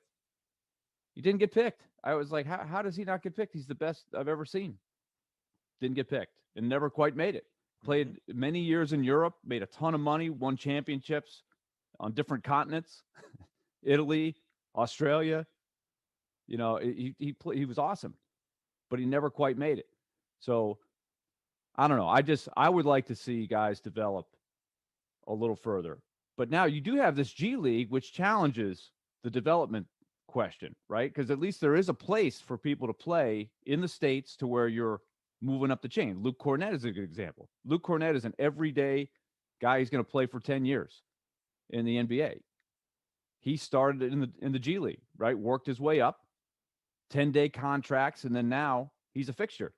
He didn't get picked. I was like, how does he not get picked? He's the best I've ever seen. Didn't get picked and never quite made it. Played many years in Europe, made a ton of money, won championships on different continents, Italy, Australia. He was awesome, but he never quite made it. So I don't know. I would like to see guys develop a little further. But now you do have this G League, which challenges the development question, right? Because at least there is a place for people to play in the States to where you're moving up the chain. Luke Cornett is a good example. Luke Cornett is an everyday guy. He's going to play for 10 years in the NBA. He started in the G League, right? Worked his way up, 10-day contracts, and then now he's a fixture.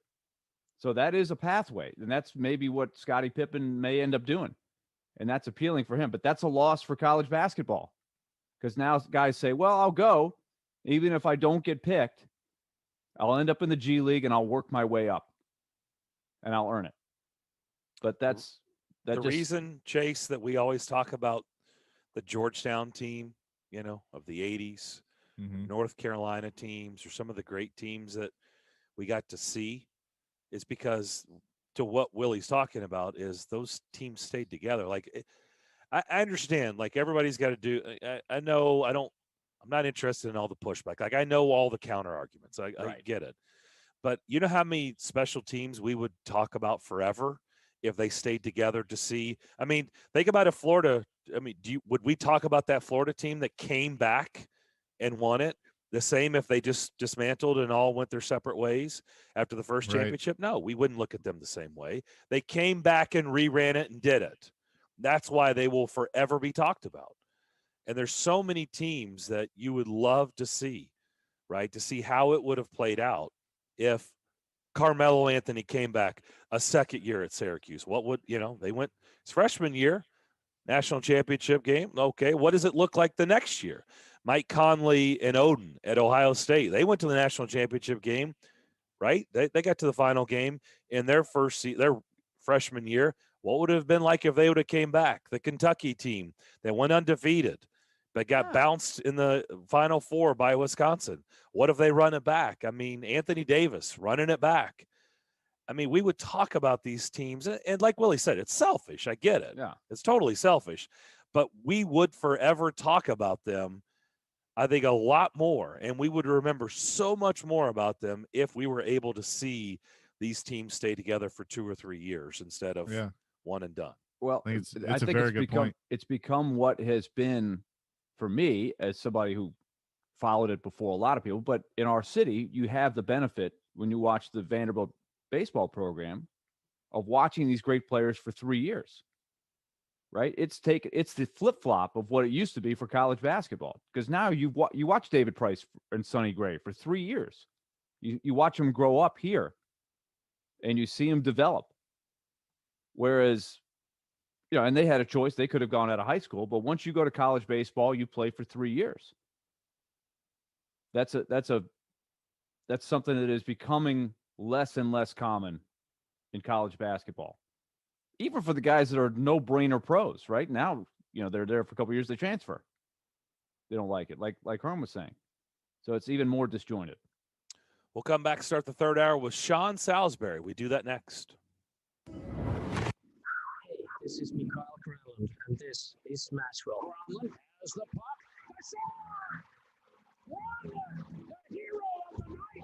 So that is a pathway, and that's maybe what Scottie Pippen may end up doing, and that's appealing for him. But that's a loss for college basketball, because now guys say, well, I'll go. Even if I don't get picked, I'll end up in the G League, and I'll work my way up, and I'll earn it. But that's the reason, Chase, that we always talk about the Georgetown team, of the 80s, North Carolina teams, or some of the great teams that we got to see, is because to what Willie's talking about is those teams stayed together. Like, I understand, like, everybody's got to do. I know I'm not interested in all the pushback. Like, I know all the counter arguments. I get it. But you know how many special teams we would talk about forever if they stayed together to see? I mean, think about if Florida. I mean, would we talk about that Florida team that came back and won it the same if they just dismantled and all went their separate ways after the first championship? No, we wouldn't look at them the same way. They came back and reran it and did it. That's why they will forever be talked about. And there's so many teams that you would love to see right, to see how it would have played out if Carmelo Anthony came back a second year at Syracuse. What would, they went his freshman year, national championship game. Okay, what does it look like the next year? Mike Conley and Oden at Ohio State, they went to the national championship game, right? They got to the final game in their their freshman year. What would it have been like if they would have came back? The Kentucky team that went undefeated, but got bounced in the Final Four by Wisconsin. What if they run it back? I mean, Anthony Davis running it back. I mean, we would talk about these teams, and like Willie said, it's selfish. I get it. Yeah. It's totally selfish. But we would forever talk about them, I think, a lot more, and we would remember so much more about them if we were able to see these teams stay together for 2 or 3 years instead of one and done. Well, I think it's become what has been for me as somebody who followed it before a lot of people. But in our city, you have the benefit when you watch the Vanderbilt baseball program of watching these great players for 3 years. Right? It's the flip flop of what it used to be for college basketball, because now you watch David Price and Sonny Gray for 3 years. You watch them grow up here, and you see them develop. Whereas, and they had a choice; they could have gone out of high school. But once you go to college baseball, you play for 3 years. That's something that is becoming less and less common in college basketball. Even for the guys that are no-brainer pros, right? Now, they're there for a couple of years, they transfer. They don't like it, like Herm was saying. So it's even more disjointed. We'll come back, start the third hour with Sean Salisbury. We do that next. Hey, this is Mikhail Kralin, and this is Nashville. Kralin has the puck.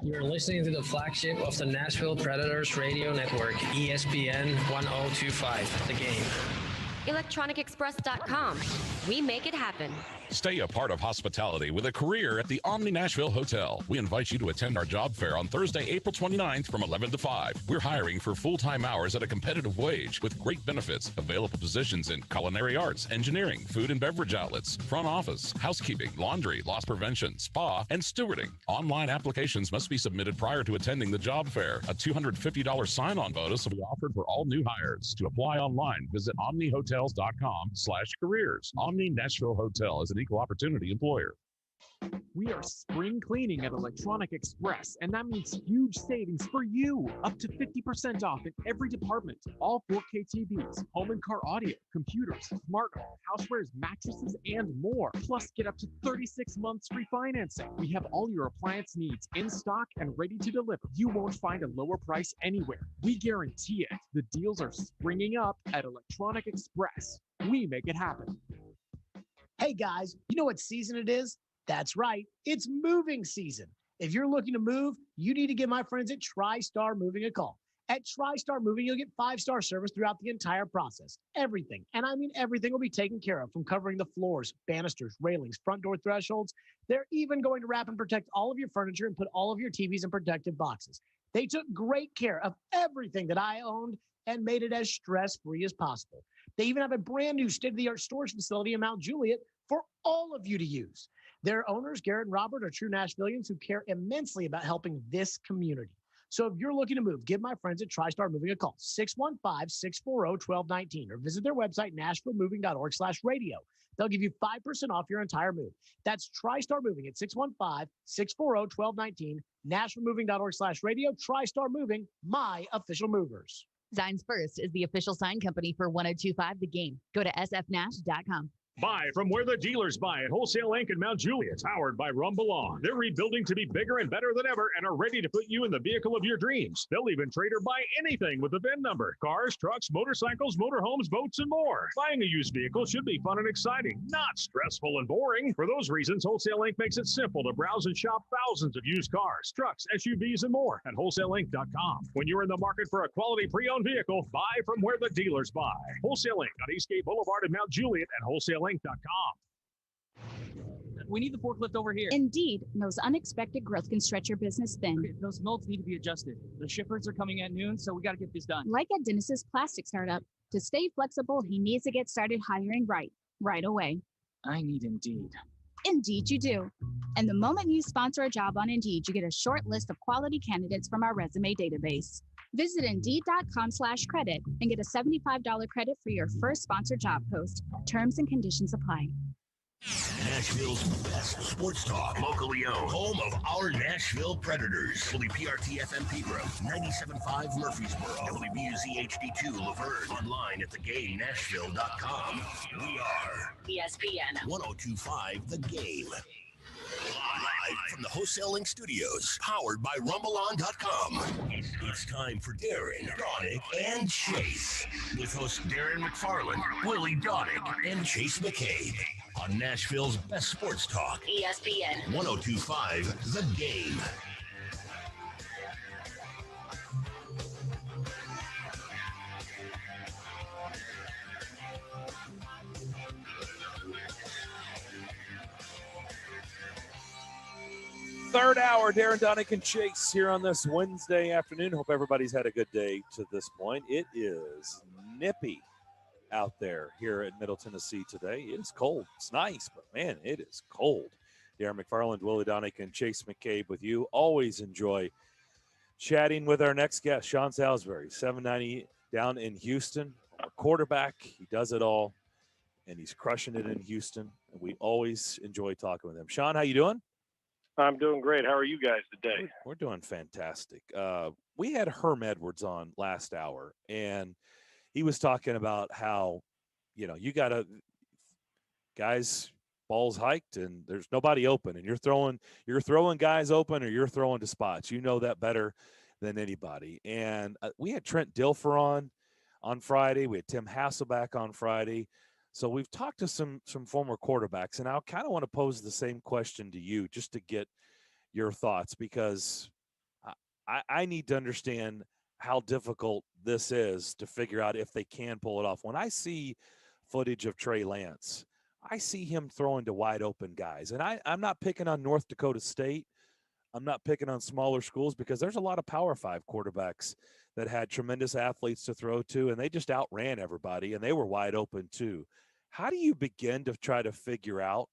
You're listening to the flagship of the Nashville Predators radio network, ESPN 1025, The Game. ElectronicExpress.com. We make it happen. Stay a part of hospitality with a career at the Omni Nashville Hotel. We invite you to attend our job fair on Thursday, April 29th from 11 to 5. We're hiring for full-time hours at a competitive wage with great benefits. Available positions in culinary arts, engineering, food and beverage outlets, front office, housekeeping, laundry, loss prevention, spa, and stewarding. Online applications must be submitted prior to attending the job fair. A $250 sign-on bonus will be offered for all new hires. To apply online, visit omnihotels.com/careers. Omni Nashville Hotel is an equal opportunity employer. We are spring cleaning at Electronic Express, and that means huge savings for you. Up to 50% off in every department. All 4K TVs, home and car audio, computers, smart home, housewares, mattresses, and more. Plus, get up to 36 months free financing. We have all your appliance needs in stock and ready to deliver. You won't find a lower price anywhere. We guarantee it. The deals are springing up at Electronic Express. We make it happen. Hey guys, you know what season it is? That's right, it's moving season. If you're looking to move, you need to give my friends at TriStar Moving a call. At TriStar Moving, you'll get 5-star service throughout the entire process. Everything, and I mean everything, will be taken care of, from covering the floors, banisters, railings, front door thresholds. They're even going to wrap and protect all of your furniture and put all of your TVs in protective boxes. They took great care of everything that I owned and made it as stress-free as possible. They even have a brand new state-of-the-art storage facility in Mount Juliet for all of you to use. Their owners, Garrett and Robert, are true Nashvillians who care immensely about helping this community. So if you're looking to move, give my friends at TriStar Moving a call, 615-640-1219, or visit their website, nashvillemoving.org/radio. They'll give you 5% off your entire move. That's TriStar Moving at 615-640-1219, nashvillemoving.org/radio. TriStar Moving, my official movers. Zines First is the official sign company for 1025 The Game. Go to sfnash.com. Buy from where the dealers buy at Wholesale Inc. in Mount Juliet, powered by Rumble On. They're rebuilding to be bigger and better than ever and are ready to put you in the vehicle of your dreams. They'll even trade or buy anything with the VIN number. Cars, trucks, motorcycles, motorhomes, boats, and more. Buying a used vehicle should be fun and exciting, not stressful and boring. For those reasons, Wholesale Inc. makes it simple to browse and shop thousands of used cars, trucks, SUVs, and more at wholesaleinc.com. When you're in the market for a quality pre-owned vehicle, buy from where the dealers buy. Wholesale Inc. on Eastgate Boulevard in Mount Juliet and wholesaleinc.com. We need the forklift over here. Indeed, those unexpected growth can stretch your business thin. Okay, those molds need to be adjusted. The shippers are coming at noon, so we got to get this done. Like at Dennis's plastic startup, to stay flexible, he needs to get started hiring right away. I need Indeed. Indeed, you do. And the moment you sponsor a job on Indeed, you get a short list of quality candidates from our resume database. Visit Indeed.com/credit and get a $75 credit for your first sponsored job post. Terms and conditions apply. Nashville's best sports talk, locally owned, home of our Nashville Predators. WPRT-FM Pegram, 97.5 Murfreesboro, WBUZ HD2 Laverne, online at thegaynashville.com. We are ESPN 102.5 The Game. Live from the Wholesale Link Studios, powered by RumbleOn.com. It's time for Darren, Daunic, and Chase. With hosts Darren McFarland, Willie Daunic, and Chase McCabe. On Nashville's best sports talk, ESPN 102.5 The Game. Third hour, Darren, Daunic, and Chase here on this Wednesday afternoon. Hope everybody's had a good day to this point. It is nippy out there here in Middle Tennessee today. It's cold. It's nice, but man, it is cold. Darren McFarland, Willie Daunic, and Chase McCabe with you. Always enjoy chatting with our next guest, Sean Salisbury, 790 down in Houston. Our quarterback, he does it all, and he's crushing it in Houston. And we always enjoy talking with him. Sean, how you doing? I'm doing great. How are you guys today? We're doing fantastic. We had Herm Edwards on last hour, and he was talking about how, you got to guys, balls hiked and there's nobody open, and you're throwing guys open or you're throwing to spots. You know that better than anybody. And we had Trent Dilfer on Friday. We had Tim Hasselback on Friday. So we've talked to some former quarterbacks, and I kind of want to pose the same question to you just to get your thoughts, because I need to understand how difficult this is to figure out if they can pull it off. When I see footage of Trey Lance, I see him throwing to wide open guys. And I'm not picking on North Dakota State. I'm not picking on smaller schools, because there's a lot of Power 5 quarterbacks that had tremendous athletes to throw to, and they just outran everybody, and they were wide open too. How do you begin to try to figure out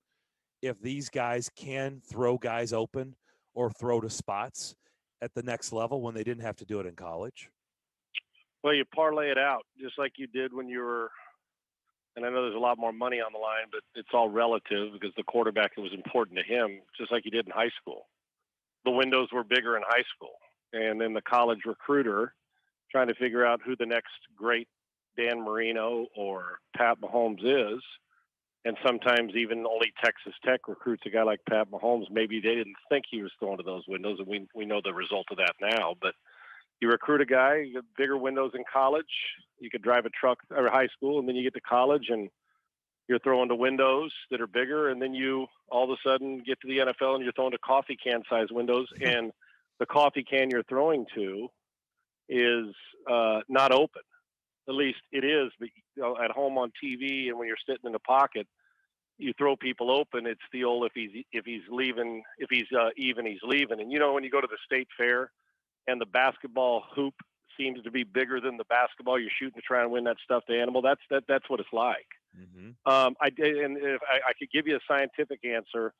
if these guys can throw guys open or throw to spots at the next level when they didn't have to do it in college? Well, you parlay it out just like you did when you were, and I know there's a lot more money on the line, but it's all relative because the quarterback, it was important to him, just like you did in high school. The windows were bigger in high school. And then the college recruiter trying to figure out who the next great Dan Marino or Pat Mahomes is. And sometimes even only Texas Tech recruits a guy like Pat Mahomes. Maybe they didn't think he was going to those windows, and we know the result of that now. But you recruit a guy, you get bigger windows in college. You could drive a truck or high school, and then you get to college, and you're throwing to windows that are bigger. And then you all of a sudden get to the NFL, and you're throwing to coffee can size windows, and the coffee can you're throwing to is not open. At least it is, but at home on TV and when you're sitting in the pocket, you throw people open. It's the old if he's leaving, if he's even, he's leaving. And when you go to the state fair and the basketball hoop seems to be bigger than the basketball you're shooting to try and win that stuffed animal, that's what it's like. Mm-hmm. And if I could give you a scientific answer,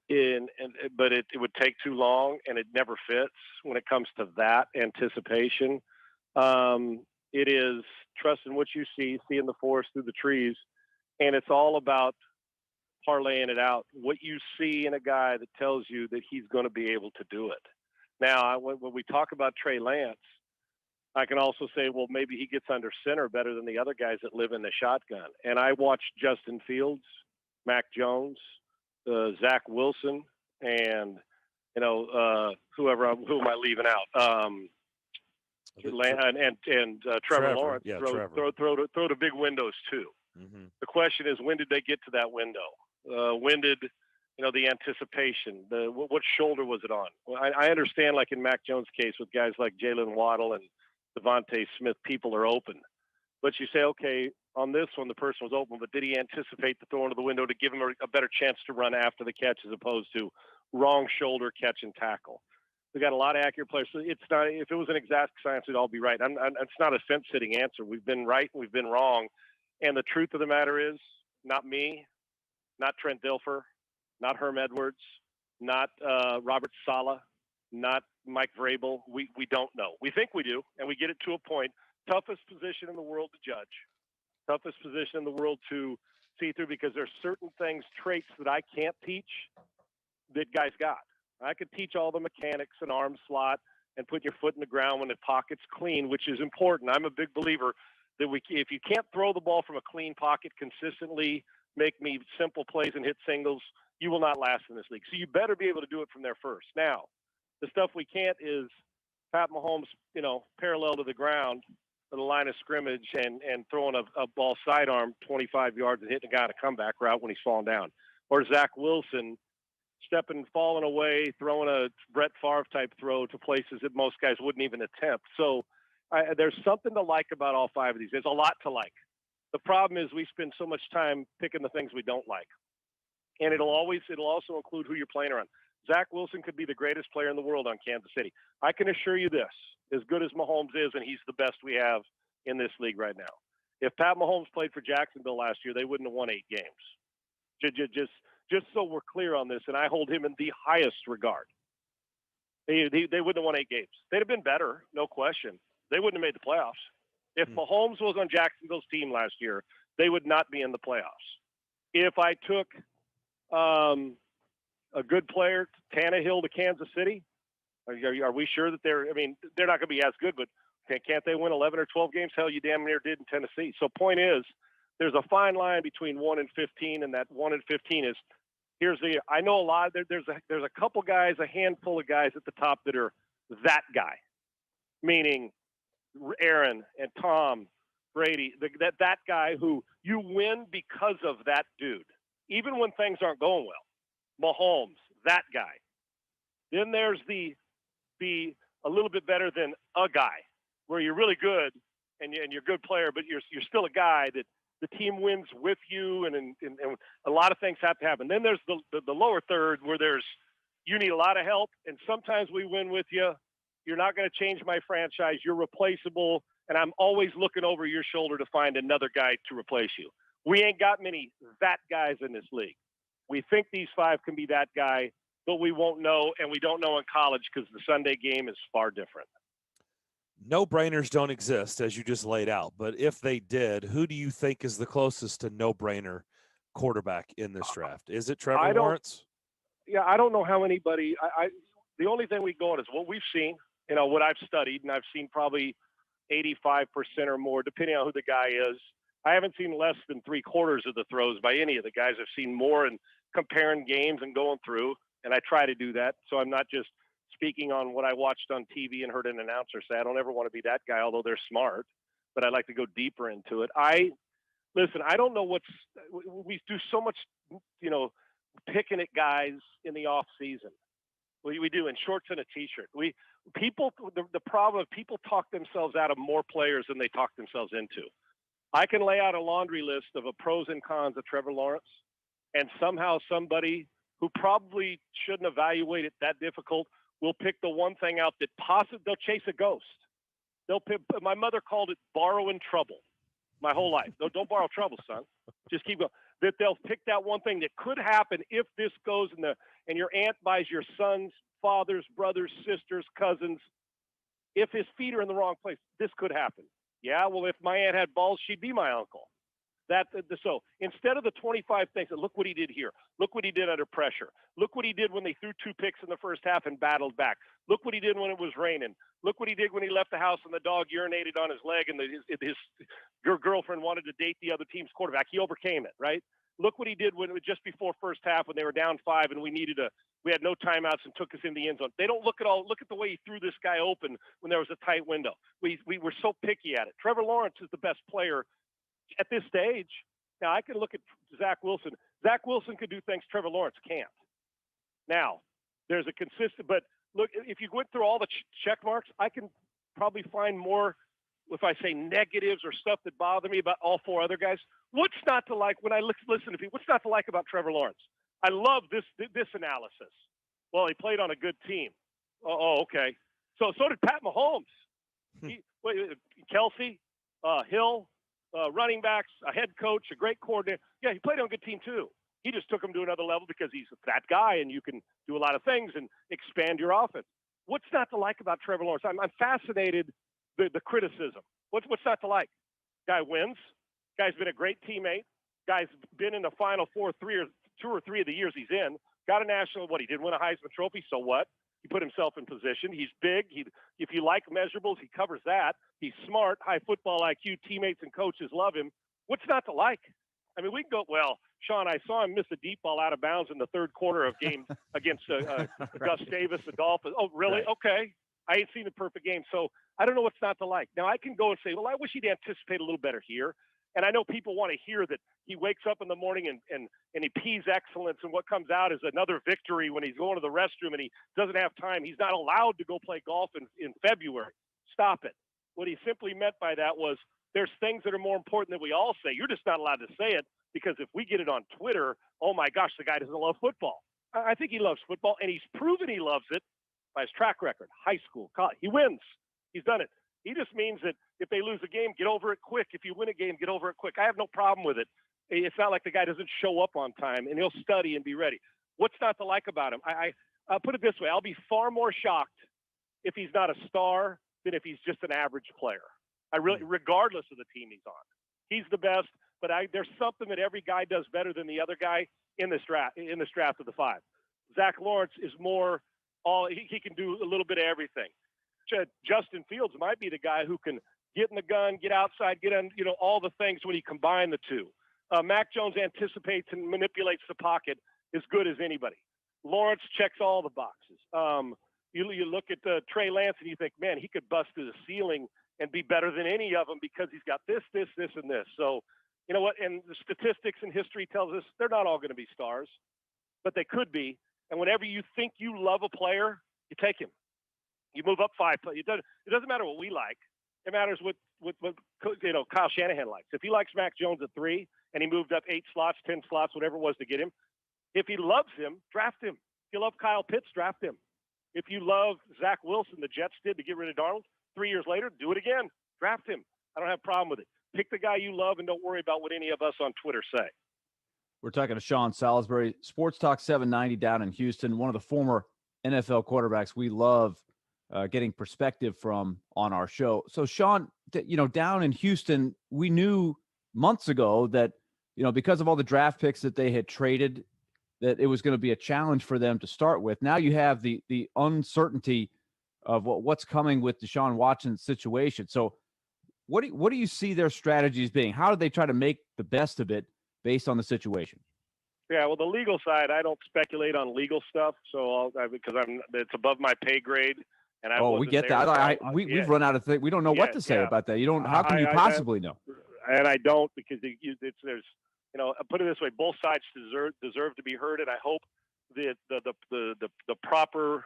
but it would take too long and it never fits when it comes to that anticipation. It is trusting what you see, seeing the forest through the trees, and it's all about parlaying it out. What you see in a guy that tells you that he's going to be able to do it. Now, when we talk about Trey Lance, I can also say, well, maybe he gets under center better than the other guys that live in the shotgun. And I watched Justin Fields, Mac Jones, Zach Wilson, and who am I leaving out? And Trevor Lawrence throw to big windows too. Mm-hmm. The question is, when did they get to that window? When did the anticipation? What shoulder was it on? Well, I understand, like in Mac Jones' case with guys like Jalen Waddle and Devontae Smith, people are open. But you say, okay, on this one, the person was open, but did he anticipate the throw into the window to give him a better chance to run after the catch as opposed to wrong shoulder catch and tackle? We got a lot of accurate players. So it's not. If it was an exact science, we'd all be right. It's not a fence-sitting answer. We've been right and we've been wrong. And the truth of the matter is, not me, not Trent Dilfer, not Herm Edwards, not Robert Saleh, not Mike Vrabel. We don't know. We think we do, and we get it to a point. Toughest position in the world to judge. Toughest position in the world to see through, because there's certain things, traits that I can't teach that guys got. I could teach all the mechanics and arm slot and put your foot in the ground when the pocket's clean, which is important. I'm a big believer that if you can't throw the ball from a clean pocket consistently, make me simple plays and hit singles, you will not last in this league. So you better be able to do it from there first. Now, the stuff we can't is Pat Mahomes, parallel to the ground, to the line of scrimmage, and throwing a ball sidearm 25 yards and hitting a guy on a comeback route when he's falling down. Or Zach Wilson falling away, throwing a Brett Favre type throw to places that most guys wouldn't even attempt. So there's something to like about all five of these. There's a lot to like. The problem is we spend so much time picking the things we don't like. And it'll also include who you're playing around. Zach Wilson could be the greatest player in the world on Kansas City. I can assure you this, as good as Mahomes is, and he's the best we have in this league right now. If Pat Mahomes played for Jacksonville last year, they wouldn't have won 8 games. Just so we're clear on this, and I hold him in the highest regard. They wouldn't have won 8 games. They'd have been better, no question. They wouldn't have made the playoffs. If Mahomes was on Jacksonville's team last year, they would not be in the playoffs. If I took a good player, Tannehill, to Kansas City, are we sure that they're not going to be as good, but can't they win 11 or 12 games? Hell, you damn near did in Tennessee. So point is, there's a fine line between 1 and 15, and that 1 and 15 is, I know a lot, there's a couple guys, a handful of guys at the top that are that guy, meaning Aaron and Tom Brady, that guy who you win because of that dude, even when things aren't going well. Mahomes, that guy. Then there's the a little bit better than a guy, where you're really good and you're a good player, but you're still a guy that the team wins with you, and a lot of things have to happen. Then there's the lower third, where you need a lot of help, and sometimes we win with you. You're not going to change my franchise. You're replaceable, and I'm always looking over your shoulder to find another guy to replace you. We ain't got many that guys in this league. We think these 5 can be that guy, but we won't know, and we don't know in college because the Sunday game is far different. No-brainers don't exist, as you just laid out. But if they did, who do you think is the closest to no-brainer quarterback in this draft? Is it Trevor Lawrence? Yeah, I don't know how anybody. The only thing we go on is what we've seen. What I've studied, and I've seen probably 85% or more, depending on who the guy is. I haven't seen less than 3/4 of the throws by any of the guys. I've seen more and comparing games and going through, and I try to do that. So I'm not just speaking on what I watched on TV and heard an announcer say. I don't ever want to be that guy, although they're smart, but I'd like to go deeper into it. I don't know we do so much, picking at guys in the off season. We do in shorts and a t-shirt. The problem is people talk themselves out of more players than they talk themselves into. I can lay out a laundry list of the pros and cons of Trevor Lawrence, and somehow somebody who probably shouldn't evaluate it that difficult will pick the one thing out that they'll chase a ghost. My mother called it borrowing trouble my whole life. No, don't borrow trouble, son. Just keep going. That they'll pick that one thing that could happen if this goes and your aunt buys your son's fathers, brothers, sisters, cousins. If his feet are in the wrong place, this could happen. Yeah, well, if my aunt had balls, she'd be my uncle. So instead of the 25 things, look what he did here. Look what he did under pressure. Look what he did when they threw 2 picks in the first half and battled back. Look what he did when it was raining. Look what he did when he left the house and the dog urinated on his leg and his girlfriend wanted to date the other team's quarterback. He overcame it, right? Look what he did just before first half when they were down 5 and we had no timeouts and took us in the end zone. They don't look at the way he threw this guy open when there was a tight window. We were so picky at it. Trevor Lawrence is the best player at this stage. Now, I can look at Zach Wilson. Zach Wilson could do things Trevor Lawrence can't. Now, there's a consistent, but look, if you went through all the check marks, I can probably find more, if I say negatives or stuff that bother me about all 4 other guys. What's not to like when I listen to people? What's not to like about Trevor Lawrence? I love this analysis. Well, he played on a good team. Oh, okay. So did Pat Mahomes. Kelsey, Hill, running backs, a head coach, a great coordinator. Yeah, he played on a good team too. He just took him to another level because he's that guy, and you can do a lot of things and expand your offense. What's not to like about Trevor Lawrence? I'm fascinated the criticism. What's not to like? Guy wins. Guy's been a great teammate. Guy's been in the Final Four 2 or 3 of the years he's in. Got a national. He didn't win a Heisman Trophy, so what? He put himself in position. He's big. If you like measurables, he covers that. He's smart, high football IQ. Teammates and coaches love him. What's not to like? I mean, we can go, well, Sean, I saw him miss a deep ball out of bounds in the third quarter of game against Gus Davis, the Dolphins. Oh, really? Right. Okay. I ain't seen a perfect game. So I don't know what's not to like. Now, I can go and say, well, I wish he'd anticipate a little better here. And I know people want to hear that he wakes up in the morning and he pees excellence, and what comes out is another victory when he's going to the restroom and he doesn't have time. He's not allowed to go play golf in February. Stop it. What he simply meant by that was there's things that are more important than we all say. You're just not allowed to say it because if we get it on Twitter, oh, my gosh, the guy doesn't love football. I think he loves football, and he's proven he loves it by his track record, high school, college. He wins. He's done it. He just means that if they lose a game, get over it quick. If you win a game, get over it quick. I have no problem with it. It's not like the guy doesn't show up on time, and he'll study and be ready. What's not to like about him? I'll put it this way. I'll be far more shocked if he's not a star than if he's just an average player. Regardless of the team he's on. He's the best, but there's something that every guy does better than the other guy in this draft of the 5. Zach Lawrence is more he can do a little bit of everything. Justin Fields might be the guy who can get in the gun, get outside, get on, all the things when you combine the two. Mac Jones anticipates and manipulates the pocket as good as anybody. Lawrence checks all the boxes. You look at Trey Lance and you think, man, he could bust through the ceiling and be better than any of them because he's got this, and this. So, you know what? And the statistics and history tells us they're not all going to be stars, but they could be. And whenever you think you love a player, you take him. You move up 5. It doesn't matter what we like. It matters what Kyle Shanahan likes. If he likes Mac Jones at 3 and he moved up 8 slots, 10 slots, whatever it was to get him, if he loves him, draft him. If you love Kyle Pitts, draft him. If you love Zach Wilson, the Jets did to get rid of Darnold, 3 years later, do it again. Draft him. I don't have a problem with it. Pick the guy you love and don't worry about what any of us on Twitter say. We're talking to Sean Salisbury, Sports Talk 790 down in Houston, one of the former NFL quarterbacks we love getting perspective from on our show. So, Sean, down in Houston, we knew months ago that, because of all the draft picks that they had traded, that it was going to be a challenge for them to start with. Now you have the uncertainty of what's coming with Deshaun Watson's situation. So what do you see their strategies being? How do they try to make the best of it based on the situation? Yeah, well, the legal side, I don't speculate on legal stuff, so because it's above my pay grade. And we get that. We've run out of things. We don't know what to say about that. You don't. How can you possibly know? And I don't, because there's put it this way: both sides deserve to be heard, and I hope that the proper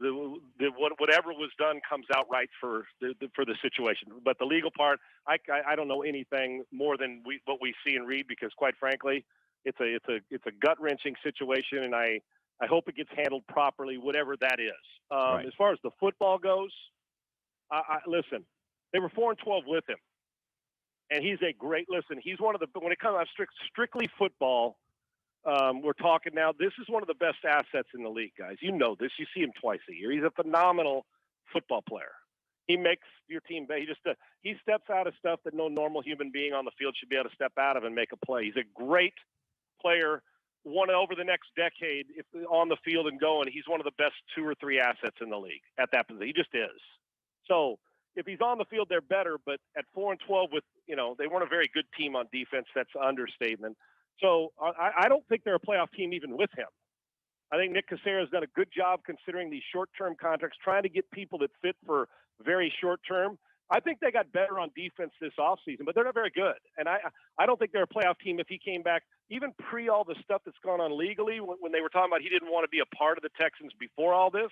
whatever was done comes out right for the situation. But the legal part, I don't know anything more than what we see and read, because quite frankly, it's a gut wrenching situation, and I hope it gets handled properly, whatever that is. Right. As far as the football goes, listen, they were 4-12 with him, and he's a great. Listen, he's one of the, when it comes to strictly football, we're talking now. This is one of the best assets in the league, guys. You know this. You see him twice a year. He's a phenomenal football player. He makes your team better. He steps out of stuff that no normal human being on the field should be able to step out of and make a play. He's a great player. One over the next decade, if on the field and going, he's one of the best 2 or 3 assets in the league at that position. He just is. So if he's on the field, they're better. But at 4-12, with they weren't a very good team on defense. That's an understatement. So I don't think they're a playoff team even with him. I think Nick Cassera has done a good job considering these short-term contracts, trying to get people that fit for very short-term. I think they got better on defense this offseason, but they're not very good. And I don't think they're a playoff team if he came back, even pre all the stuff that's gone on legally, when they were talking about he didn't want to be a part of the Texans before all this.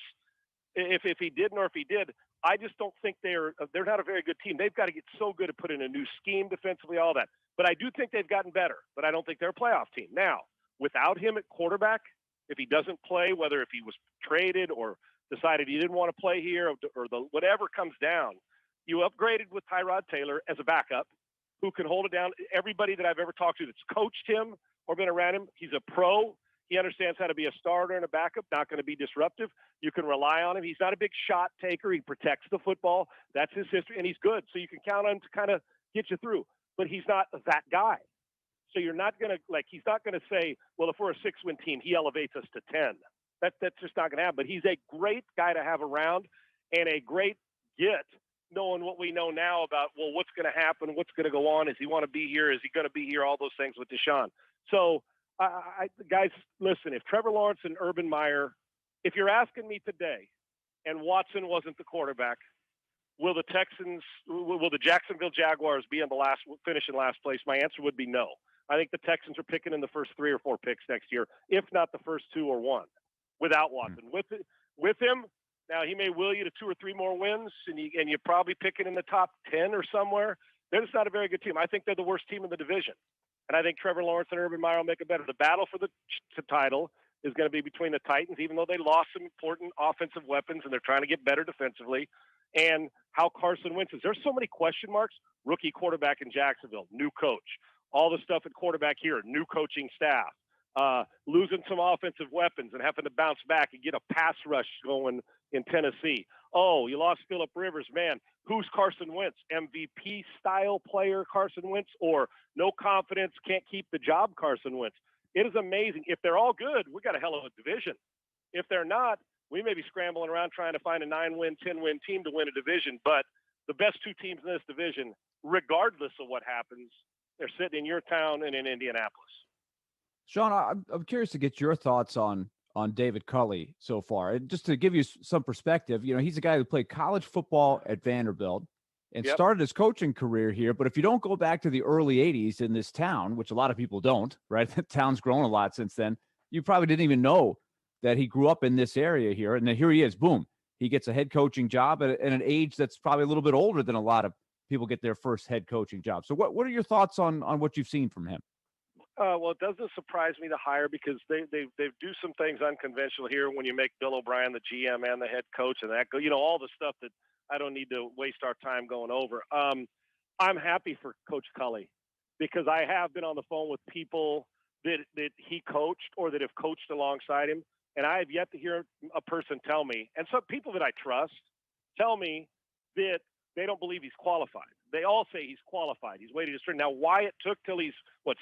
If he didn't, or if he did, I just don't think they're not a very good team. They've got to get so good at putting a new scheme defensively, all that. But I do think they've gotten better, but I don't think they're a playoff team. Now, without him at quarterback, if he doesn't play, whether if he was traded or decided he didn't want to play here, or whatever comes down, you upgraded with Tyrod Taylor as a backup who can hold it down. Everybody that I've ever talked to that's coached him or been around him. He's a pro. He understands how to be a starter and a backup, not going to be disruptive. You can rely on him. He's not a big shot taker. He protects the football. That's his history, and he's good. So you can count on him to kind of get you through. But he's not that guy. So you're not going to, he's not going to say, well, if we're a 6-win team, he elevates us to 10. That's just not going to happen. But he's a great guy to have around and a great get, knowing what we know now about, well, what's going to happen, what's going to go on, is he want to be here, is he going to be here, all those things with Deshaun. So, guys, listen, if Trevor Lawrence and Urban Meyer, if you're asking me today, and Watson wasn't the quarterback, will the Jacksonville Jaguars finish in last place? My answer would be no. I think the Texans are picking in the first 3 or 4 picks next year, if not the first 2 or 1, without Watson. With him, now he may will you to 2 or 3 more wins, and you're probably picking in the top 10 or somewhere. They're just not a very good team. I think they're the worst team in the division. And I think Trevor Lawrence and Urban Meyer will make it better. The battle for the title is going to be between the Titans, even though they lost some important offensive weapons and they're trying to get better defensively, and how Carson Wentz is. There's so many question marks. Rookie quarterback in Jacksonville, new coach. All the stuff at quarterback here, new coaching staff. Losing some offensive weapons and having to bounce back and get a pass rush going in Tennessee. Oh, you lost Phillip Rivers. Man, who's Carson Wentz? MVP-style player Carson Wentz, or no confidence, can't keep the job Carson Wentz? It is amazing. If they're all good, we got a hell of a division. If they're not, we may be scrambling around trying to find a 9-win, 10-win team to win a division. But the best 2 teams in this division, regardless of what happens, they're sitting in your town and in Indianapolis. Sean, I'm curious to get your thoughts on David Culley so far. And just to give you some perspective, he's a guy who played college football at Vanderbilt and started his coaching career here. But if you don't go back to the early 80s in this town, which a lot of people don't, right? The town's grown a lot since then. You probably didn't even know that he grew up in this area here. And then here he is, boom. He gets a head coaching job at an age that's probably a little bit older than a lot of people get their first head coaching job. So what are your thoughts on what you've seen from him? Well, it doesn't surprise me to hire, because they do some things unconventional here when you make Bill O'Brien the GM and the head coach, and that all the stuff that I don't need to waste our time going over. I'm happy for Coach Culley, because I have been on the phone with people that he coached or that have coached alongside him, and I have yet to hear a person tell me, and some people that I trust tell me, that they don't believe he's qualified. They all say he's qualified. He's waiting his turn. Now, why it took till he's,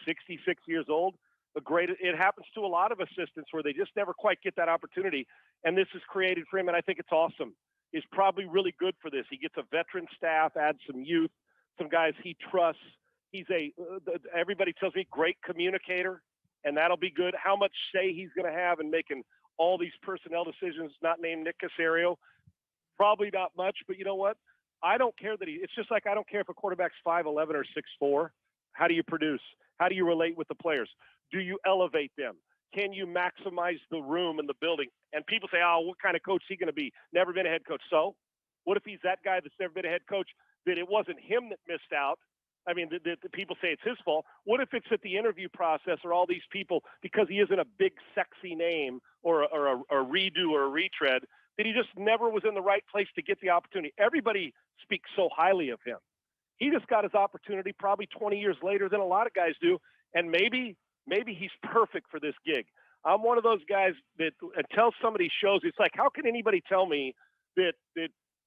66 years old? It happens to a lot of assistants where they just never quite get that opportunity, and this is created for him, and I think it's awesome. He's probably really good for this. He gets a veteran staff, adds some youth, some guys he trusts. He's everybody tells me, great communicator, and that'll be good. How much say he's going to have in making all these personnel decisions, not named Nick Caserio? Probably not much, but you know what? I don't care that it's just like I don't care if a quarterback's 5'11" or 6'4". How do you produce? How do you relate with the players? Do you elevate them? Can you maximize the room in the building? And people say, oh, what kind of coach is he going to be? Never been a head coach. So what if he's that guy that's never been a head coach, that it wasn't him that missed out? I mean, the people say it's his fault. What if it's at the interview process or all these people, because he isn't a big, sexy name or a redo or a retread, that he just never was in the right place to get the opportunity? Everybody speaks so highly of him. He just got his opportunity probably 20 years later than a lot of guys do, and maybe he's perfect for this gig. I'm one of those guys that until somebody shows, it's like, how can anybody tell me that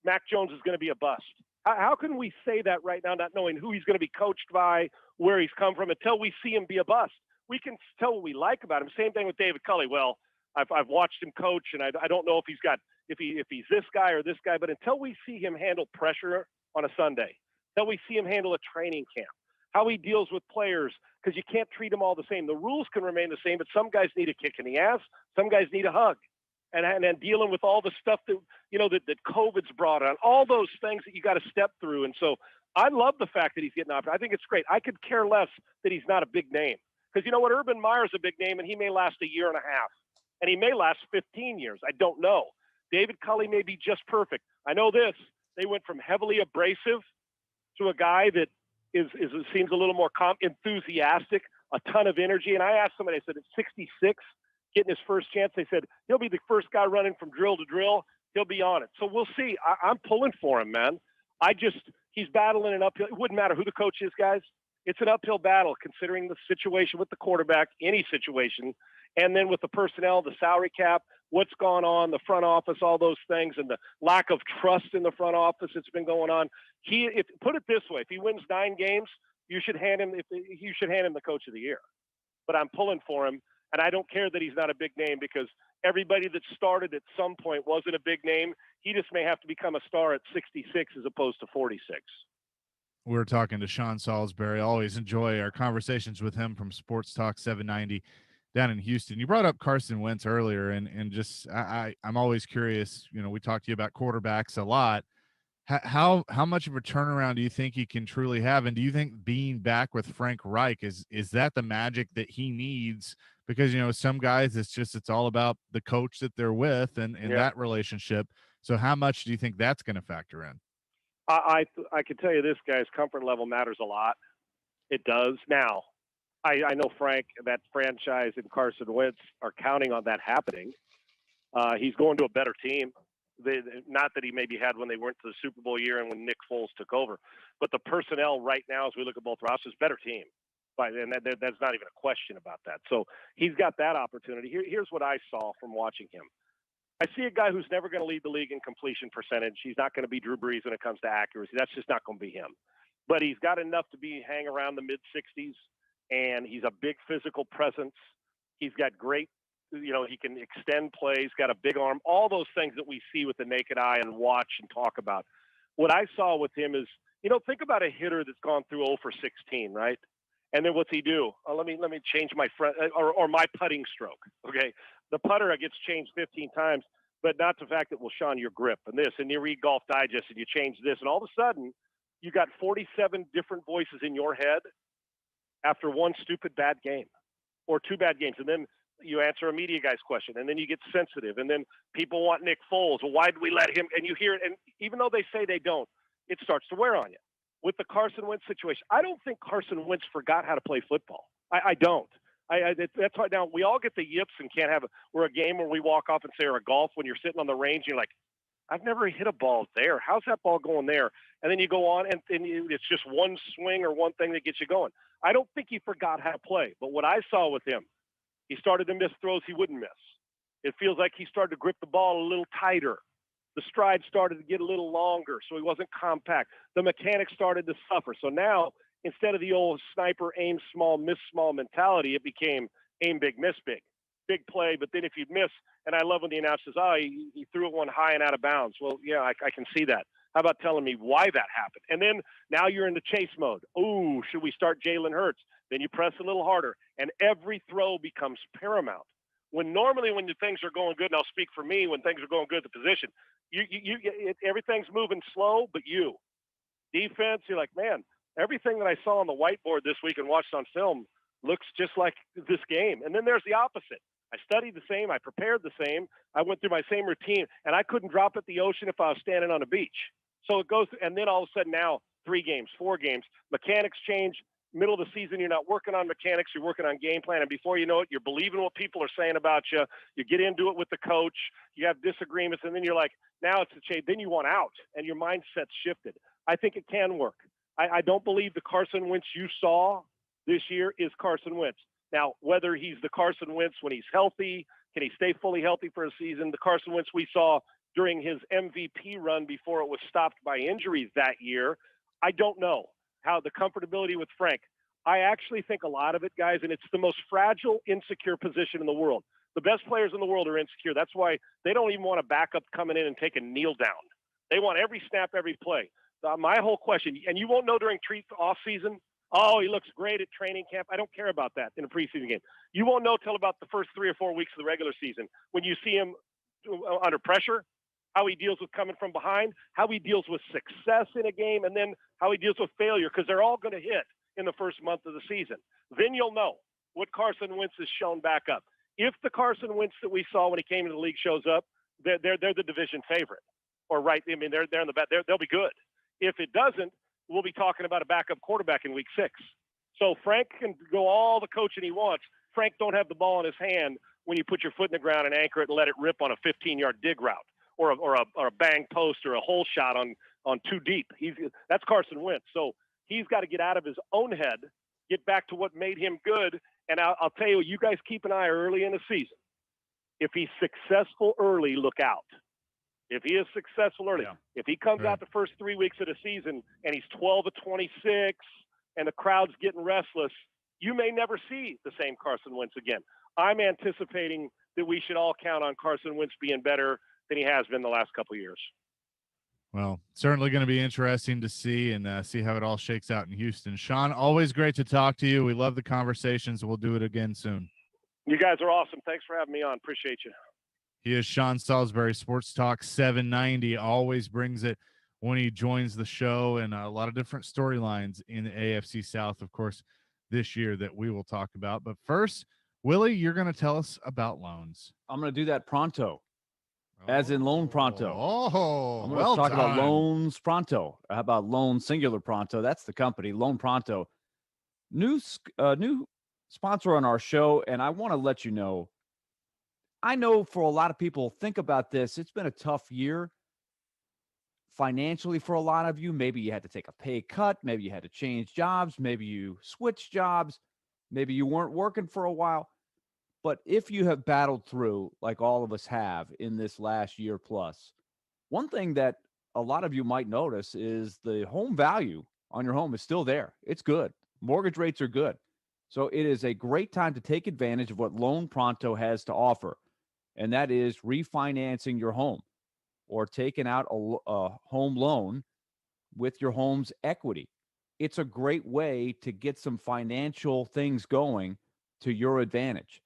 Mac Jones is going to be a bust? How can we say that right now, not knowing who he's going to be coached by, where he's come from, until we see him be a bust? We can tell what we like about him. Same thing with David Culley. Well, I've watched him coach, and I don't know if he's this guy or this guy, but until we see him handle pressure on a Sunday, until we see him handle a training camp, how he deals with players, because you can't treat them all the same. The rules can remain the same, but some guys need a kick in the ass, some guys need a hug, and then dealing with all the stuff that that COVID's brought on, all those things that you got to step through. And so I love the fact that he's getting off. I think it's great. I could care less that he's not a big name, because you know what, Urban Meyer's a big name, and he may last a year and a half, and he may last 15 years. I don't know. David Culley may be just perfect. I know this. They went from heavily abrasive to a guy that seems a little more enthusiastic, a ton of energy. And I asked somebody, I said, at 66, getting his first chance, they said, he'll be the first guy running from drill to drill. He'll be on it. So we'll see. I'm pulling for him, man. He's battling an uphill. It wouldn't matter who the coach is, guys. It's an uphill battle considering the situation with the quarterback, any situation, and then with the personnel, the salary cap, what's gone on, the front office, all those things, and the lack of trust in the front office that's been going on. Put it this way, if he wins 9 games, you should hand him the coach of the year. But I'm pulling for him, and I don't care that he's not a big name because everybody that started at some point wasn't a big name. He just may have to become a star at 66 as opposed to 46. We're talking to Sean Salisbury. I always enjoy our conversations with him from Sports Talk 790 down in Houston. You brought up Carson Wentz earlier, and just I'm always curious. You know, we talk to you about quarterbacks a lot. How much of a turnaround do you think he can truly have? And do you think being back with Frank Reich is that the magic that he needs? Because, you know, some guys it's all about the coach that they're with and that relationship. So how much do you think that's going to factor in? I can tell you this, guys, comfort level matters a lot. It does. Now, I know Frank, that franchise, and Carson Wentz are counting on that happening. He's going to a better team. Not that he maybe had when they went to the Super Bowl year and when Nick Foles took over, but the personnel right now, as we look at both rosters, better team. And that's not even a question about that. So he's got that opportunity. Here's what I saw from watching him. I see a guy who's never going to lead the league in completion percentage. He's not going to be Drew Brees when it comes to accuracy. That's just not going to be him. But he's got enough to hang around the mid-60s, and he's a big physical presence. He's got great, you know, he can extend plays, got a big arm, all those things that we see with the naked eye and watch and talk about. What I saw with him is, you know, think about a hitter that's gone through 0 for 16, right? And then what's he do? Let me change my front or my putting stroke. Okay, the putter gets changed 15 times, but not the fact that, well, Sean, your grip and this, and you read Golf Digest and you change this, and all of a sudden you got 47 different voices in your head after one stupid bad game or 2 bad games, and then you answer a media guy's question, and then you get sensitive, and then people want Nick Foles. Well, why did we let him? And you hear it, and even though they say they don't, it starts to wear on you. With the Carson Wentz situation, I don't think Carson Wentz forgot how to play football. I don't. That's why now we all get the yips and can't have we're a game where we walk off and say, or a golf when you're sitting on the range, you're like, I've never hit a ball there. How's that ball going there? And then you go on, and it's just one swing or one thing that gets you going. I don't think he forgot how to play. But what I saw with him, he started to miss throws he wouldn't miss. It feels like he started to grip the ball a little tighter. The stride started to get a little longer, so he wasn't compact. The mechanics started to suffer. So now, instead of the old sniper, aim small, miss small mentality, it became aim big, miss big. Big play, but then if you miss, and I love when the announcer says, he threw it one high and out of bounds. Well, yeah, I can see that. How about telling me why that happened? And then now you're in the chase mode. Ooh, should we start Jalen Hurts? Then you press a little harder, and every throw becomes paramount. When normally when things are going good, and I'll speak for me, when things are going good at the position, everything's moving slow, but defense, you're like, man, everything that I saw on the whiteboard this week and watched on film looks just like this game. And then there's the opposite. I studied the same. I prepared the same. I went through my same routine, and I couldn't drop at the ocean if I was standing on a beach. So it goes, and then all of a sudden now 3 games, 4 games, mechanics change. Middle of the season, you're not working on mechanics, you're working on game plan, and before you know it, you're believing what people are saying about you. You get into it with the coach, you have disagreements, and then you're like, now it's a change. Then you want out, and your mindset's shifted. I think it can work. I don't believe the Carson Wentz you saw this year is Carson Wentz. Now, whether he's the Carson Wentz when he's healthy, can he stay fully healthy for a season? The Carson Wentz we saw during his MVP run before it was stopped by injuries that year, I don't know. How the comfortability with Frank. I actually think a lot of it, guys, and it's the most fragile, insecure position in the world. The best players in the world are insecure. That's why they don't even want a backup coming in and take a kneel down. They want every snap, every play. My whole question, and you won't know during off season, oh, he looks great at training camp. I don't care about that in a preseason game. You won't know till about the first 3 or 4 weeks of the regular season when you see him under pressure, how he deals with coming from behind, how he deals with success in a game, and then how he deals with failure, because they're all going to hit in the first month of the season. Then you'll know what Carson Wentz has shown back up. If the Carson Wentz that we saw when he came into the league shows up, they're the division favorite. Or right, I mean, they're in the back. They'll be good. If it doesn't, we'll be talking about a backup quarterback in week 6. So Frank can go all the coaching he wants. Frank don't have the ball in his hand when you put your foot in the ground and anchor it and let it rip on a 15-yard dig route. Or a bang post or a hole shot on 2 deep. That's Carson Wentz. So He's got to get out of his own head, get back to what made him good. And I'll tell you, you guys keep an eye early in the season. If he's successful early, look out. If he is successful early, if he comes out the first 3 weeks of the season and he's 12 of 26 and the crowd's getting restless, you may never see the same Carson Wentz again. I'm anticipating that we should all count on Carson Wentz being better than he has been the last couple of years. Well, certainly going to be interesting to see and see how it all shakes out in Houston. Sean, always great to talk to you. We love the conversations. We'll do it again soon. You guys are awesome. Thanks for having me on. Appreciate you. He is Sean Salisbury, Sports Talk 790. Always brings it when he joins the show, and a lot of different storylines in the AFC South, of course, this year that we will talk about. But first, Willie, you're going to tell us about loans. I'm going to do that pronto, as in loan pronto. Oh, I'm going to talk about loans pronto. How about loan singular pronto? That's the company, Loan Pronto. New sponsor on our show, and I want to let you know, I know for a lot of people, think about this. It's been a tough year financially for a lot of you. Maybe you had to take a pay cut. Maybe you had to change jobs. Maybe you switched jobs. Maybe you weren't working for a while. But if you have battled through, like all of us have in this last year plus, one thing that a lot of you might notice is the home value on your home is still there. It's good. Mortgage rates are good. So it is a great time to take advantage of what Loan Pronto has to offer. And that is refinancing your home or taking out a home loan with your home's equity. It's a great way to get some financial things going to your advantage.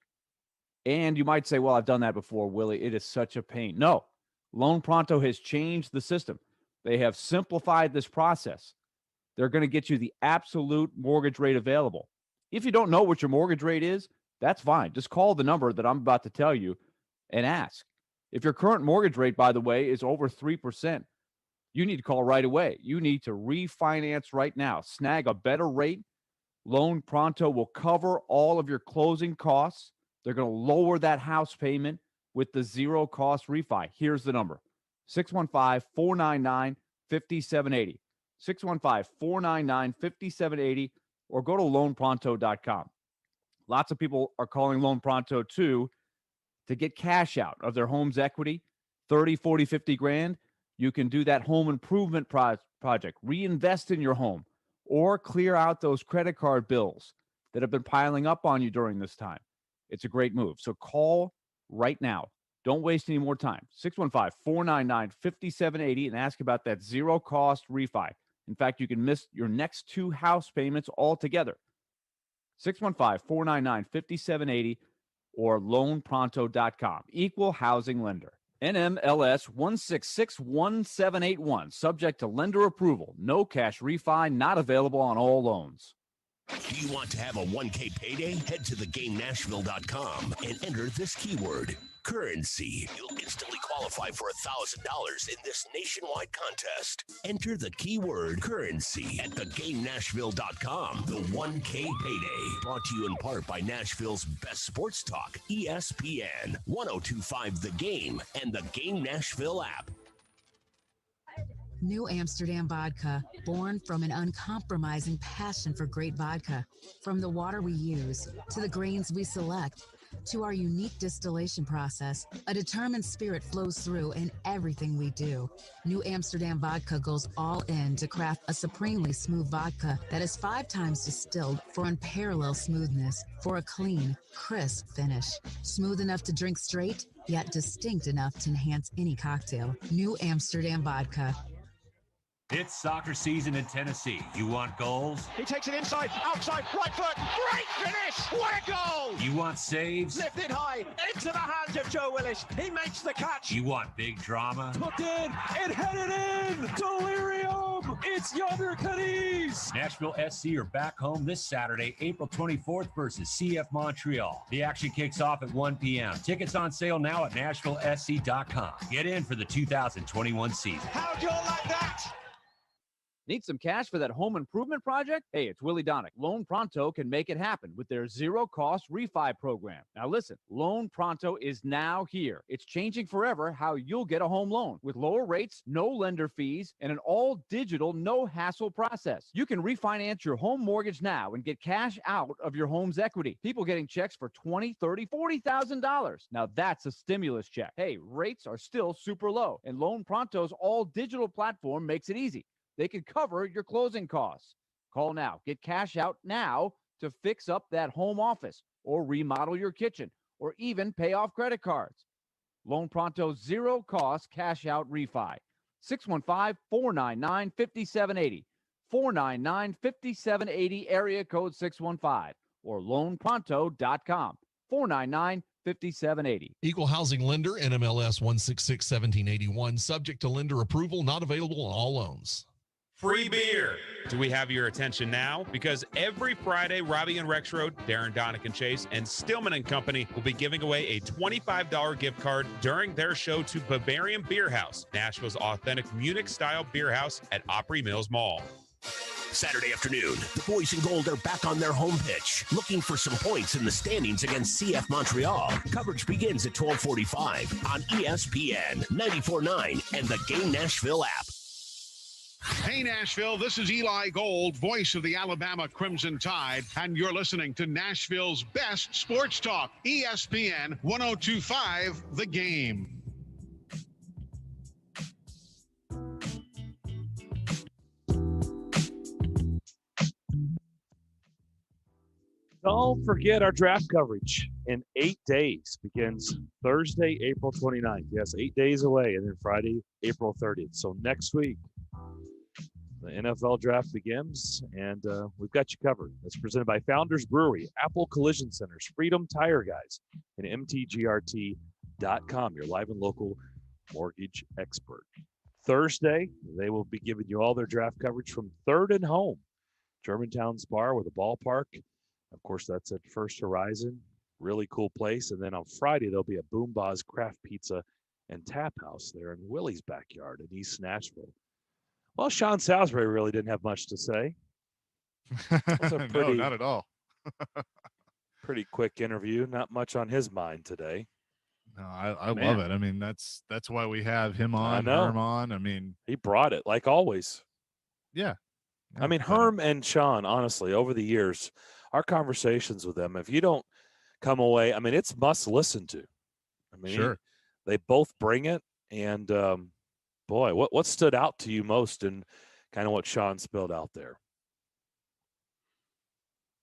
And you might say, well, I've done that before, Willie. It is such a pain. No, Loan Pronto has changed the system. They have simplified this process. They're going to get you the absolute mortgage rate available. If you don't know what your mortgage rate is, that's fine. Just call the number that I'm about to tell you and ask. If your current mortgage rate, by the way, is over 3%, you need to call right away. You need to refinance right now. Snag a better rate. Loan Pronto will cover all of your closing costs. They're going to lower that house payment with the zero cost refi. Here's the number: 615-499-5780. 615-499-5780, or go to loanpronto.com. Lots of people are calling Loan Pronto too to get cash out of their home's equity, 30, 40, 50 grand. You can do that home improvement project, reinvest in your home, or clear out those credit card bills that have been piling up on you during this time. It's a great move. So call right now. Don't waste any more time. 615-499-5780 and ask about that zero-cost refi. In fact, you can miss your next two house payments altogether. 615-499-5780 or loanpronto.com. Equal housing lender. NMLS 1661781. Subject to lender approval. No cash refi. Not available on all loans. Do you want to have a 1K payday? Head to theGameNashville.com and enter this keyword: currency. You'll instantly qualify for $1,000 in this nationwide contest. Enter the keyword currency at theGameNashville.com. The 1K payday. Brought to you in part by Nashville's best sports talk, ESPN 102.5 The Game and the Game Nashville app. New Amsterdam Vodka, born from an uncompromising passion for great vodka. From the water we use, to the grains we select, to our unique distillation process, a determined spirit flows through in everything we do. New Amsterdam Vodka goes all in to craft a supremely smooth vodka that is 5 times distilled for unparalleled smoothness, for a clean, crisp finish. Smooth enough to drink straight, yet distinct enough to enhance any cocktail. New Amsterdam Vodka. It's soccer season in Tennessee. You want goals? He takes it inside, outside, right foot. Great finish! What a goal! You want saves? Lifted high, into the hands of Joe Willis. He makes the catch. You want big drama? Hooked in, and headed in. Delirium! It's Yonder Cadiz! Nashville SC are back home this Saturday, April 24th versus CF Montreal. The action kicks off at 1 p.m. Tickets on sale now at NashvilleSC.com. Get in for the 2021 season. How'd you like that? Need some cash for that home improvement project? Hey, it's Willie Daunic. Loan Pronto can make it happen with their zero-cost refi program. Now listen, Loan Pronto is now here. It's changing forever how you'll get a home loan with lower rates, no lender fees, and an all-digital, no-hassle process. You can refinance your home mortgage now and get cash out of your home's equity. People getting checks for $20,000, $30,000, $40,000. Now that's a stimulus check. Hey, rates are still super low, and Loan Pronto's all-digital platform makes it easy. They can cover your closing costs. Call now. Get cash out now to fix up that home office or remodel your kitchen or even pay off credit cards. Loan Pronto's zero-cost cash-out refi. 615-499-5780. 499-5780, area code 615, or loanpronto.com. 499-5780. Equal housing lender, NMLS 166-1781, subject to lender approval, not available on all loans. Free beer. Do we have your attention now? Because every Friday, Robbie and Rexroad, Darren, Daunic, and Chase, and Stillman and Company will be giving away a $25 gift card during their show to Bavarian Beer House, Nashville's authentic Munich-style beer house at Opry Mills Mall. Saturday afternoon, the boys in gold are back on their home pitch, looking for some points in the standings against CF Montreal. Coverage begins at 12:45 on ESPN 94.9 and the Game Nashville app. Hey, Nashville, this is Eli Gold, voice of the Alabama Crimson Tide, and you're listening to Nashville's best sports talk, ESPN 102.5 The Game. Don't forget our draft coverage in 8 days. Begins Thursday, April 29th. Yes, 8 days away, and then Friday, April 30th. So next week, the NFL draft begins, and we've got you covered. It's presented by Founders Brewery, Apple Collision Centers, Freedom Tire Guys, and MTGRT.com, your live and local mortgage expert. Thursday, they will be giving you all their draft coverage from Third and Home, Germantown Spar with a ballpark. Of course, that's at First Horizon. Really cool place. And then on Friday, there'll be a Boom Boz Craft Pizza and Tap House there in Willie's backyard in East Nashville. Well, Sean Salisbury really didn't have much to say. No, not at all. Pretty quick interview. Not much on his mind today. No, I love it. I mean, that's why we have him on, Herm on. I mean, he brought it like always. Yeah. I mean, Herm and Sean, honestly, over the years, our conversations with them, if you don't come away, I mean, it's must listen to. I mean, sure. They both bring it. And boy, what stood out to you most in kind of what Sean spilled out there?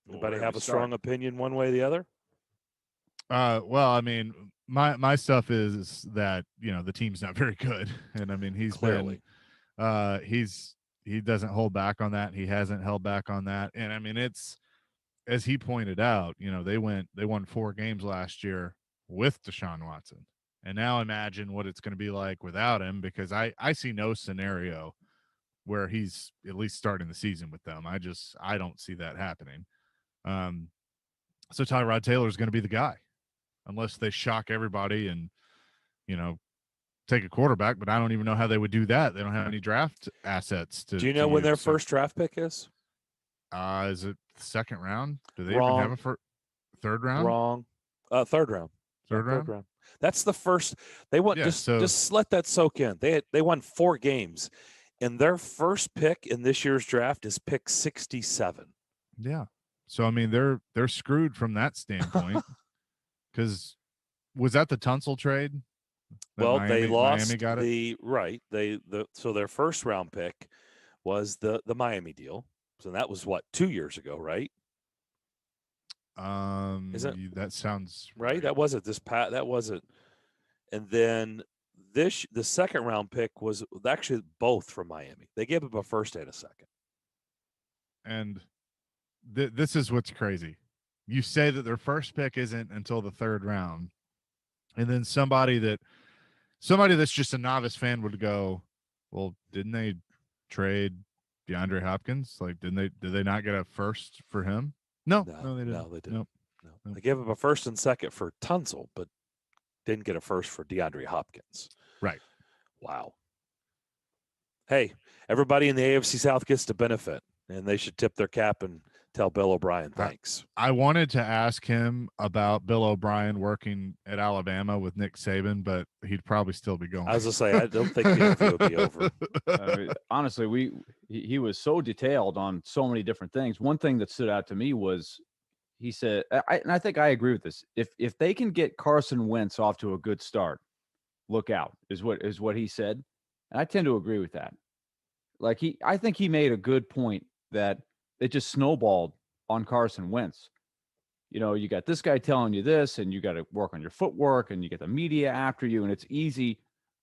Anybody have a strong opinion one way or the other? Well, I mean, my stuff is that, the team's not very good. And I mean, he's clearly he doesn't hold back on that. He hasn't held back on that. And I mean, it's, as he pointed out, they won 4 games last year with Deshaun Watson. And now imagine what it's going to be like without him, because I see no scenario where he's at least starting the season with them. I don't see that happening. So Tyrod Taylor is going to be the guy unless they shock everybody and, take a quarterback, but I don't even know how they would do that. They don't have any draft assets to. Do you know when their first draft pick is? Is it second round? Do they Wrong. even have a third round? Wrong. Third round. Third round? That's the first. They won. Just let that soak in. They won 4 games, and their first pick in this year's draft is pick 67. Yeah. So I mean, they're screwed from that standpoint. Because was that the Tunsil trade? Well, they lost Miami got it? So their first round pick was the Miami deal. So that was 2 years ago, right? That sounds right. That wasn't that wasn't. And then the second round pick was actually both from Miami. They gave up a first and a second. And this is what's crazy. You say that their first pick isn't until the third round, and then somebody that's just a novice fan would go, well, didn't they trade DeAndre Hopkins? Like, did they not get a first for him? No, they didn't. No, they didn't. Nope. No. They gave up a first and second for Tunsil, but didn't get a first for DeAndre Hopkins. Right. Wow. hey, everybody in the AFC South gets to benefit, and they should tip their cap and tell Bill O'Brien thanks. I wanted to ask him about Bill O'Brien working at Alabama with Nick Saban, but he'd probably still be going. I was going to say, I don't think the interview would be over. I mean, honestly, he was so detailed on so many different things. One thing that stood out to me was he said, and I think I agree with this. If they can get Carson Wentz off to a good start, look out is what he said, and I tend to agree with that. Like I think he made a good point that it just snowballed on Carson Wentz. You know, you got this guy telling you this, and you got to work on your footwork, and you get the media after you, and it's easy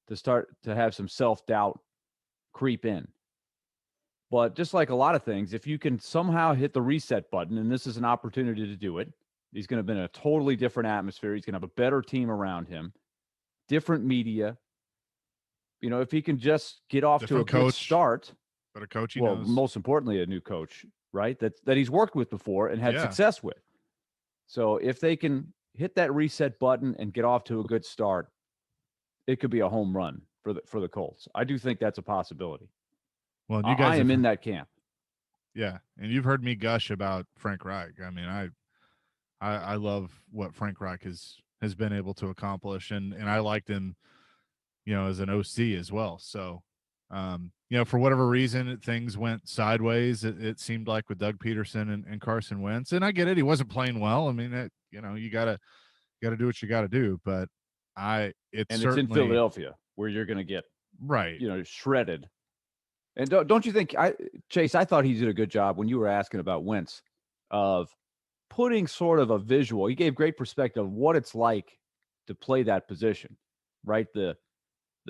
to start to have some self-doubt creep in. But just like a lot of things, if you can somehow hit the reset button, and this is an opportunity to do it, he's going to be in a totally different atmosphere. He's going to have a better team around him, different media. You know, if he can just get off to a good start. But a coach he well, knows. most importantly, a new coach, right? That he's worked with before and had success with. So if they can hit that reset button and get off to a good start, it could be a home run for the Colts. I do think that's a possibility. Well, you guys I am in that camp. Yeah, and you've heard me gush about Frank Reich. I mean, I love what Frank Reich has been able to accomplish, and I liked him, you know, as an OC as well. So, you know, for whatever reason, things went sideways. It seemed like with Doug Peterson and Carson Wentz, and I get it. He wasn't playing well. I mean, you know, you gotta do what you got to do. But it's in Philadelphia where you're going to get right, you know, shredded. And don't you think, Chase? I thought he did a good job when you were asking about Wentz of putting sort of a visual. He gave great perspective of what it's like to play that position, right? The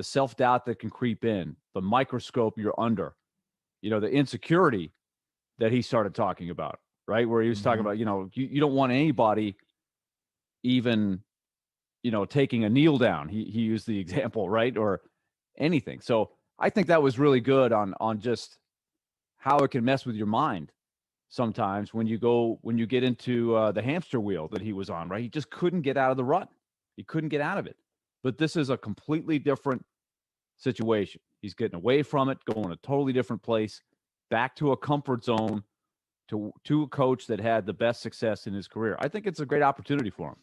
self-doubt that can creep in, the microscope you're under, you know, the insecurity that he started talking about, right? Where he was talking about, you know, you don't want anybody even, you know, taking a kneel down. He used the example, right? Or anything. So I think that was really good on just how it can mess with your mind sometimes when you get into the hamster wheel that he was on, right? He just couldn't get out of the rut. He couldn't get out of it. But this is a completely different situation. He's getting away from it, going a totally different place, back to a comfort zone, to a coach that had the best success in his career. I think it's a great opportunity for him.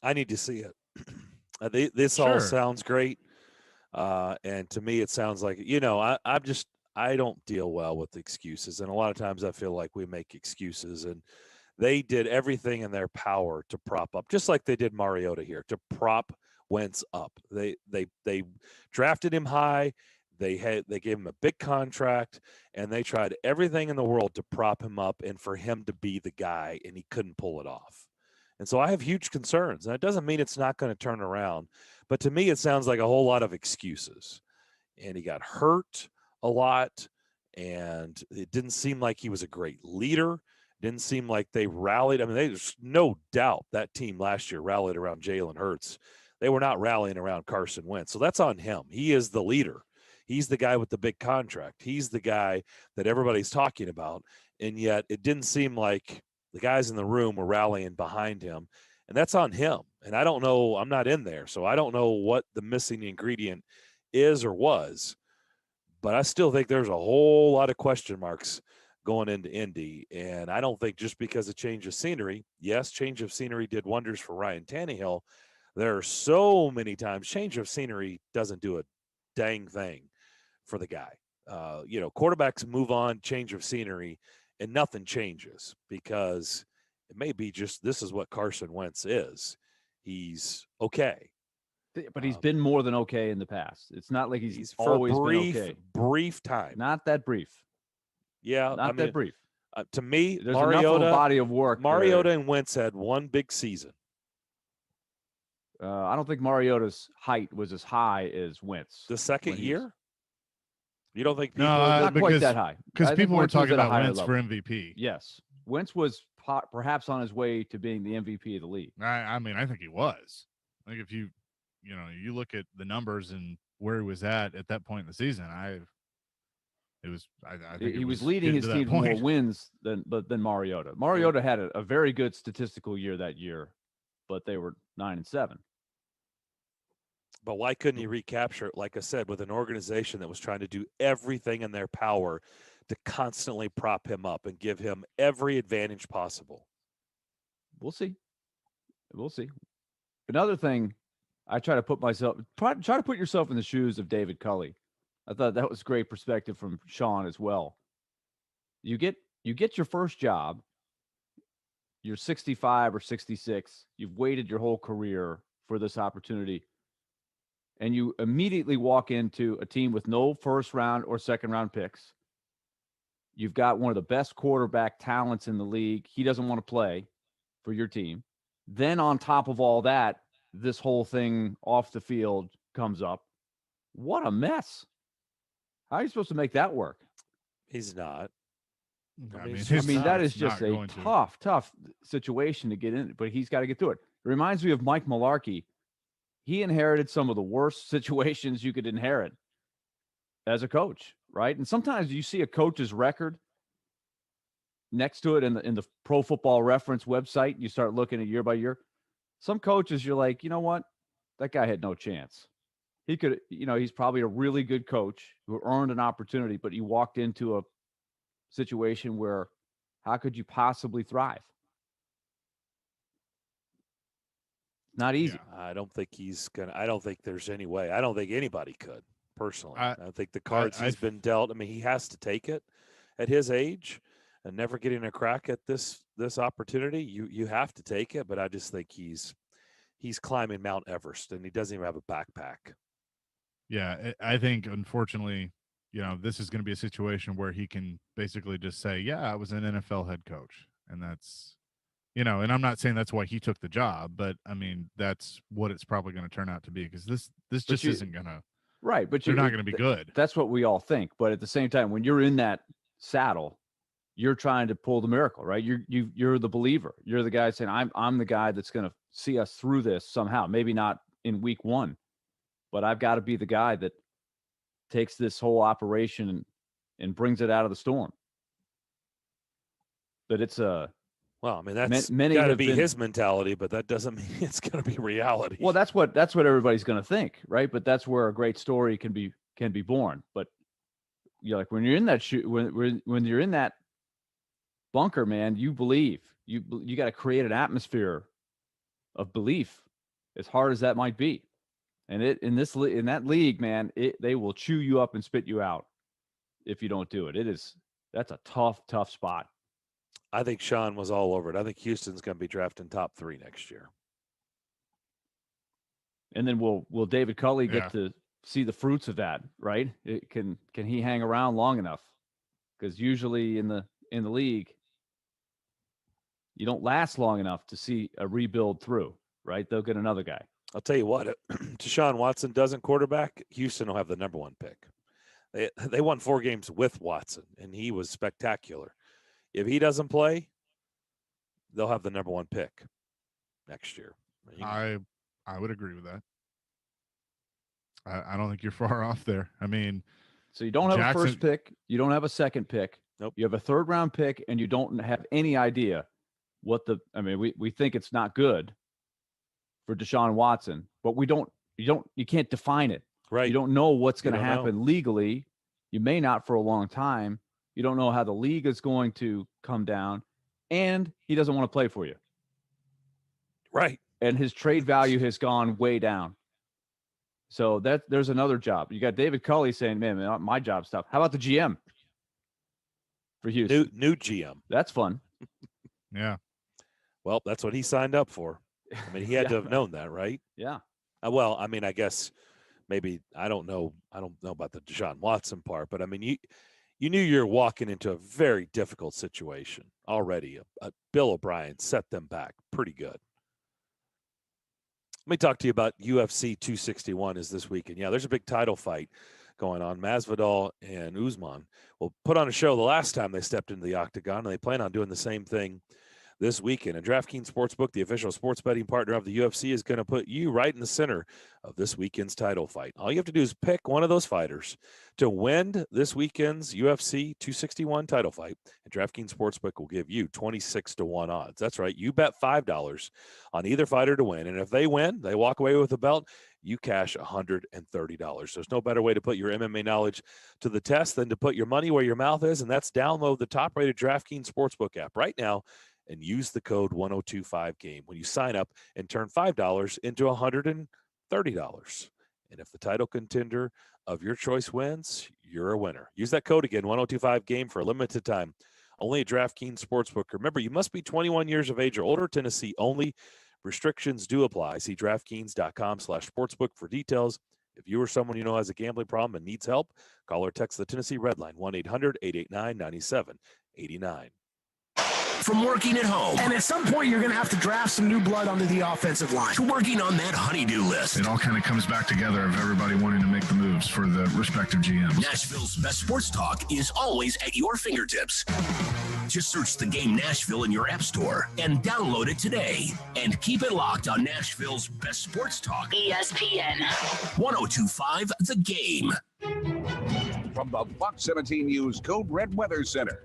I need to see it. This all sounds great. And to me, it sounds like, you know, I don't deal well with excuses. And a lot of times I feel like we make excuses, and they did everything in their power to prop up, just like they did Mariota here, to prop Wentz up. They drafted him high. They gave him a big contract, and they tried everything in the world to prop him up and for him to be the guy, and he couldn't pull it off. And so I have huge concerns. And it doesn't mean it's not going to turn around, but to me, it sounds like a whole lot of excuses. And he got hurt a lot, and it didn't seem like he was a great leader. Didn't seem like they rallied. I mean, there's no doubt that team last year rallied around Jalen Hurts. They were not rallying around Carson Wentz. So that's on him. He is the leader. He's the guy with the big contract. He's the guy that everybody's talking about. And yet it didn't seem like the guys in the room were rallying behind him. And that's on him. And I don't know. I'm not in there, so I don't know what the missing ingredient is or was. But I still think there's a whole lot of question marks going into Indy. And I don't think just because of change of scenery, yes, change of scenery did wonders for Ryan Tannehill. There are so many times change of scenery doesn't do a dang thing for the guy. You know, quarterbacks move on, change of scenery, and nothing changes because it may be just this is what Carson Wentz is. He's okay. But he's been more than okay in the past. It's not like he's for always brief, been okay. Brief time. Not that brief. Yeah. Not that brief. To me, there's enough of a body of work. Mariota and Wentz had one big season. I don't think Mariota's height was as high as Wentz. The second year? You don't think people not quite that high? Because people were talking about Wentz level. for MVP. Yes. Wentz was perhaps on his way to being the MVP of the league. I mean, I think he was. I think if you look at the numbers and where he was at that point in the season, I think he was leading his team to more wins than Mariota. Mariota had a very good statistical year that year, but they were 9-7. But why couldn't he recapture it, like I said, with an organization that was trying to do everything in their power to constantly prop him up and give him every advantage possible? We'll see. We'll see. Another thing, I try to put yourself in the shoes of David Culley. I thought that was great perspective from Sean as well. You get your first job. You're 65 or 66. You've waited your whole career for this opportunity. And you immediately walk into a team with no first round or second round picks. You've got one of the best quarterback talents in the league. He doesn't want to play for your team. Then on top of all that, this whole thing off the field comes up. What a mess. How are you supposed to make that work? He's not. I mean that is just a tough situation to get in, but he's got to get through it. It reminds me of Mike Mularkey. He inherited some of the worst situations you could inherit as a coach, right? And sometimes you see a coach's record next to it in the Pro Football Reference website. You start looking at year by year. Some coaches, you're like, you know what? That guy had no chance. He could, he's probably a really good coach who earned an opportunity, but he walked into a situation where how could you possibly thrive? Not easy. Yeah. I don't think there's any way. I don't think anybody could, personally. I think the cards he's been dealt, I mean, he has to take it at his age and never getting a crack at this opportunity. You have to take it, but I just think he's climbing Mount Everest and he doesn't even have a backpack. Yeah, I think, unfortunately, this is going to be a situation where he can basically just say, yeah, I was an NFL head coach. And that's, and I'm not saying that's why he took the job, but I mean, that's what it's probably going to turn out to be, because this just isn't going to. Right. But they're not going to be good. That's what we all think. But at the same time, when you're in that saddle, you're trying to pull the miracle, right? You're the believer. You're the guy saying, I'm the guy that's going to see us through this somehow. Maybe not in week one, but I've got to be the guy that takes this whole operation and brings it out of the storm. But it's that's got to be his mentality, but that doesn't mean it's going to be reality. Well, that's what everybody's going to think, right? But that's where a great story can be born. But you're like, when you're in that when you're in that bunker, man, you believe. You got to create an atmosphere of belief, as hard as that might be. And in that league, man, they will chew you up and spit you out if you don't do it. That's a tough spot. I think Sean was all over it. I think Houston's going to be drafting top 3 next year. And then will David Culley get to see the fruits of that, right? Can he hang around long enough? Because usually in the league, you don't last long enough to see a rebuild through, right? They'll get another guy. I'll tell you what, Deshaun Watson doesn't quarterback, Houston will have the number 1 pick. They won 4 games with Watson, and he was spectacular. If he doesn't play, they'll have the number 1 pick next year. I would agree with that. I don't think you're far off there. I mean, so you don't have a first pick, you don't have a second pick. Nope. You have a 3rd round pick, and you don't have any idea what we think it's not good for Deshaun Watson, but you can't define it. Right. You don't know what's going to happen legally. You may not for a long time. You don't know how the league is going to come down, and he doesn't want to play for you. Right. And his trade value has gone way down. So there's another job. You got David Culley saying, man, my job's tough. How about the GM for Houston? New GM. That's fun. Yeah. Well, that's what he signed up for. I mean, he had to have known that, right? Yeah. Well, I mean, I guess maybe I don't know about the Deshaun Watson part, but I mean, you knew you're walking into a very difficult situation already. Bill O'Brien set them back pretty good. Let me talk to you about UFC 261 is this weekend. Yeah, there's a big title fight going on. Masvidal and Usman will put on a show the last time they stepped into the octagon, and they plan on doing the same thing this weekend. And DraftKings Sportsbook, the official sports betting partner of the UFC, is going to put you right in the center of this weekend's title fight. All you have to do is pick one of those fighters to win this weekend's UFC 261 title fight, and DraftKings Sportsbook will give you 26-1 odds. That's right. You bet $5 on either fighter to win, and if they win, they walk away with the belt. you cash $130. There's no better way to put your MMA knowledge to the test than to put your money where your mouth is, and that's download the top-rated DraftKings Sportsbook app right now and use the code 1025GAME when you sign up and turn $5 into $130. And if the title contender of your choice wins, you're a winner. Use that code again, 1025GAME, for a limited time. Only at DraftKings Sportsbook. Remember, you must be 21 years of age or older. Tennessee only. Restrictions do apply. See DraftKings.com/sportsbook for details. If you or someone you know has a gambling problem and needs help, call or text the Tennessee Red Line, 1-800-889-9789. From working at home. And at some point, you're going to have to draft some new blood onto the offensive line. To working on that honey-do list. It all kind of comes back together of everybody wanting to make the moves for the respective GMs. Nashville's best sports talk is always at your fingertips. Just search The Game Nashville in your app store and download it today. And keep it locked on Nashville's best sports talk. ESPN 1025 The Game. From the Fox 17 News Code Red Weather Center.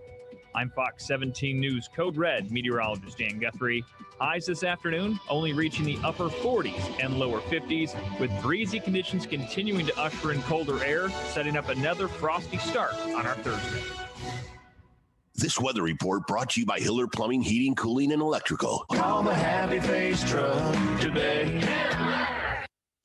I'm Fox 17 News Code Red meteorologist Dan Guthrie. Highs this afternoon only reaching the upper 40s and lower 50s, with breezy conditions continuing to usher in colder air, setting up another frosty start on our Thursday. This weather report brought to you by Hiller Plumbing, Heating, Cooling, and Electrical. Call the Happy Face Truck today.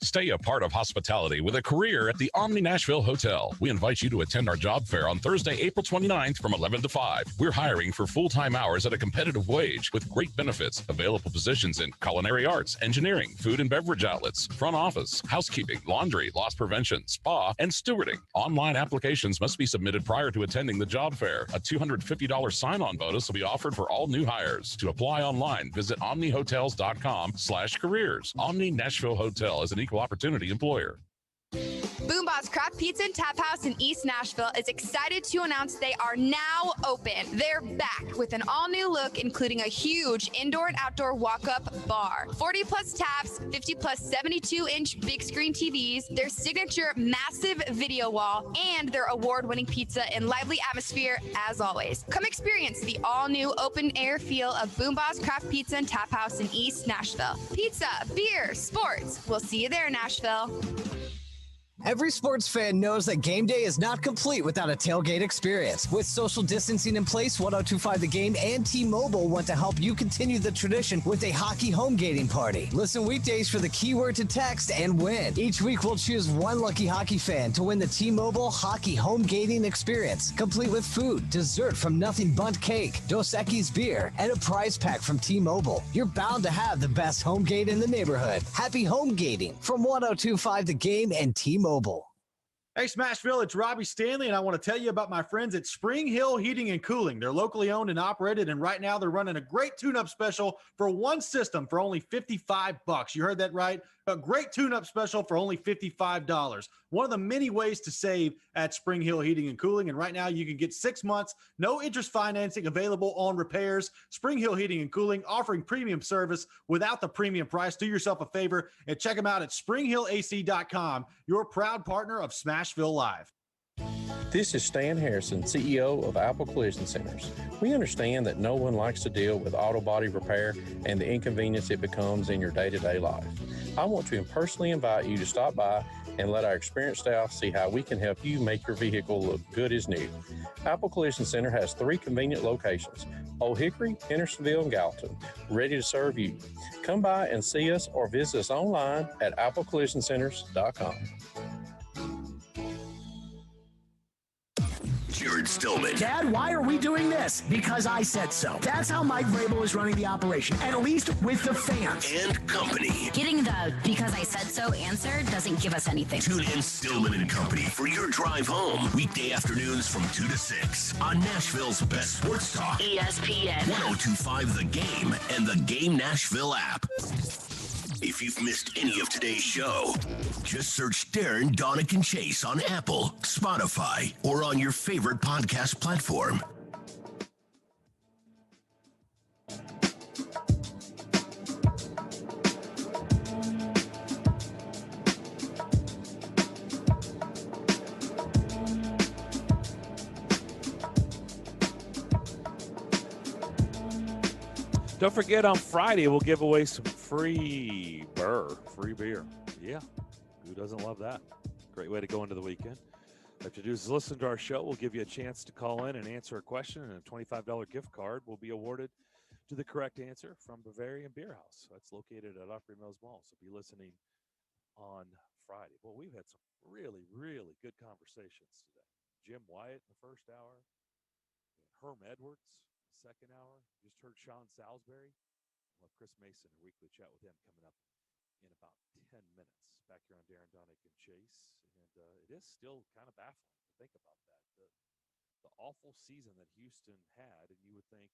Stay a part of hospitality with a career at the Omni Nashville Hotel. We invite you to attend our job fair on Thursday, April 29th from 11 to 5. We're hiring for full-time hours at a competitive wage with great benefits. Available positions in culinary arts, engineering, food and beverage outlets, front office, housekeeping, laundry, loss prevention, spa, and stewarding. Online applications must be submitted prior to attending the job fair. A $250 sign-on bonus will be offered for all new hires. To apply online, visit omnihotels.com/careers. Omni Nashville Hotel is an equal opportunity employer. Boomboss Craft Pizza and Tap House in East Nashville is excited to announce they are now open. They're back with an all-new look, including a huge indoor and outdoor walk-up bar, 40-plus taps, 50-plus 72-inch big screen TVs, their signature massive video wall, and their award-winning pizza and lively atmosphere as always. Come experience the all-new open-air feel of Boomboss Craft Pizza and Tap House in East Nashville. Pizza, beer, sports. We'll see you there, Nashville. Every sports fan knows that game day is not complete without a tailgate experience. With social distancing in place, 1025 The Game and T-Mobile want to help you continue the tradition with a hockey home gating party. Listen weekdays for the keyword to text and win. Each week, we'll choose one lucky hockey fan to win the T-Mobile hockey home gating experience, complete with food, dessert from Nothing Bundt Cake, Dos Equis beer, and a prize pack from T-Mobile. You're bound to have the best home gate in the neighborhood. Happy home gating from 1025 The Game and T-Mobile. Hey, Smashville, it's Robbie Stanley, and I want to tell you about my friends at Spring Hill Heating and Cooling. They're locally owned and operated, and right now they're running a great tune-up special for one system for only $55. You heard that right. A great tune-up special for only $55. One of the many ways to save at Spring Hill Heating and Cooling, and right now you can get 6 months, no interest financing available on repairs. Spring Hill Heating and Cooling offering premium service without the premium price. Do yourself a favor and check them out at springhillac.com, your proud partner of Smashville Live. This is Stan Harrison, CEO of Apple Collision Centers. We understand that no one likes to deal with auto body repair and the inconvenience it becomes in your day-to-day life. I want to personally invite you to stop by and let our experienced staff see how we can help you make your vehicle look good as new. Apple Collision Center has 3 convenient locations, Old Hickory, Hendersonville, and Gallatin, ready to serve you. Come by and see us or visit us online at applecollisioncenters.com. Jared Stillman. Dad, why are we doing this? Because I said so. That's how Mike Vrabel is running the operation, at least with the fans. And company. Getting the because I said so answer doesn't give us anything. Tune in Stillman and Company for your drive home. Weekday afternoons from 2 to 6 on Nashville's best sports talk. ESPN 1025 The Game and the Game Nashville app. If you've missed any of today's show, just search Darren, Daunic, and Chase on Apple, Spotify, or on your favorite podcast platform. Don't forget, on Friday, we'll give away some free beer. Yeah. Who doesn't love that? Great way to go into the weekend. All you have to do is listen to our show. We'll give you a chance to call in and answer a question, and a $25 gift card will be awarded to the correct answer from Bavarian Beer House. That's located at Opry Mills Mall. So be listening on Friday. Well, we've had some really, really good conversations today. Jim Wyatt in the first hour, Herm Edwards, second hour. Just heard Sean Salisbury. We'll have Chris Mason, a weekly chat with him coming up in about 10 minutes. Back here on Darren, Daunic, and Chase. And it is still kind of baffling to think about that. The awful season that Houston had, and you would think,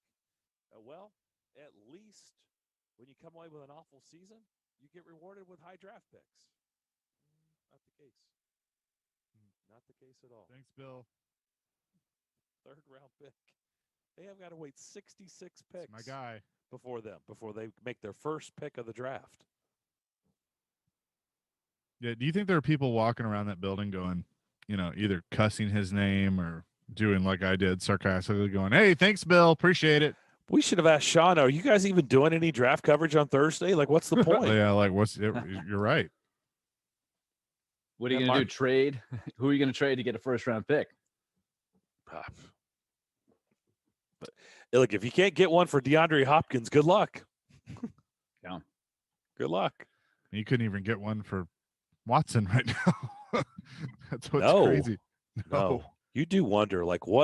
well, at least when you come away with an awful season, you get rewarded with high draft picks. Not the case. Not the case at all. Thanks, Bill. Third round pick. They have got to wait 66 picks. That's my guy. Before they make their first pick of the draft. Yeah, do you think there are people walking around that building going, either cussing his name or doing like I did, sarcastically going, "Hey, thanks, Bill, appreciate it." We should have asked Sean, are you guys even doing any draft coverage on Thursday? Like, what's the point? Yeah, like you're right. What are you going to do? Trade? Who are you going to trade to get a first-round pick? But look, if you can't get one for DeAndre Hopkins, good luck. Yeah. Good luck. You couldn't even get one for Watson right now. That's what's crazy. No. You do wonder, like, teams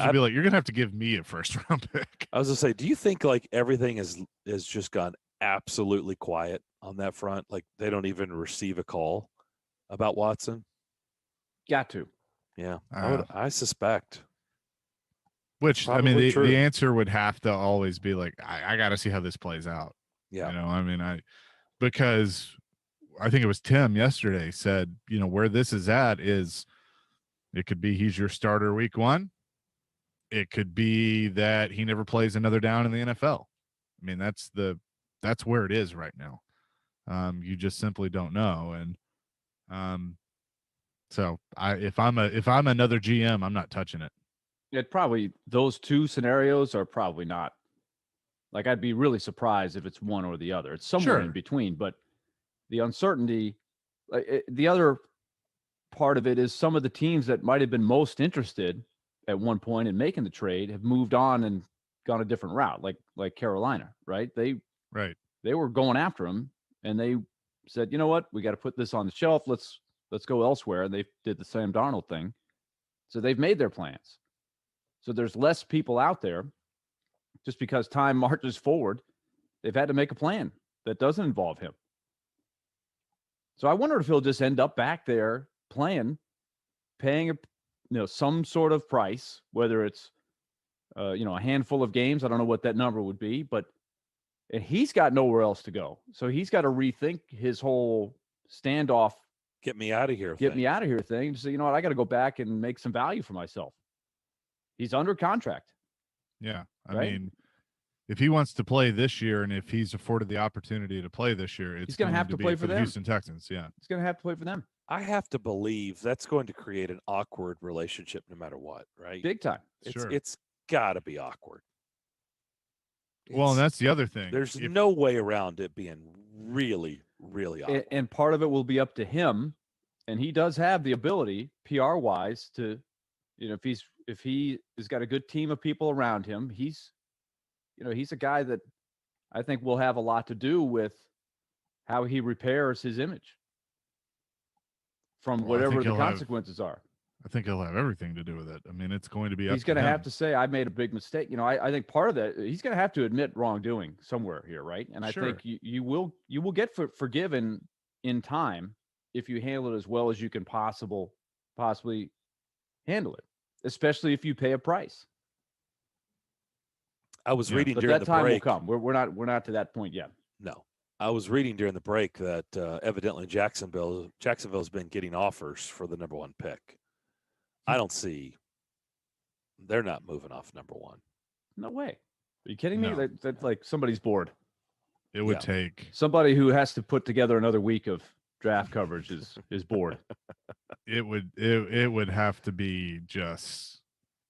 would be like, you're going to have to give me a first-round pick. I was going to say, do you think, like, everything is just gone absolutely quiet on that front? Like, they don't even receive a call about Watson? Got to. Yeah, I suspect. Which, the answer would have to always be like, I got to see how this plays out. Yeah. Because I think it was Tim yesterday said, where this is at is it could be he's your starter week one. It could be that he never plays another down in the NFL. That's where it is right now. You just simply don't know. And so if I'm another GM, I'm not touching it. Those two scenarios are probably not. Like, I'd be really surprised if it's one or the other. It's somewhere in between, but the uncertainty, the other part of it is some of the teams that might have been most interested at one point in making the trade have moved on and gone a different route, like Carolina, right? They were going after him, and they said, you know what, we got to put this on the shelf. Let's go elsewhere. And they did the Sam Darnold thing. So they've made their plans. So there's less people out there. Just because time marches forward, they've had to make a plan that doesn't involve him. So I wonder if he'll just end up back there paying some sort of price, whether it's a handful of games. I don't know what that number would be, but he's got nowhere else to go. So he's got to rethink his whole standoff. Get me out of here thing. So, you know what? I got to go back and make some value for myself. He's under contract. Yeah. If he wants to play this year and if he's afforded the opportunity to play this year, he's going to have to play for them. The Houston Texans. Yeah. He's going to have to play for them. I have to believe that's going to create an awkward relationship no matter what, right? Big time. It's got to be awkward. Well, and that's the other thing. There's no way around it being really, really awkward. And part of it will be up to him. And he does have the ability, PR-wise, to, if he has got a good team of people around him, he's a guy that I think will have a lot to do with how he repairs his image from whatever the consequences are. I think he'll have everything to do with it. It's going to be up he's going to to him. have to say, I made a big mistake. I think part of that, he's going to have to admit wrongdoing somewhere here, right? And I think you will get forgiven in time if you handle it as well as you can possibly handle it, especially if you pay a price. I was reading during the break. But that time will come. We're not to that point yet. No. I was reading during the break that evidently Jacksonville's been getting offers for the number one pick. I don't see. They're not moving off number one. No way. Are you kidding me? That like somebody's bored. It would take somebody who has to put together another week of draft coverage is bored. It would have to be just.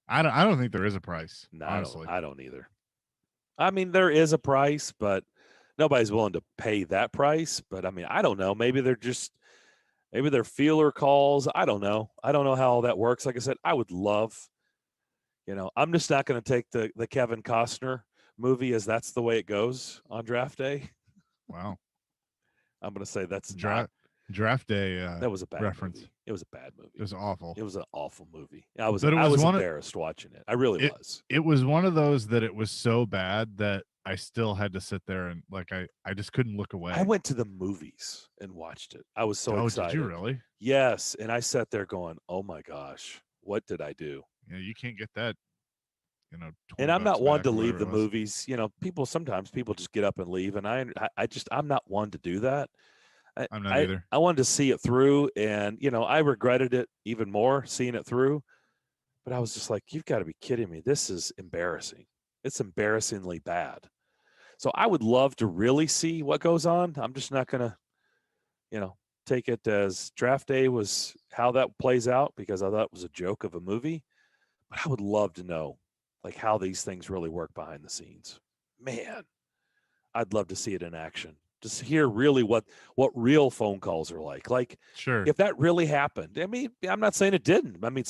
I don't think there is a price. No, honestly, I don't either. There is a price, but nobody's willing to pay that price. But I mean, I don't know. Maybe they're feeler calls. I don't know. I don't know how all that works. Like I said, I would love, I'm just not going to take the Kevin Costner movie as that's the way it goes on draft day. Wow. I'm going to say that's draft day. That was a bad reference. Movie. It was a bad movie. It was awful. It was an awful movie. I was embarrassed watching it. I really was. It was one of those that it was so bad that I still had to sit there and I just couldn't look away. I went to the movies and watched it. I was so excited. Did you really? Yes. And I sat there going, oh my gosh, what did I do? Yeah, you can't get that. And I'm not one to leave the movies. Sometimes people just get up and leave, and I'm not one to do that. I'm not either. I wanted to see it through, and I regretted it even more seeing it through. But I was just like, you've got to be kidding me. This is embarrassing. It's embarrassingly bad. So I would love to really see what goes on. I'm just not going to, take it as draft day was how that plays out, because I thought it was a joke of a movie. But I would love to know how these things really work behind the scenes. Man, I'd love to see it in action. Just hear really what real phone calls are like. Sure. If that really happened. I mean, I'm not saying it didn't. I mean,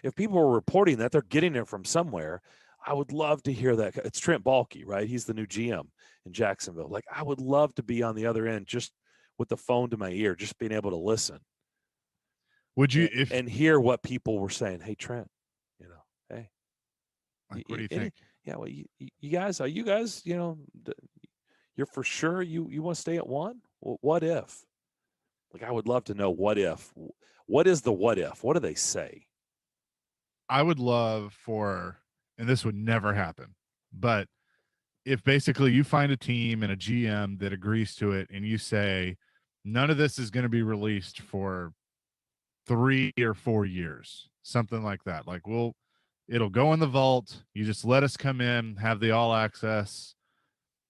if people were reporting that, they're getting it from somewhere. I would love to hear that. It's Trent Baalke, right? He's the new GM in Jacksonville. I would love to be on the other end, just with the phone to my ear, just being able to listen. Would you and hear what people were saying? Hey, Trent, hey. What do you think? Yeah, well, are you guys, you're for sure you want to stay at 1? Well, what if? I would love to know what if. What is the what if? What do they say? I would love and this would never happen, but if basically you find a team and a GM that agrees to it and you say, none of this is going to be released for 3 or 4 years, something like that. It'll go in the vault. You just let us come in, have the all access,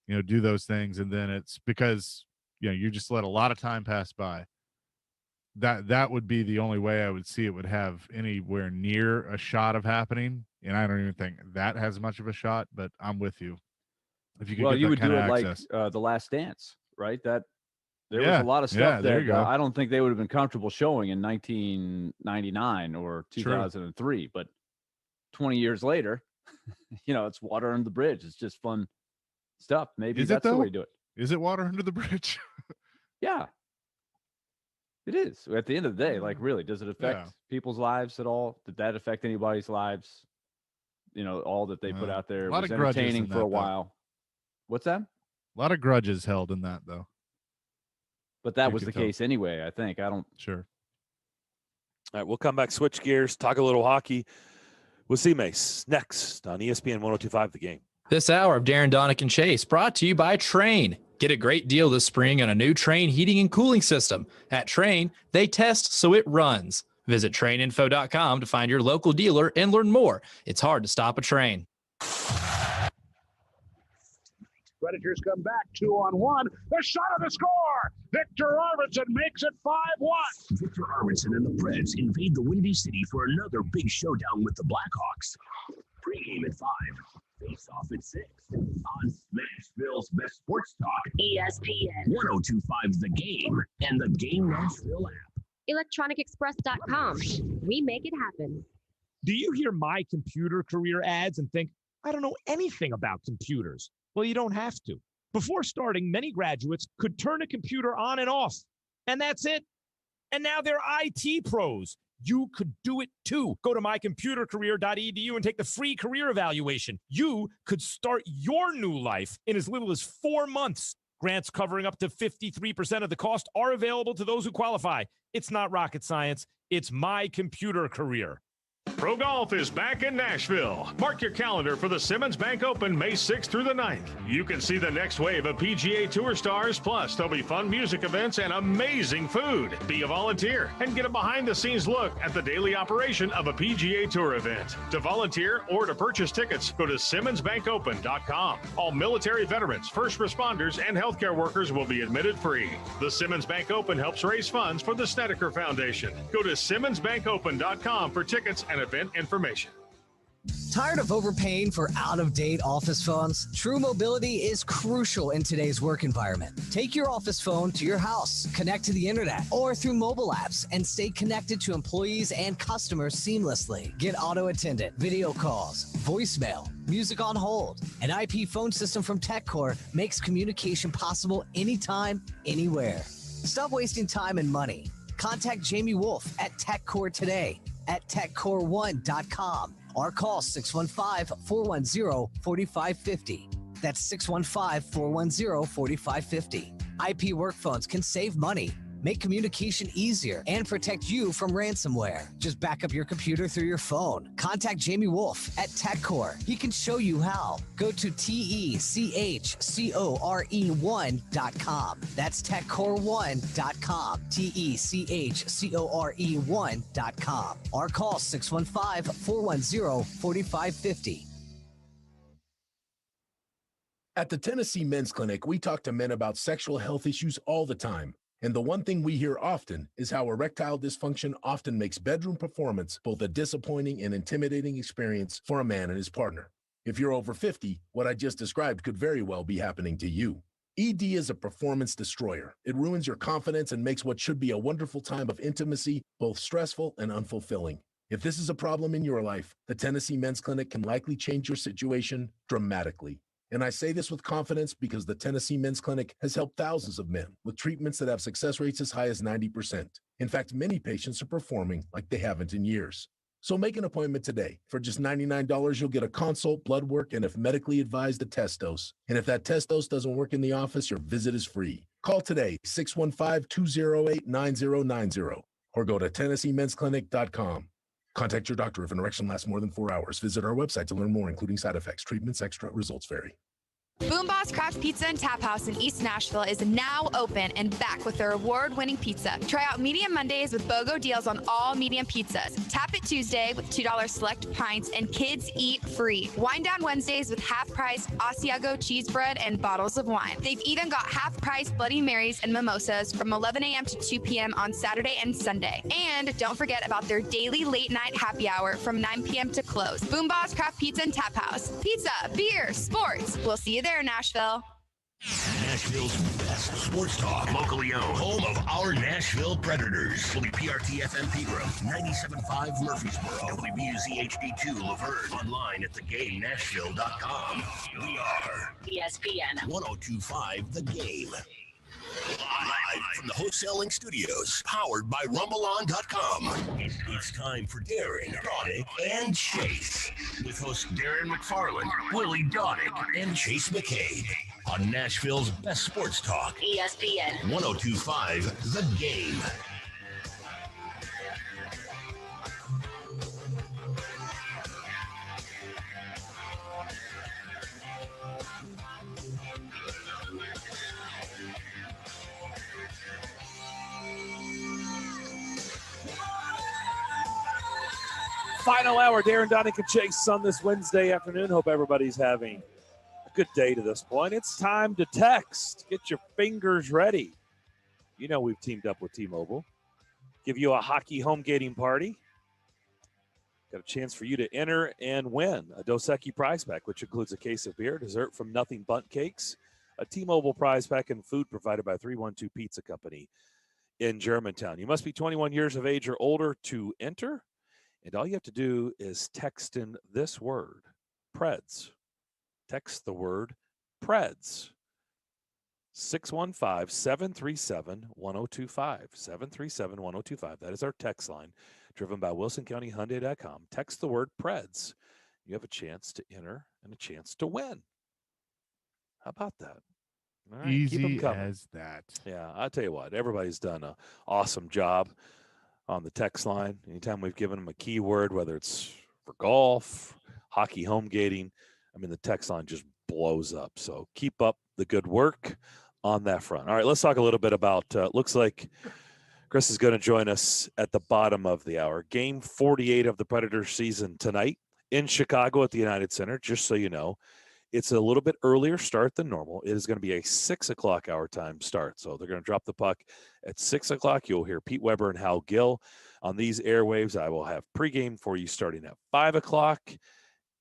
do those things. And then it's because, you just let a lot of time pass by. That would be the only way I would see it would have anywhere near a shot of happening. And I don't even think that has much of a shot, but I'm with you. If you could get you would do it access. like The Last Dance, right? That there was a lot of stuff that I don't think they would have been comfortable showing in 1999 or 2003, True. But 20 years later, it's water under the bridge. It's just fun stuff. Maybe that's the way to do it. Is it water under the bridge? Yeah. It is. At the end of the day, really, does it affect people's lives at all? Did that affect anybody's lives? All that they put out there was entertaining for a while. Though. What's that? A lot of grudges held in that, though. But that was the case anyway, I think. Sure. All right, we'll come back, switch gears, talk a little hockey. We'll see Mace next on ESPN 102.5 The Game. This hour of Darren, Daunic, and Chase brought to you by Train. Get a great deal this spring on a new Train heating and cooling system. At Train, they test so it runs. Visit traininfo.com to find your local dealer and learn more. It's hard to stop a train. Predators come back 2-on-1. The shot of the score. Victor Arvidsson makes it 5-1. Victor Arvidsson and the Preds invade the Windy City for another big showdown with the Blackhawks. Pre-game at 5. Face-off at 6. On Smashville's best sports talk, ESPN 102.5 The Game and the Game Nashville app. ElectronicExpress.com. We make it happen. Do you hear My Computer Career ads and think, I don't know anything about computers? Well, you don't have to. Before starting, many graduates could turn a computer on and off, and that's it. And now they're IT pros. You could do it too. Go to mycomputercareer.edu and take the free career evaluation. You could start your new life in as little as 4 months. Grants covering up to 53% of the cost are available to those who qualify. It's not rocket science. It's My Computer Career. Pro Golf is back in Nashville. Mark your calendar for the Simmons Bank Open May 6th through the 9th. You can see the next wave of PGA Tour stars, plus there'll be fun music events and amazing food. Be a volunteer and get a behind-the-scenes look at the daily operation of a PGA Tour event. To volunteer or to purchase tickets, go to SimmonsBankOpen.com. All military veterans, first responders, and healthcare workers will be admitted free. The Simmons Bank Open helps raise funds for the Snedeker Foundation. Go to SimmonsBankOpen.com for tickets and event information. Tired of overpaying for out-of-date office phones? True mobility is crucial in today's work environment. Take your office phone to your house, connect to the internet, or through mobile apps, and stay connected to employees and customers seamlessly. Get auto attendant, video calls, voicemail, music on hold. An IP phone system from TechCore makes communication possible anytime, anywhere. Stop wasting time and money. Contact Jamie Wolf at TechCore today at techcore1.com or call 615-410-4550. That's 615-410-4550. IP work phones can save money, make communication easier, and protect you from ransomware. Just back up your computer through your phone. Contact Jamie Wolf at TechCore. He can show you how. Go to techcore1.com. That's techcore1.com. techcore1.com. Or call 615-410-4550. At the Tennessee Men's Clinic, we talk to men about sexual health issues all the time. And the one thing we hear often is how erectile dysfunction often makes bedroom performance both a disappointing and intimidating experience for a man and his partner. If you're over 50, what I just described could very well be happening to you. ED is a performance destroyer. It ruins your confidence and makes what should be a wonderful time of intimacy both stressful and unfulfilling. If this is a problem in your life, the Tennessee Men's Clinic can likely change your situation dramatically. And I say this with confidence because the Tennessee Men's Clinic has helped thousands of men with treatments that have success rates as high as 90%. In fact, many patients are performing like they haven't in years. So make an appointment today. For just $99, you'll get a consult, blood work, and if medically advised, a test dose. And if that test dose doesn't work in the office, your visit is free. Call today, 615-208-9090, or go to TennesseeMen'sClinic.com. Contact your doctor if an erection lasts more than 4 hours. Visit our website to learn more, including side effects, treatments, extra results vary. Boom Boss Craft Pizza and Tap House in East Nashville is now open and back with their award-winning pizza. Try out Medium Mondays with BOGO deals on all medium pizzas. Tap It Tuesday with $2 select pints and kids eat free. Wine Down Wednesdays with half-price Asiago cheese bread and bottles of wine. They've even got half-price Bloody Marys and mimosas from 11 a.m. to 2 p.m. on Saturday and Sunday. And don't forget about their daily late-night happy hour from 9 p.m. to close. Boom Boss Craft Pizza and Tap House. Pizza, beer, sports. We'll see you there, Nashville. Nashville's best sports talk, locally owned, home of our Nashville Predators. WPRT-FM Pegram, 97.5 Murfreesboro, WBUZ-HD2 Laverne, online at thegamenashville.com. We are ESPN 102.5 The Game. Live from the Wholesaling Studios, powered by RumbleOn.com. It's time for Darren, Daunic, and Chase. With hosts Darren McFarland, Willie Daunic, and Chase McCabe. On Nashville's best sports talk. ESPN 102.5 The Game. Final hour, Darren, Daunic, and Chase on this Wednesday afternoon. Hope everybody's having a good day to this point. It's time to text. Get your fingers ready. You know we've teamed up with T-Mobile. Give you a hockey home gating party. Got a chance for you to enter and win a Dos Equis prize pack, which includes a case of beer, dessert from Nothing Bundt Cakes, a T-Mobile prize pack, and food provided by 312 Pizza Company in Germantown. You must be 21 years of age or older to enter. And all you have to do is text in this word, Preds. Text the word Preds. 615-737-1025. 737-1025. That is our text line, driven by WilsonCountyHyundai.com. Text the word Preds. You have a chance to enter and a chance to win. How about that? All right, keep 'em Easy coming. as that. Yeah, I'll tell you what, everybody's done an awesome job on the text line. Anytime we've given them a keyword, whether it's for golf, hockey home gating, I mean, the text line just blows up. So keep up the good work on that front. All right, let's talk a little bit about, looks like Chris is going to join us at the bottom of the hour. Game 48 of the Predators season tonight in Chicago at the United Center, just so you know. It's a little bit earlier start than normal. It is going to be a 6 o'clock hour time start. So they're going to drop the puck at 6 o'clock. You'll hear Pete Weber and Hal Gill on these airwaves. I will have pregame for you starting at 5 o'clock.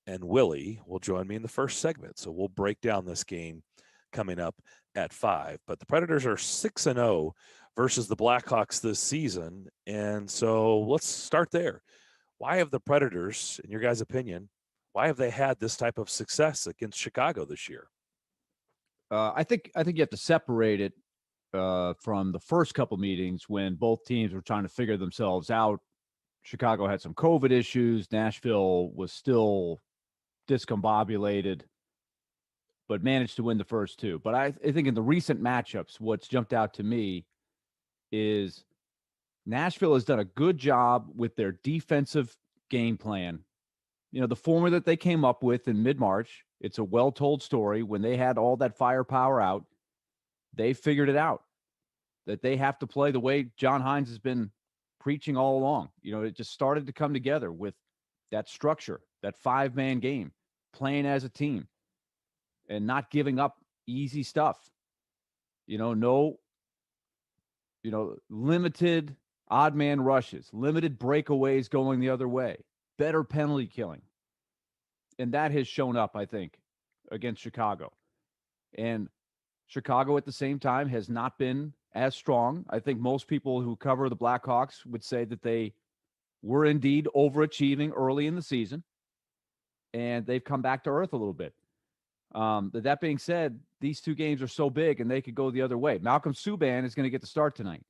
and Willie will join me in the first segment. So we'll break down this game coming up at 5. But the Predators are 6-0 versus the Blackhawks this season. And so let's start there. Why have the Predators, in your guys' opinion, why have they had this type of success against Chicago this year? I think you have to separate it from the first couple meetings when both teams were trying to figure themselves out. Chicago had some COVID issues. Nashville was still discombobulated, but managed to win the first two. But I think in the recent matchups, what's jumped out to me is Nashville has done a good job with their defensive game plan. You know, the formula that they came up with in mid-March, it's a well-told story. When they had all that firepower out, they figured it out, that they have to play the way John Hines has been preaching all along. You know, it just started to come together with that structure, that 5-man game, playing as a team and not giving up easy stuff. Limited odd man rushes, limited breakaways going the other way, better penalty killing. And that has shown up, I think, against Chicago. And Chicago at the same time has not been as strong. I think most people who cover the Blackhawks would say that they were indeed overachieving early in the season, and they've come back to earth a little bit. That being said, these two games are so big and they could go the other way. Malcolm Subban is going to get the start tonight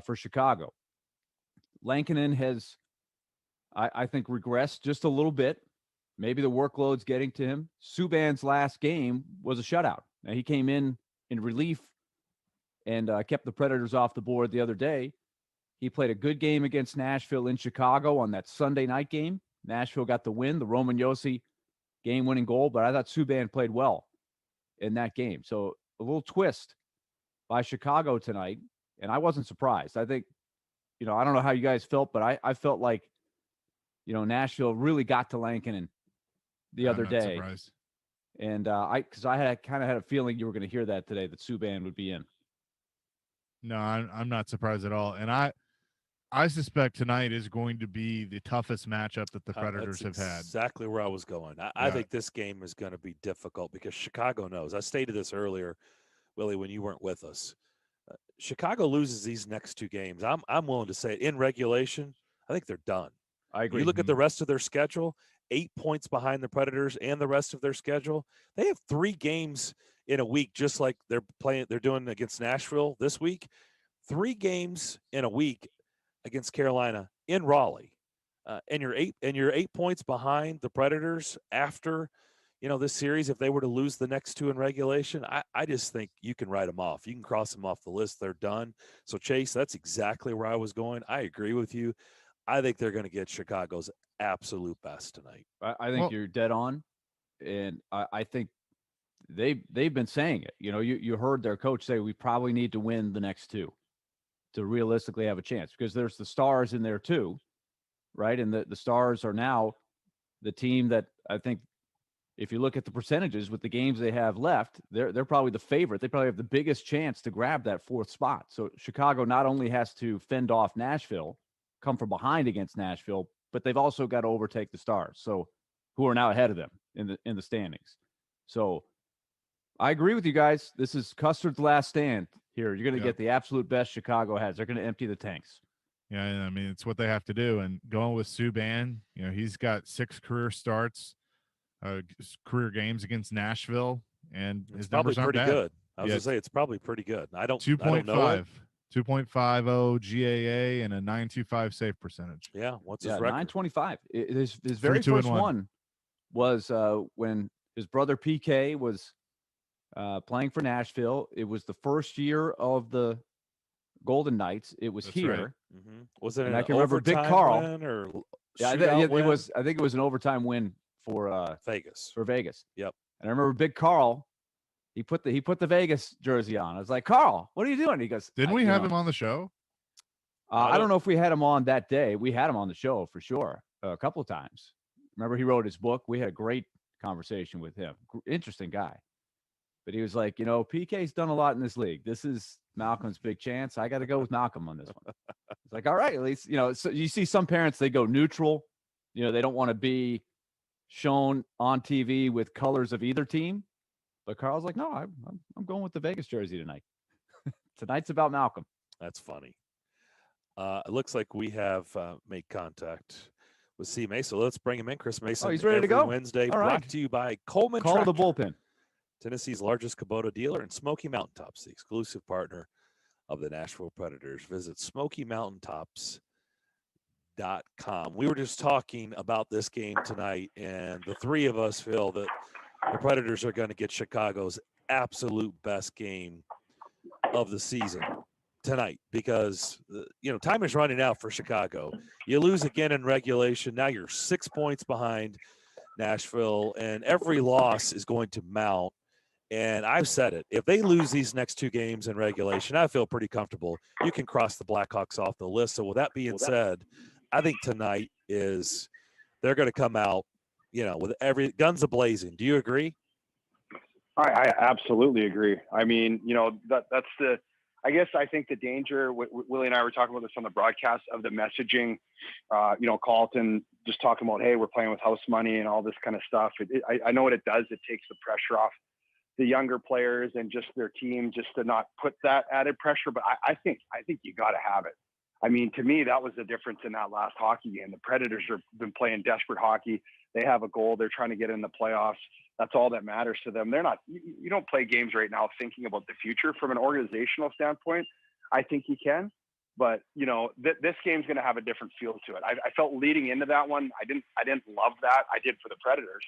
for Chicago. Lankinen has, I think, regressed just a little bit. Maybe the workload's getting to him. Subban's last game was a shutout. Now, he came in relief and kept the Predators off the board the other day. He played a good game against Nashville in Chicago on that Sunday night game. Nashville got the win, the Roman Josi game-winning goal, but I thought Subban played well in that game. So a little twist by Chicago tonight, and I wasn't surprised. I think, I don't know how you guys felt, but I felt like, Nashville really got to Lankinen the other day. Surprised. And because I had kind of had a feeling you were going to hear that today, that Subban would be in. No, I'm not surprised at all. And I suspect tonight is going to be the toughest matchup that the Predators have had. Exactly where I was going. I think this game is going to be difficult because Chicago knows. I stated this earlier, Willie, when you weren't with us. Chicago loses these next two games. I'm willing to say it. In regulation, I think they're done. I agree. You look at the rest of their schedule, 8 points behind the Predators and the rest of their schedule. They have 3 games in a week, just like they're doing against Nashville this week. 3 games in a week against Carolina in Raleigh. And you're 8 points behind the Predators after, this series. If they were to lose the next 2 in regulation, I just think you can write them off. You can cross them off the list. They're done. So, Chase, that's exactly where I was going. I agree with you. I think they're going to get Chicago's absolute best tonight. I think you're dead on. And I think they've been saying it. You heard their coach say we probably need to win the next 2 to realistically have a chance, because there's the Stars in there too, right? And the Stars are now the team that I think, if you look at the percentages with the games they have left, they're probably the favorite. They probably have the biggest chance to grab that 4th spot. So Chicago not only has to fend off Nashville, come from behind against Nashville, but they've also got to overtake the Stars, so who are now ahead of them in the standings. So I agree with you guys. This is Custard's last stand here. You're going to get the absolute best Chicago has. They're going to empty the tanks. Yeah, I mean, it's what they have to do. And going with Subban, he's got 6 career starts, career games against Nashville, and his numbers aren't bad. Good. I was going to say it's probably pretty good. I don't 2.5. know it. 2.50 GAA and a 925 save percentage. Yeah, what's his record? 925. His very first one was when his brother PK was playing for Nashville. It was the first year of the Golden Knights. It was here. Right. Mm-hmm. Was it? And I can remember Big Carl. It was. I think it was an overtime win for Vegas. For Vegas. Yep. And I remember Big Carl. He put the Vegas jersey on. I was like, Carl, what are you doing? He goes, didn't we have him on the show? I don't know if we had him on that day. We had him on the show for sure a couple of times. Remember, he wrote his book. We had a great conversation with him. Interesting guy. But he was like, PK's done a lot in this league. This is Malcolm's big chance. I got to go with Malcolm on this one. It's like, all right, at least, so you see some parents, they go neutral. They don't want to be shown on TV with colors of either team. But Carl's like, no, I'm going with the Vegas jersey tonight. Tonight's about Malcolm. That's funny. It looks like we have made contact with C. Mason. Let's bring him in. Chris Mason. Oh, he's ready to go? Wednesday, All brought right. to you by Coleman Call the Tractor, bullpen. Tennessee's largest Kubota dealer, and Smoky Mountaintops, the exclusive partner of the Nashville Predators. Visit SmokyMountaintops.com. We were just talking about this game tonight, and the three of us feel that the Predators are going to get Chicago's absolute best game of the season tonight because, time is running out for Chicago. You lose again in regulation. Now you're 6 points behind Nashville, and every loss is going to mount. And I've said it. If they lose these next two games in regulation, I feel pretty comfortable. You can cross the Blackhawks off the list. So with that being said, I think tonight they're going to come out, with every guns a-blazing. Do you agree? I absolutely agree. I mean, that's the – I guess I think the danger, Willie and I were talking about this on the broadcast, of the messaging, Carlton just talking about, hey, we're playing with house money and all this kind of stuff. I know what it does. It takes the pressure off the younger players and just their team just to not put that added pressure. But I think you got to have it. I mean, to me, that was the difference in that last hockey game. The Predators have been playing desperate hockey. They have a goal. They're trying to get in the playoffs. That's all that matters to them. They're not, you don't play games right now thinking about the future from an organizational standpoint. I think you can, but this game's going to have a different feel to it. I felt leading into that one. I didn't love that. I did for the Predators,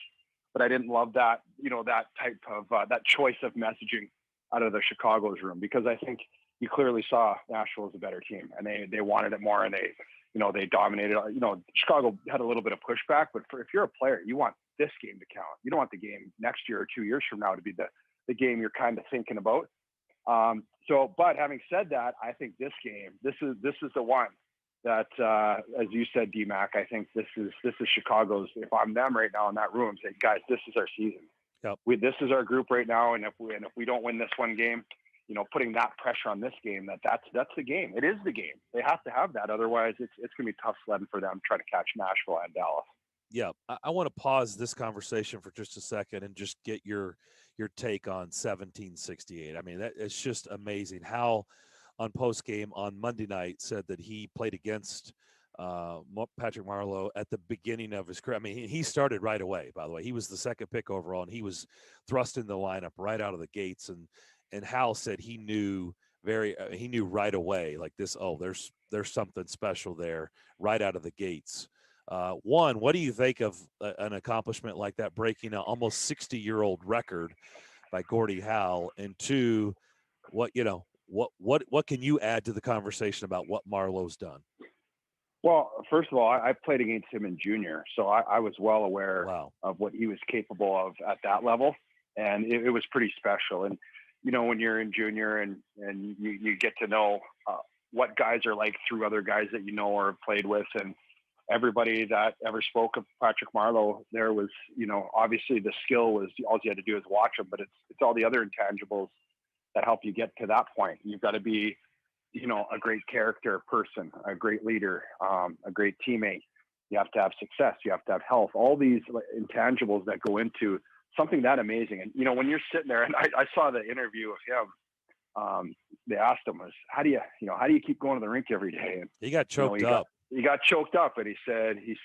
but I didn't love that, that type of, that choice of messaging out of the Chicago's room, because I think you clearly saw Nashville as a better team and they wanted it more, and they dominated. Chicago had a little bit of pushback, but if you're a player, you want this game to count. You don't want the game next year or 2 years from now to be the game you're kind of thinking about. But having said that, I think this game, this is the one that, as you said, D-Mac, I think this is Chicago's. If I'm them right now in that room, say, guys, this is our season. Yep. This is our group right now, and if we don't win this one game, putting that pressure on this game, that's the game. It is the game. They have to have that. Otherwise, it's going to be tough sledding for them trying to catch Nashville and Dallas. Yeah, I want to pause this conversation for just a second and just get your take on 1768. I mean, it's just amazing. Hal, on post game on Monday night, said that he played against Patrick Marleau at the beginning of his career. I mean, he started right away. By the way, he was the second pick overall, and he was thrust in the lineup right out of the gates. And Hal said he knew right away, like this. Oh, there's something special there right out of the gates. One, what do you think of an accomplishment like that, breaking an almost 60-year-old record by Gordie Howe? And two, what can you add to the conversation about what Marleau's done? Well, first of all, I played against him in junior, so I was well aware of what he was capable of at that level, and it was pretty special. And when you're in junior and you get to know what guys are like through other guys that or have played with, and everybody that ever spoke of Patrick Marleau, there was, obviously the skill was all you had to do is watch him, but it's all the other intangibles that help you get to that point. You've got to be, a great character person, a great leader, a great teammate. You have to have success. You have to have health, all these intangibles that go into something that amazing. And, when you're sitting there, and I saw the interview of him, they asked him was, how do you keep going to the rink every day? And he got choked up. He got choked up, and he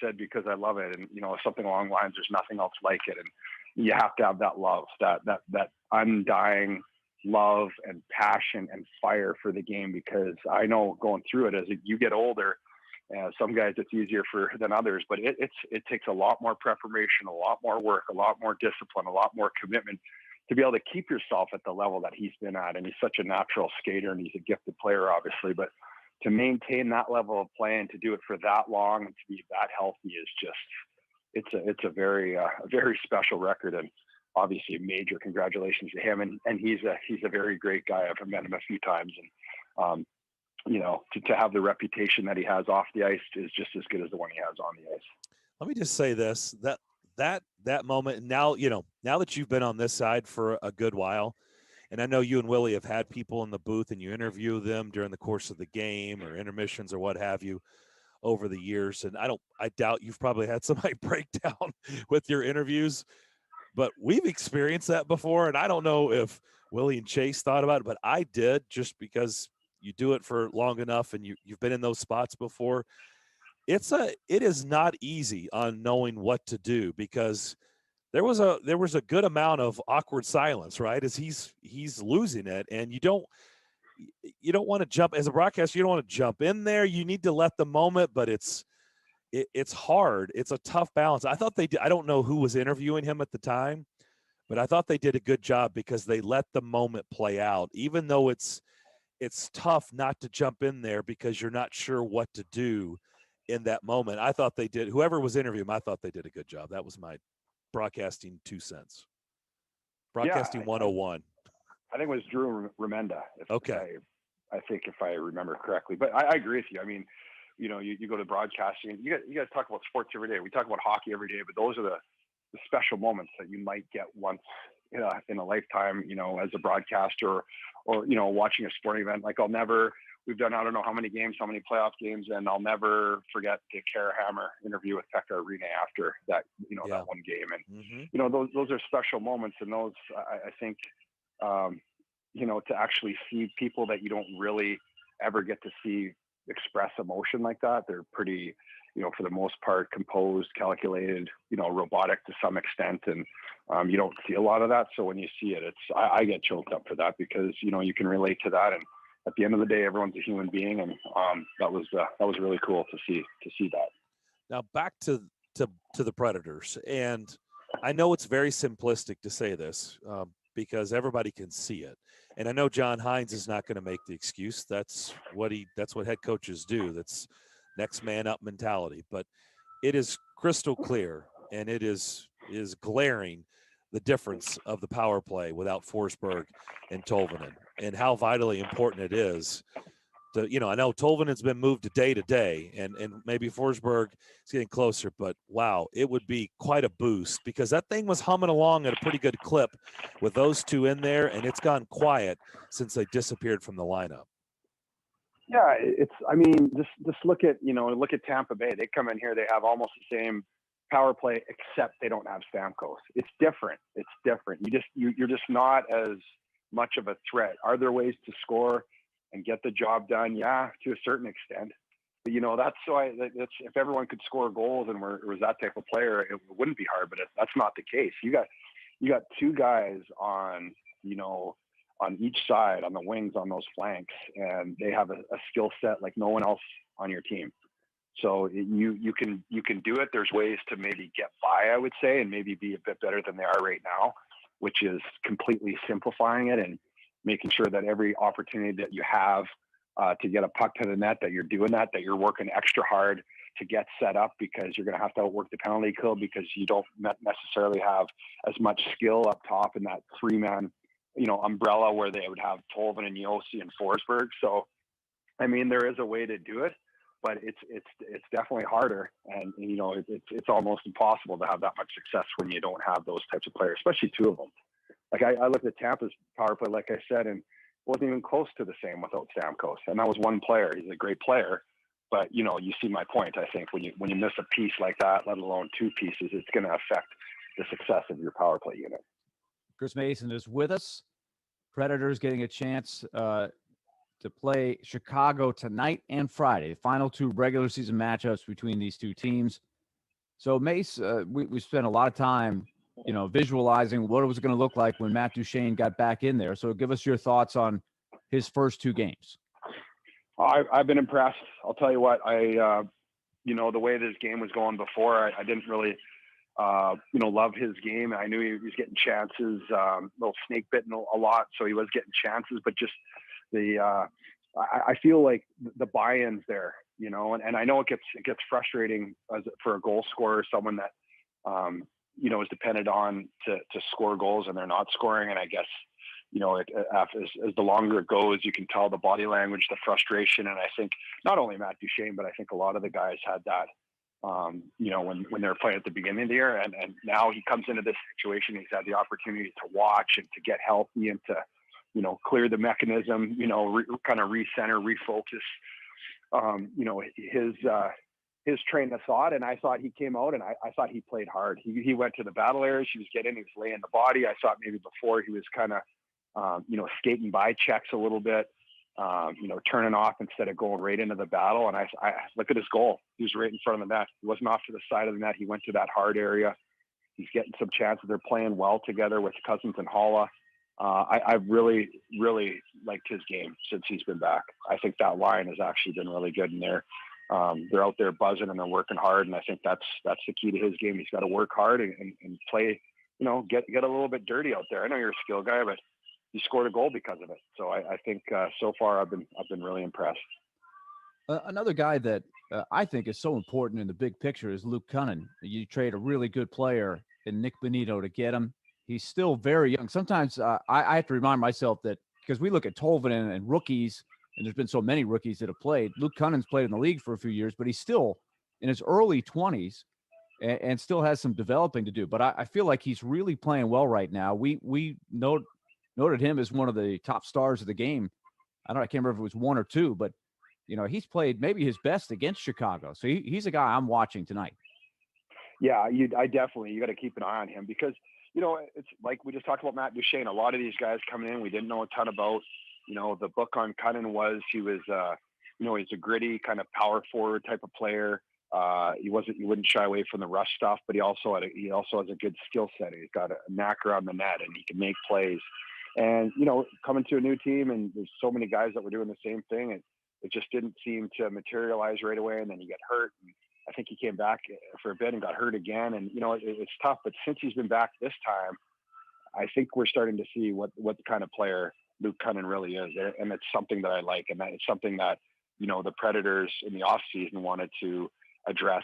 said, because I love it. And, something along the lines, there's nothing else like it. And you have to have that love, that undying love and passion and fire for the game, because I know going through it, as you get older, some guys it's easier than others, but it takes a lot more preparation, a lot more work, a lot more discipline, a lot more commitment to be able to keep yourself at the level that he's been at. And he's such a natural skater, and he's a gifted player, obviously, but to maintain that level of play and to do it for that long and to be that healthy is just, it's a very special record. And obviously major congratulations to him. And he's a very great guy. I've met him a few times, and, to have the reputation that he has off the ice is just as good as the one he has on the ice. Let me just say this, that moment now that you've been on this side for a good while, and I know you and Willie have had people in the booth and you interview them during the course of the game or intermissions or what have you. over the years. And I doubt you've probably had somebody break down with your interviews, but we've experienced that before. And I don't know if Willie and Chase thought about it, but I did, just because you do it for long enough and you've been in those spots before. It is not easy on knowing what to do, because there was a good amount of awkward silence, right? As he's losing it, and you don't want to jump as a broadcaster. You don't want to jump in there. You need to let the moment, but it's hard. It's a tough balance. I thought they did. I don't know who was interviewing him at the time, but I thought they did a good job, because they let the moment play out, even though it's tough not to jump in there because you're not sure what to do in that moment. I thought they did. Whoever was interviewing him, I thought they did a good job. That was my broadcasting 2 cents. Broadcasting 101. I think it was Drew Remenda. Okay. I think if I remember correctly, but I agree with you. I mean, you go to broadcasting, and you guys talk about sports every day. We talk about hockey every day, but those are the special moments that you might get once in a lifetime, as a broadcaster, or watching a sporting event. Like we've done, I don't know how many games, how many playoff games, and I'll never forget the Karahammer interview with Pekka Arena after that, that one game. And, those are special moments. And those, I think, to actually see people that you don't really ever get to see express emotion like that, they're pretty, for the most part, composed, calculated, robotic to some extent. And you don't see a lot of that. So when you see it, I get choked up for that, because, you can relate to that. And at the end of the day, everyone's a human being. And that was really cool to see that. Now back to the Predators. And I know it's very simplistic to say this, because everybody can see it. And I know John Hines is not going to make the excuse. That's what head coaches do. That's next man up mentality. But it is crystal clear, and it is glaring, the difference of the power play without Forsberg and Tolvanen, and how vitally important it is. I know Tolvanen's been moved to day, and maybe Forsberg is getting closer, but wow, it would be quite a boost, because that thing was humming along at a pretty good clip with those two in there, and it's gone quiet since they disappeared from the lineup. Yeah, just look at Tampa Bay. They come in here, they have almost the same power play, except they don't have Stamkos. It's different. You're just not as much of a threat. Are there ways to score and get the job done? Yeah, to a certain extent. But if everyone could score goals and was that type of player, it wouldn't be hard. But that's not the case. You got two guys on each side, on the wings, on those flanks, and they have a skill set like no one else on your team. So you can do it. There's ways to maybe get by, I would say, and maybe be a bit better than they are right now, which is completely simplifying it and making sure that every opportunity that you have to get a puck to the net, that you're doing that you're working extra hard to get set up, because you're going to have to outwork the penalty kill, because you don't necessarily have as much skill up top in that three-man, umbrella where they would have Tolvanen and Yossi and Forsberg. So, there is a way to do it, but it's definitely harder, and it's almost impossible to have that much success when you don't have those types of players, especially two of them. Like I looked at Tampa's power play, like I said, and wasn't even close to the same without Stamkos. And that was one player. He's a great player, but you see my point. I think when you miss a piece like that, let alone two pieces, it's going to affect the success of your power play unit. Chris Mason is with us. Predators getting a chance to play Chicago tonight and Friday, the final two regular season matchups between these two teams. So Mace, we spent a lot of time visualizing what it was going to look like when Matt Duchene got back in there. So give us your thoughts on his first two games. I've been impressed. I'll tell you what, the way this game was going before, I didn't really, love his game. I knew he was getting chances, a little snake bitten a lot. So he was getting chances, but just I feel like the buy-ins there, and I know it gets frustrating for a goal scorer, someone that, is dependent on to score goals and they're not scoring. And I guess, as the longer it goes, you can tell the body language, the frustration. And I think not only Matt Duchene, but I think a lot of the guys had that, when they were playing at the beginning of the year. And now he comes into this situation, he's had the opportunity to watch and to get healthy and to, clear the mechanism, kind of recenter, refocus. his train of thought. And I thought he came out and I thought he played hard. He went to the battle areas. He was getting, he was laying the body. I thought maybe before he was kind of, skating by checks a little bit, turning off instead of going right into the battle. And I look at his goal. He was right in front of the net. He wasn't off to the side of the net. He went to that hard area. He's getting some chances. They're playing well together with Cousins and Holla. I've really, really liked his game since he's been back. I think that line has actually been really good in there. They're out there buzzing and they're working hard. And I think that's the key to his game. He's got to work hard and play, get a little bit dirty out there. I know you're a skill guy, but he scored a goal because of it. So I think so far I've been really impressed. Another guy that I think is so important in the big picture is Luke Cunnin. You trade a really good player in Nick Bonito to get him. He's still very young. Sometimes I have to remind myself that because we look at Tolvanen and rookies, and there's been so many rookies that have played. Luke Cunnin's played in the league for a few years, but he's still in his early 20s and still has some developing to do. But I feel like he's really playing well right now. We noted him as one of the top stars of the game. I can't remember if it was one or two, but he's played maybe his best against Chicago. So he's a guy I'm watching tonight. Yeah, you got to keep an eye on him because, it's like we just talked about Matt Duchene. A lot of these guys coming in, we didn't know a ton about. The book on Cunnin was he was, he's a gritty kind of power forward type of player. He wouldn't shy away from the rush stuff, but he also has a good skill set. He's got a knack around the net and he can make plays. And, coming to a new team and there's so many guys that were doing the same thing. It just didn't seem to materialize right away. And then he got hurt. And I think he came back for a bit and got hurt again. And, it's tough, but since he's been back this time, I think we're starting to see what kind of player Luke Cunnin really is. And it's something that I like. And it's something that, the Predators in the offseason wanted to address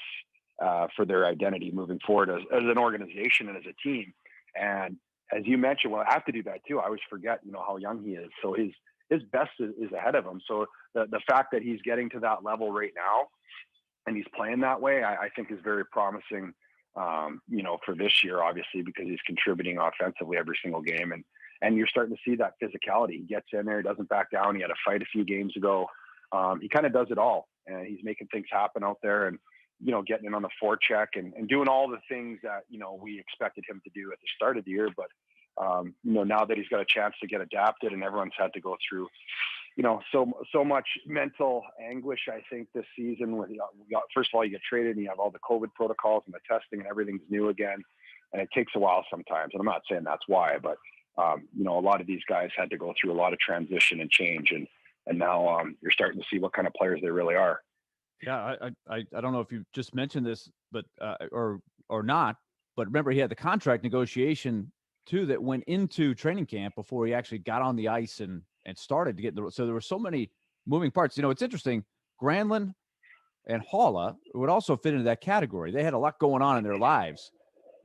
for their identity moving forward as an organization and as a team. And as you mentioned, I have to do that too. I always forget, how young he is. So his best is ahead of him. So the fact that he's getting to that level right now and he's playing that way, I think is very promising, for this year, obviously, because he's contributing offensively every single game. And you're starting to see that physicality. He gets in there, he doesn't back down. He had a fight a few games ago. He kind of does it all, and he's making things happen out there and, getting in on the forecheck and doing all the things that, we expected him to do at the start of the year. But, now that he's got a chance to get adapted and everyone's had to go through, so much mental anguish, I think, this season. First of all, you get traded and you have all the COVID protocols and the testing and everything's new again. And it takes a while sometimes. And I'm not saying that's why, but, a lot of these guys had to go through a lot of transition and change. And now you're starting to see what kind of players they really are. Yeah, I don't know if you just mentioned this, but or not. But remember, he had the contract negotiation too that went into training camp before he actually got on the ice and started to get so there were so many moving parts. It's interesting. Granlund and Holla would also fit into that category. They had a lot going on in their lives,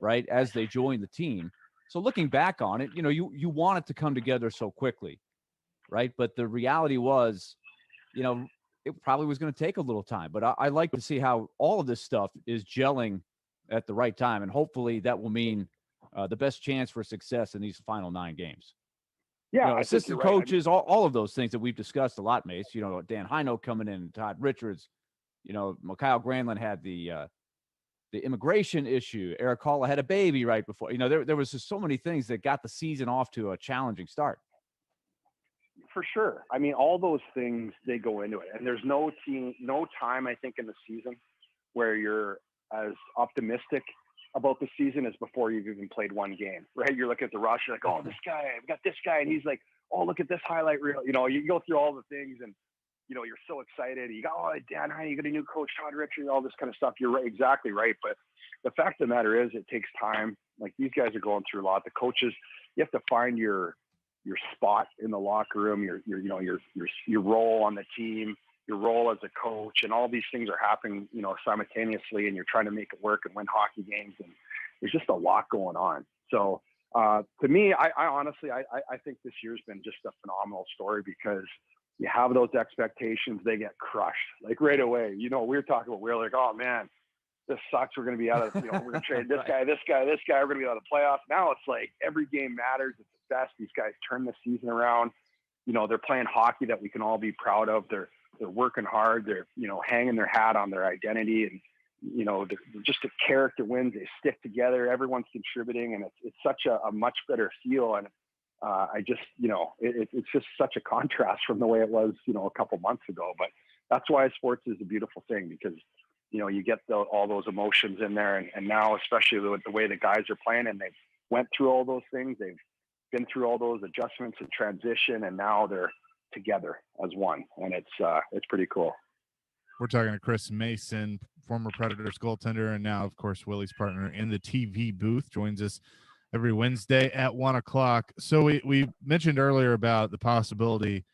right, as they joined the team. So looking back on it, you want it to come together so quickly, right? But the reality was, it probably was going to take a little time. But I like to see how all of this stuff is gelling at the right time. And hopefully that will mean the best chance for success in these final 9 games. Yeah, assistant coaches, all of those things that we've discussed a lot, Mace. Dan Heino coming in, Todd Richards. Kyle Granlund had the immigration issue. Eric Holla had a baby right before. There was just so many things that got the season off to a challenging start. For sure. I mean, all those things, they go into it. And there's no time, I think, in the season where you're as optimistic about the season as before you've even played one game, right? You're looking at the roster, like, oh, this guy, we got this guy. And he's like, oh, look at this highlight reel. You go through all the things and, you're so excited. You got, Dan Heine, you got a new coach, Todd Richards, all this kind of stuff. You're right, exactly right. But the fact of the matter is it takes time. Like these guys are going through a lot. The coaches, you have to find your spot in the locker room, your role on the team, your role as a coach, and all these things are happening, simultaneously, and you're trying to make it work and win hockey games. And there's just a lot going on. So to me, I honestly, I think this year's been just a phenomenal story because you have those expectations, they get crushed like right away. We were talking about, we're like, oh man, this sucks. We're going to be out of, we're going to trade this guy, this guy, this guy. We're going to be out of the playoffs. Now it's like every game matters. It's the best. These guys turn the season around. They're playing hockey that we can all be proud of. They're they're working hard. They're, hanging their hat on their identity, and, just the character wins. They stick together. Everyone's contributing, and it's such a much better feel. And I just, it's just such a contrast from the way it was, a couple months ago. But that's why sports is a beautiful thing, because, you get all those emotions in there. And now, especially with the way the guys are playing, and they've went through all those things, they've been through all those adjustments and transition, and now they're together as one. And it's pretty cool. We're talking to Chris Mason, former Predators goaltender, and now, of course, Willie's partner in the TV booth, joins us every Wednesday at 1:00. So we mentioned earlier about the possibility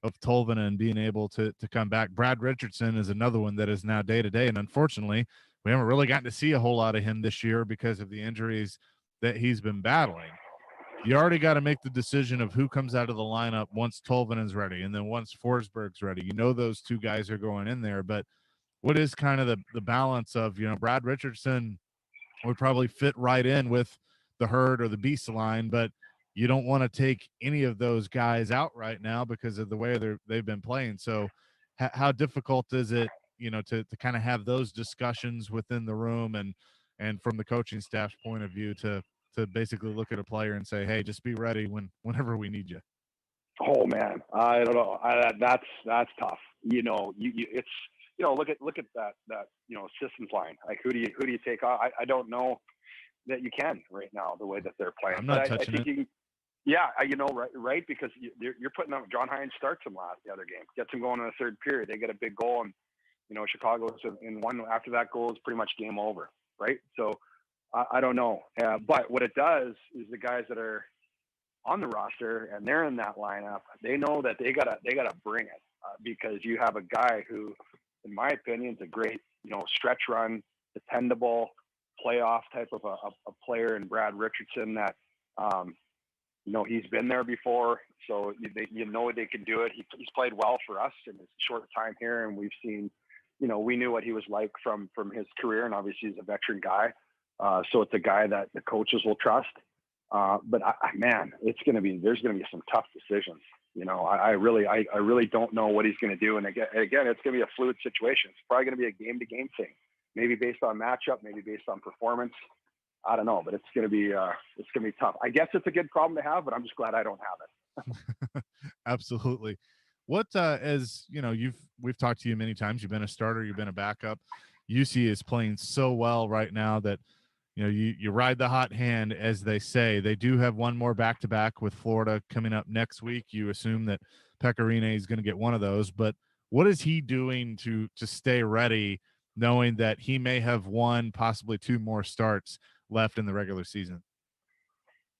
of Tolvanen being able to come back. Brad Richardson is another one that is now day-to-day, and unfortunately, we haven't really gotten to see a whole lot of him this year because of the injuries that he's been battling. You already got to make the decision of who comes out of the lineup once Tolvanen's ready, and then once Forsberg's ready. Those two guys are going in there, but what is kind of the balance of, Brad Richardson would probably fit right in with the Herd or the Beast line, but you don't want to take any of those guys out right now because of the way they've been playing. So how difficult is it, to kind of have those discussions within the room and from the coaching staff's point of view to basically look at a player and say, hey, just be ready whenever we need you? Oh man, I don't know. That's tough. It's, look at that systems line. Like, who do you take off? I don't know that you can right now, the way that they're playing. I'm not touching it. Right, because you're putting up. John Hines starts him the other game, gets him going in the third period. They get a big goal, and Chicago's in one. After that goal is pretty much game over, right? So I don't know, but what it does is the guys that are on the roster and they're in that lineup, they know that they gotta bring it, because you have a guy who, in my opinion, is a great stretch run, dependable playoff type of a player in Brad Richardson that. He's been there before, so they can do it. He's played well for us in his short time here, and we've seen, we knew what he was like from his career, and obviously he's a veteran guy. So it's a guy that the coaches will trust. But there's going to be some tough decisions. I really don't know what he's going to do. And again, it's going to be a fluid situation. It's probably going to be a game-to-game thing, maybe based on matchup, maybe based on performance. I don't know, but it's going to be tough. I guess it's a good problem to have, but I'm just glad I don't have it. Absolutely. What, we've talked to you many times. You've been a starter, you've been a backup. UC is playing so well right now that, you ride the hot hand, as they say. They do have one more back-to-back with Florida coming up next week. You assume that Pecorine is going to get one of those, but what is he doing to stay ready, knowing that he may have one, possibly two more starts left in the regular season?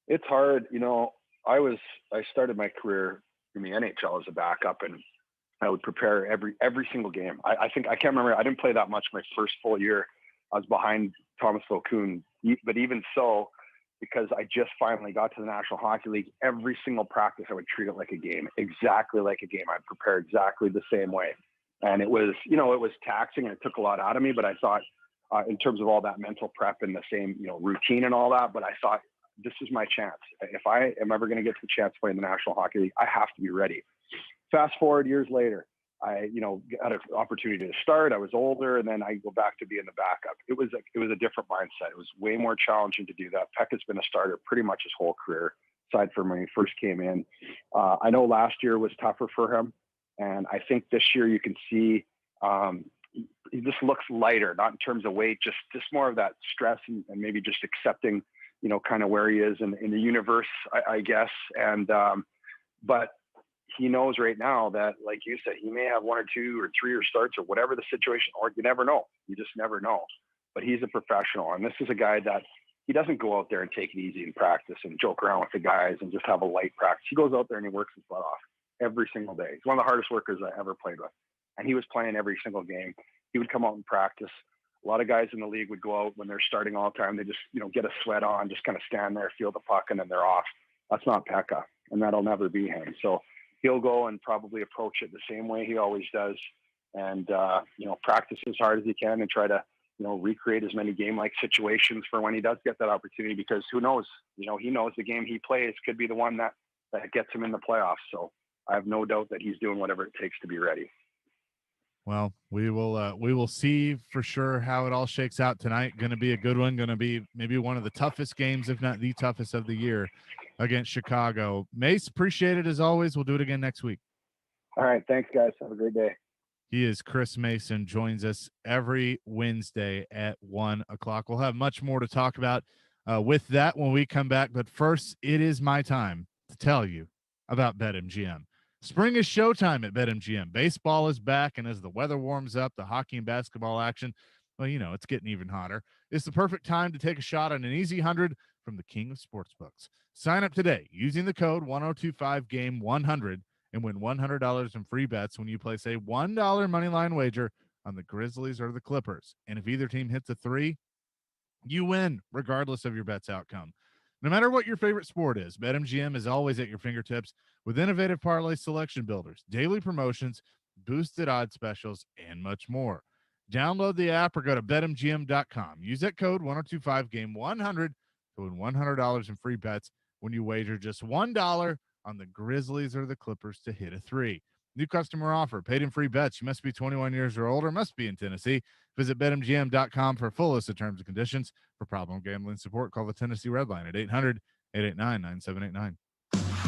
It's hard. I started my career in the NHL as a backup, and I would prepare every single game. I think, I can't remember, I didn't play that much my first full year. I was behind Thomas Vokoun, but even so, because I just finally got to the National Hockey League, every single practice I would treat it like a game, exactly like a game. I'd prepare exactly the same way. And it was, it was taxing and it took a lot out of me, but I thought, in terms of all that mental prep and the same, routine and all that, but I thought, this is my chance. If I am ever going to get the chance to play in the National Hockey League, I have to be ready. Fast forward years later, I, had an opportunity to start. I was older, and then I go back to being the backup. It was a different mindset. It was way more challenging to do that. Peck has been a starter pretty much his whole career, aside from when he first came in. I know last year was tougher for him, and I think this year you can see he just looks lighter, not in terms of weight, just more of that stress and maybe just accepting, kind of where he is in the universe, I guess. And but he knows right now that, like you said, he may have one or two or three or starts or whatever the situation, or you never know. You just never know. But he's a professional, and this is a guy that he doesn't go out there and take it easy in practice and joke around with the guys and just have a light practice. He goes out there and he works his butt off every single day. He's one of the hardest workers I ever played with, and he was playing every single game. He would come out and practice. A lot of guys in the league would go out when they're starting all the time. They just, get a sweat on, just kind of stand there, feel the puck, and then they're off. That's not Pekka, and that'll never be him. So he'll go and probably approach it the same way he always does, and practice as hard as he can and try to recreate as many game-like situations for when he does get that opportunity, because who knows, he knows the game he plays could be the one that gets him in the playoffs. So I have no doubt that he's doing whatever it takes to be ready. Well, we will see for sure how it all shakes out tonight. Going to be a good one. Going to be maybe one of the toughest games, if not the toughest of the year, against Chicago. Mace, appreciate it as always. We'll do it again next week. All right. Thanks, guys. Have a great day. He is Chris Mason, joins us every Wednesday at 1 o'clock. We'll have much more to talk about with that when we come back. But first, it is my time to tell you about BetMGM. Spring is showtime at BetMGM. Baseball is back, and as the weather warms up, the hockey and basketball action, well, it's getting even hotter. It's the perfect time to take a shot on an easy 100 from the king of sportsbooks. Sign up today using the code 1025GAME100 and win $100 in free bets when you place a $1 moneyline wager on the Grizzlies or the Clippers. And if either team hits a 3, you win, regardless of your bet's outcome. No matter what your favorite sport is, BetMGM is always at your fingertips with innovative parlay selection builders, daily promotions, boosted odds specials, and much more. Download the app or go to BetMGM.com. Use that code 1025GAME100 to win $100 in free bets when you wager just $1 on the Grizzlies or the Clippers to hit a 3. New customer offer, paid in free bets. You must be 21 years or older, must be in Tennessee. Visit BetMGM.com for a full list of terms and conditions. For problem gambling support, call the Tennessee Red Line at 800-889-9789.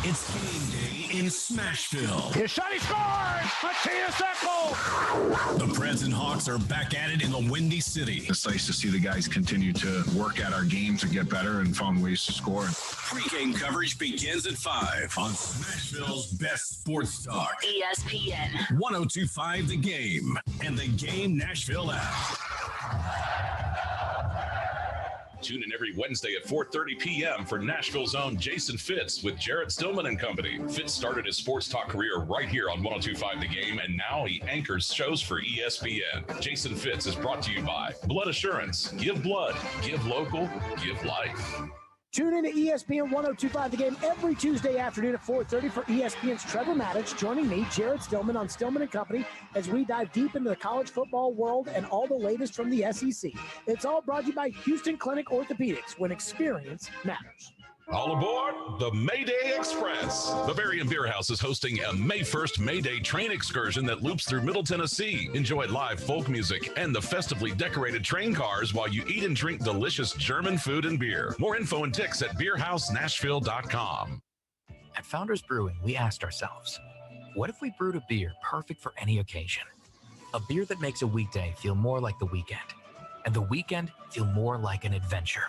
It's game day in Smashville. His shot, he scores! Matthias Eckel! The Preds and Hawks are back at it in the Windy City. It's nice to see the guys continue to work at our game to get better and find ways to score. Pre-game coverage begins at 5 on Smashville's best sports talk. ESPN 1025 The Game and the Game Nashville app. Tune in every Wednesday at 4:30 p.m. for Nashville's own Jason Fitz with Jarrett Stillman and company. Fitz started his sports talk career right here on 1025 The Game, and now he anchors shows for ESPN. Jason Fitz is brought to you by Blood Assurance. Give blood, give local, give life. Tune in to ESPN 1025 The Game every Tuesday afternoon at 4:30 for ESPN's Trevor Matich, joining me, Jared Stillman, on Stillman & Company, as we dive deep into the college football world and all the latest from the SEC. It's all brought to you by Houston Clinic Orthopedics, when experience matters. All aboard the Mayday Express. Bavarian Beer House is hosting a May 1st Mayday train excursion that loops through Middle Tennessee. Enjoy live folk music and the festively decorated train cars while you eat and drink delicious German food and beer. More info and tickets at beerhousenashville.com. At Founders Brewing, we asked ourselves, what if we brewed a beer perfect for any occasion? A beer that makes a weekday feel more like the weekend, and the weekend feel more like an adventure.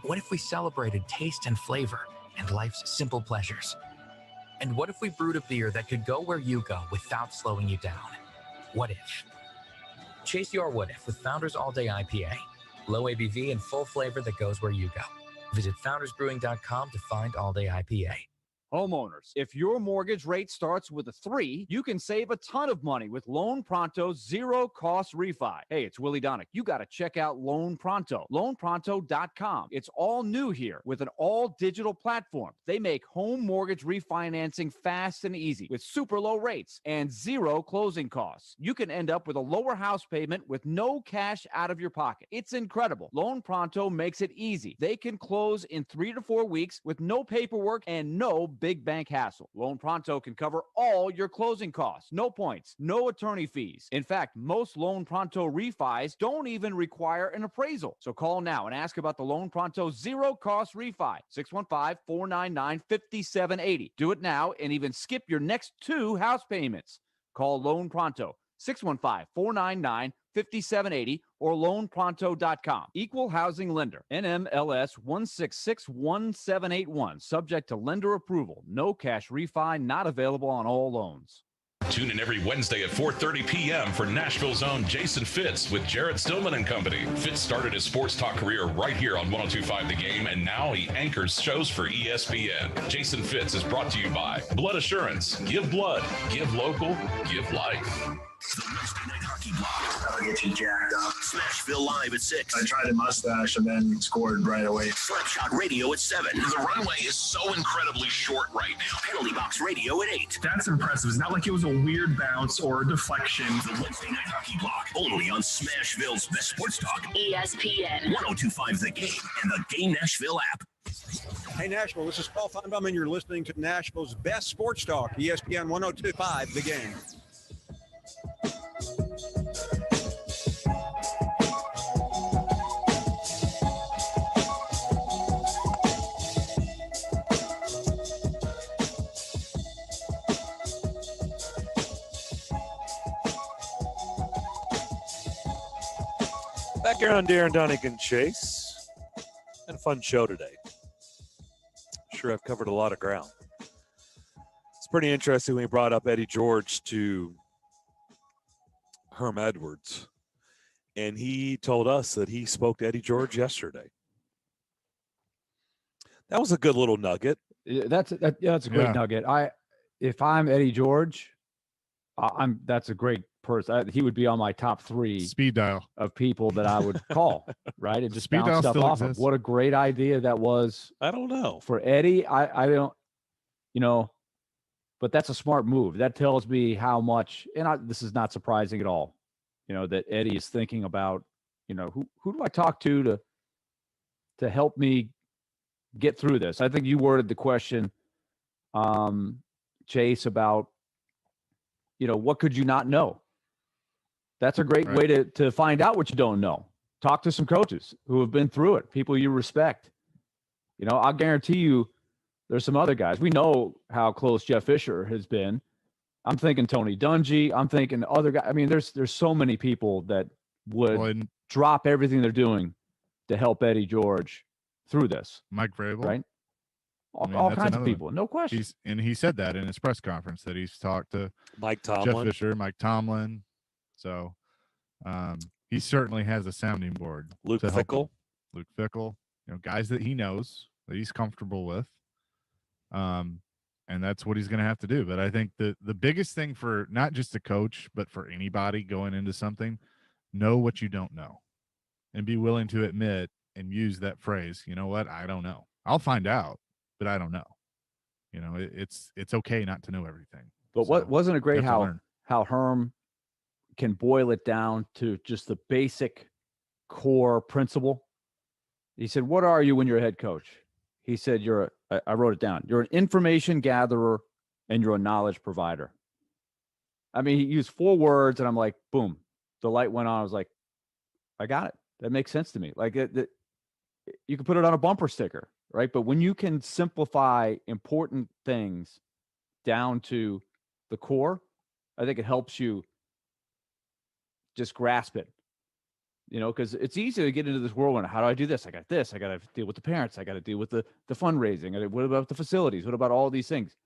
What if we celebrated taste and flavor and life's simple pleasures? And what if we brewed a beer that could go where you go without slowing you down? What if? Chase your what if with Founders All Day IPA. Low ABV and full flavor that goes where you go. Visit foundersbrewing.com to find All Day IPA. Homeowners, if your mortgage rate starts with a 3, you can save a ton of money with Loan Pronto's zero-cost refi. Hey, it's Willie Daunic. You got to check out Loan Pronto. LoanPronto.com. It's all new here with an all-digital platform. They make home mortgage refinancing fast and easy with super low rates and zero closing costs. You can end up with a lower house payment with no cash out of your pocket. It's incredible. Loan Pronto makes it easy. They can close in 3 to 4 weeks with no paperwork and no big bank hassle. Loan Pronto can cover all your closing costs. No points, no attorney fees. In fact, most Loan Pronto refis don't even require an appraisal. So call now and ask about the Loan Pronto zero-cost refi. 615-499-5780. Do it now and even skip your next 2 house payments. Call Loan Pronto. 615-499-5780 or loanpronto.com. Equal housing lender. NMLS 1661781. Subject to lender approval. No cash refi not available on all loans. Tune in every Wednesday at 4:30 p.m. for Nashville's own Jason Fitz with Jarrett Stillman and company. Fitz started his sports talk career right here on 1025 The Game, and now he anchors shows for ESPN. Jason Fitz is brought to you by Blood Assurance. Give blood, give local, give life. The Wednesday Night Hockey Block. That'll get you jacked up. Smashville Live at 6. I tried a mustache and then scored right away. Slapshot Radio at 7. The runway is so incredibly short right now. Penalty Box Radio at 8. That's impressive. It's not like it was a weird bounce or a deflection. The Wednesday Night Hockey Block. Only on Smashville's best sports talk. ESPN 1025 The Game and the Game Nashville app. Hey, Nashville, this is Paul Feinbaum, and you're listening to Nashville's best sports talk, ESPN 1025 The Game. Back here on Darren, Daunic, and Chase. And a fun show today. Sure, I've covered a lot of ground. It's pretty interesting when we brought up Eddie George to Herm Edwards. And he told us that he spoke to Eddie George yesterday. That was a good little nugget. That's a great nugget. If I'm Eddie George, that's a great person. He would be on my top 3 speed dial of people that I would call, right? And just Speed bounce dial stuff still off exists. of. What a great idea that was. I don't know. For Eddie, I don't, but that's a smart move. That tells me how much, and this is not surprising at all, that Eddie is thinking about, who do I talk to help me get through this? I think you worded the question, Chase, about, what could you not know? That's a great way to find out what you don't know. Talk to some coaches who have been through it, people you respect. I'll guarantee you there's some other guys. We know how close Jeff Fisher has been. I'm thinking Tony Dungy. I'm thinking other guys. I mean, there's so many people that would drop everything they're doing to help Eddie George through this. Mike Vrabel. Right? All kinds of people. No question. And he said that in his press conference that he's talked to Mike Tomlin. Jeff Fisher, Mike Tomlin. So he certainly has a sounding board. Luke Fickell. Luke Fickell. Guys that he knows, that he's comfortable with. And that's what he's going to have to do. But I think the biggest thing for not just a coach, but for anybody going into something, know what you don't know and be willing to admit and use that phrase. You know what? I don't know. I'll find out, but I don't know. It's okay not to know everything. But wasn't it great how Herm can boil it down to just the basic core principle? He said, what are you when you're a head coach? He said, I wrote it down. You're an information gatherer and you're a knowledge provider. I mean, he used 4 words and I'm like, boom, the light went on. I was like, I got it. That makes sense to me. Like you can put it on a bumper sticker, right? But when you can simplify important things down to the core, I think it helps you just grasp it. Because it's easy to get into this whirlwind. How do I do this? I got this. I got to deal with the parents. I got to deal with the fundraising. What about the facilities? What about all these things?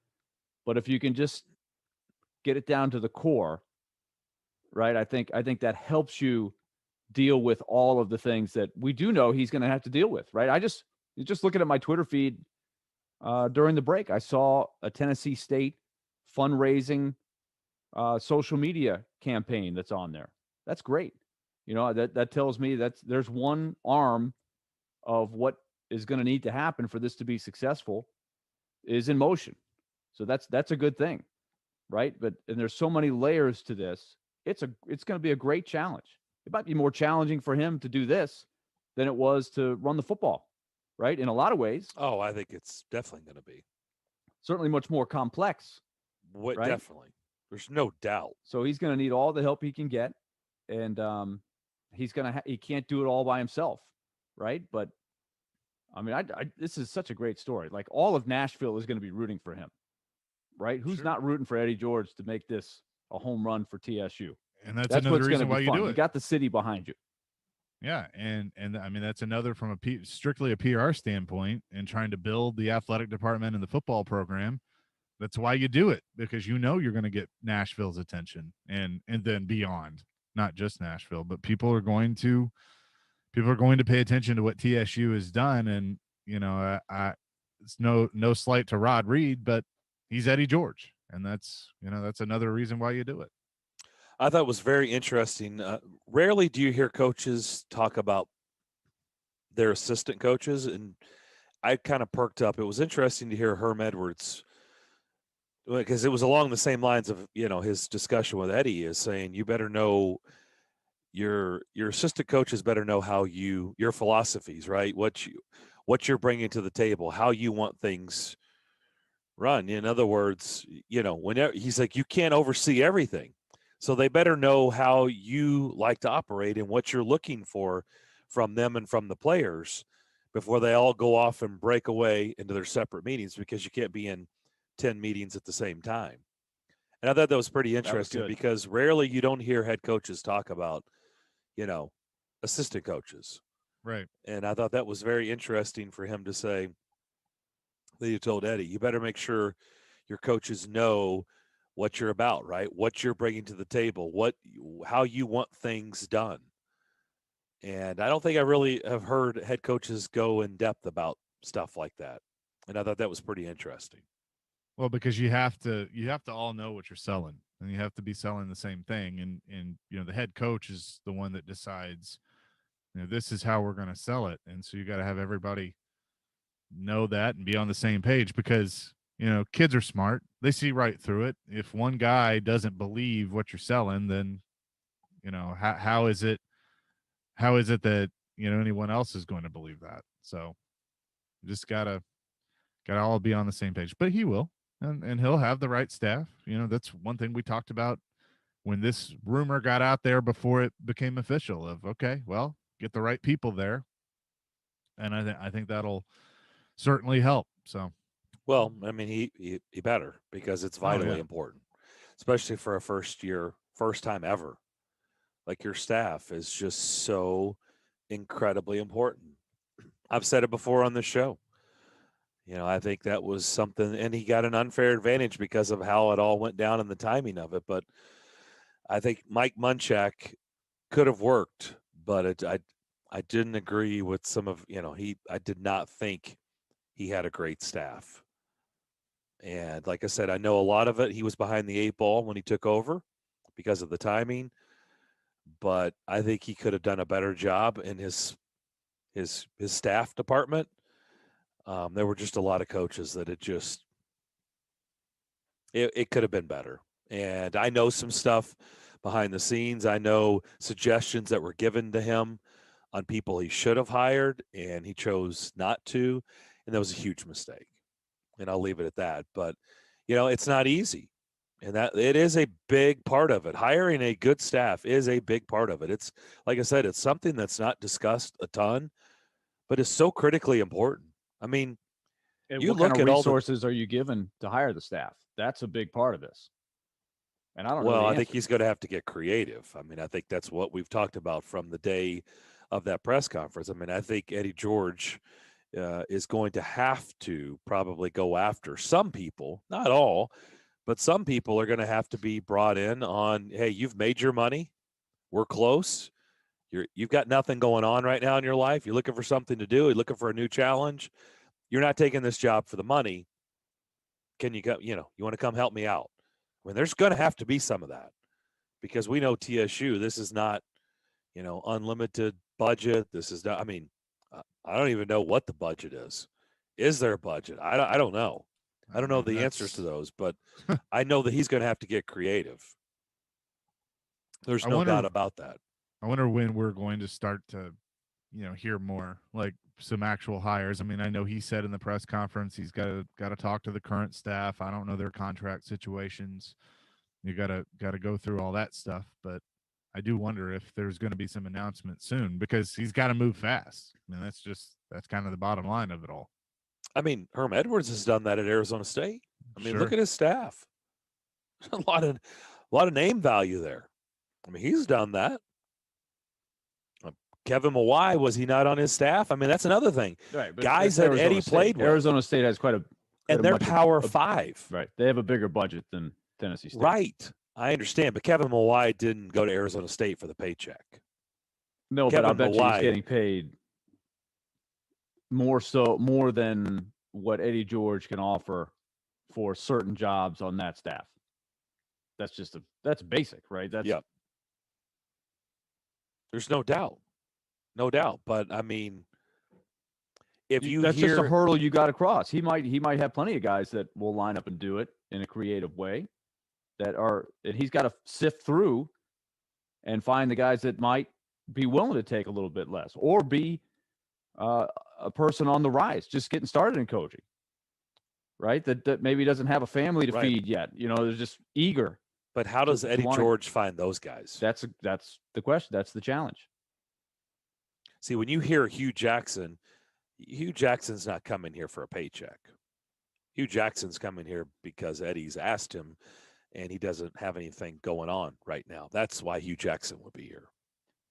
But if you can just get it down to the core, right? I think that helps you deal with all of the things that we do know he's going to have to deal with, right? Just looking at my Twitter feed during the break, I saw a Tennessee State fundraising social media campaign that's on there. That's great. That tells me there's one arm of what is going to need to happen for this to be successful is in motion. So that's a good thing, right? And there's so many layers to this. It's going to be a great challenge. It might be more challenging for him to do this than it was to run the football, right? In a lot of ways. Oh, I think it's definitely going to be. Certainly much more complex. What? Right? Definitely. There's no doubt. So he's going to need all the help he can get. And he can't do it all by himself, right? But I mean, this is such a great story. Like all of Nashville is going to be rooting for him, right? Who's not rooting for Eddie George to make this a home run for TSU? And that's another reason why you do it. You got the city behind you. Yeah, and I mean that's another from strictly a PR standpoint and trying to build the athletic department and the football program. That's why you do it, because you're going to get Nashville's attention and then beyond. Not just Nashville, but people are going to pay attention to what TSU has done. And, it's no slight to Rod Reed, but he's Eddie George. And that's another reason why you do it. I thought it was very interesting. Rarely do you hear coaches talk about their assistant coaches. And I kind of perked up. It was interesting to hear Herm Edwards, because it was along the same lines of, his discussion with Eddie is saying, you better know your assistant coaches better know how your philosophies, right? What you're bringing to the table, how you want things run. In other words, whenever he's like, you can't oversee everything. So they better know how you like to operate and what you're looking for from them and from the players before they all go off and break away into their separate meetings, because you can't be in 10 meetings at the same time. And I thought that was pretty interesting, because rarely you don't hear head coaches talk about, assistant coaches. Right. And I thought that was very interesting for him to say that you told Eddie, you better make sure your coaches know what you're about, right? What you're bringing to the table, how you want things done. And I don't think I really have heard head coaches go in depth about stuff like that. And I thought that was pretty interesting. Well, because you have to all know what you're selling, and you have to be selling the same thing. And the head coach is the one that decides, this is how we're going to sell it. And so you got to have everybody know that and be on the same page, because kids are smart. They see right through it. If one guy doesn't believe what you're selling, then how is it that anyone else is going to believe that? So you just gotta all be on the same page. But he will, and he'll have the right staff. That's one thing we talked about when this rumor got out there before it became official, of, okay, well, get the right people there, and I think that'll certainly help. So, well, I mean, he better, because it's vitally important, especially for a first time ever. Like, your staff is just so incredibly important. I've said it before on the show. I think that was something, and he got an unfair advantage because of how it all went down and the timing of it. But I think Mike Munchak could have worked, but I didn't agree with some of, I did not think he had a great staff. And like I said, I know a lot of it, he was behind the 8 ball when he took over because of the timing, but I think he could have done a better job in his staff department. There were just a lot of coaches that it could have been better. And I know some stuff behind the scenes. I know suggestions that were given to him on people he should have hired, and he chose not to. And that was a huge mistake. And I'll leave it at that. But, it's not easy. And that it is a big part of it. Hiring a good staff is a big part of it. It's, like I said, it's something that's not discussed a ton, but is so critically important. I mean, and you what look kind of at resources are you given to hire the staff? That's a big part of this. And I don't know. Well, I think he's going to have to get creative. I mean, I think that's what we've talked about from the day of that press conference. I mean, I think Eddie George is going to have to probably go after some people, not all, but some people are going to have to be brought in on, hey, you've made your money. We're close. You've got nothing going on right now in your life. You're looking for something to do. You're looking for a new challenge. You're not taking this job for the money. Can you go, you want to come help me out? I mean, there's going to have to be some of that, because we know TSU, this is not, unlimited budget. This is not, I mean, I don't even know what the budget is. Is there a budget? I don't know. I don't know the answers to those, but I know that he's going to have to get creative. There's no doubt about that. I wonder when we're going to start to, hear more, like some actual hires. I mean, I know he said in the press conference he's got to talk to the current staff. I don't know their contract situations. You got to go through all that stuff, but I do wonder if there's going to be some announcement soon, because he's got to move fast. I mean, that's kind of the bottom line of it all. I mean, Herm Edwards has done that at Arizona State. I mean, look at his staff. A lot of name value there. I mean, he's done that. Kevin Mawai, was he not on his staff? I mean, that's another thing. Right, guys that Eddie played with. Arizona State has quite a and they're Power 5. Right. They have a bigger budget than Tennessee State. Right. I understand, but Kevin Mawai didn't go to Arizona State for the paycheck. No, Kevin but I bet Mawai, he's getting paid more than what Eddie George can offer for certain jobs on that staff. That's basic, right? Yep. There's no doubt. No doubt. But I mean, that's just a hurdle you got to cross. He might have plenty of guys that will line up and do it in a creative way, and he's got to sift through and find the guys that might be willing to take a little bit less, or be a person on the rise, just getting started in coaching, right? That maybe doesn't have a family to feed yet. They're just eager. But how does Eddie George find those guys? That's the question. That's the challenge. See, when you hear Hugh Jackson's not coming here for a paycheck. Hugh Jackson's coming here because Eddie's asked him, and he doesn't have anything going on right now. That's why Hugh Jackson would be here.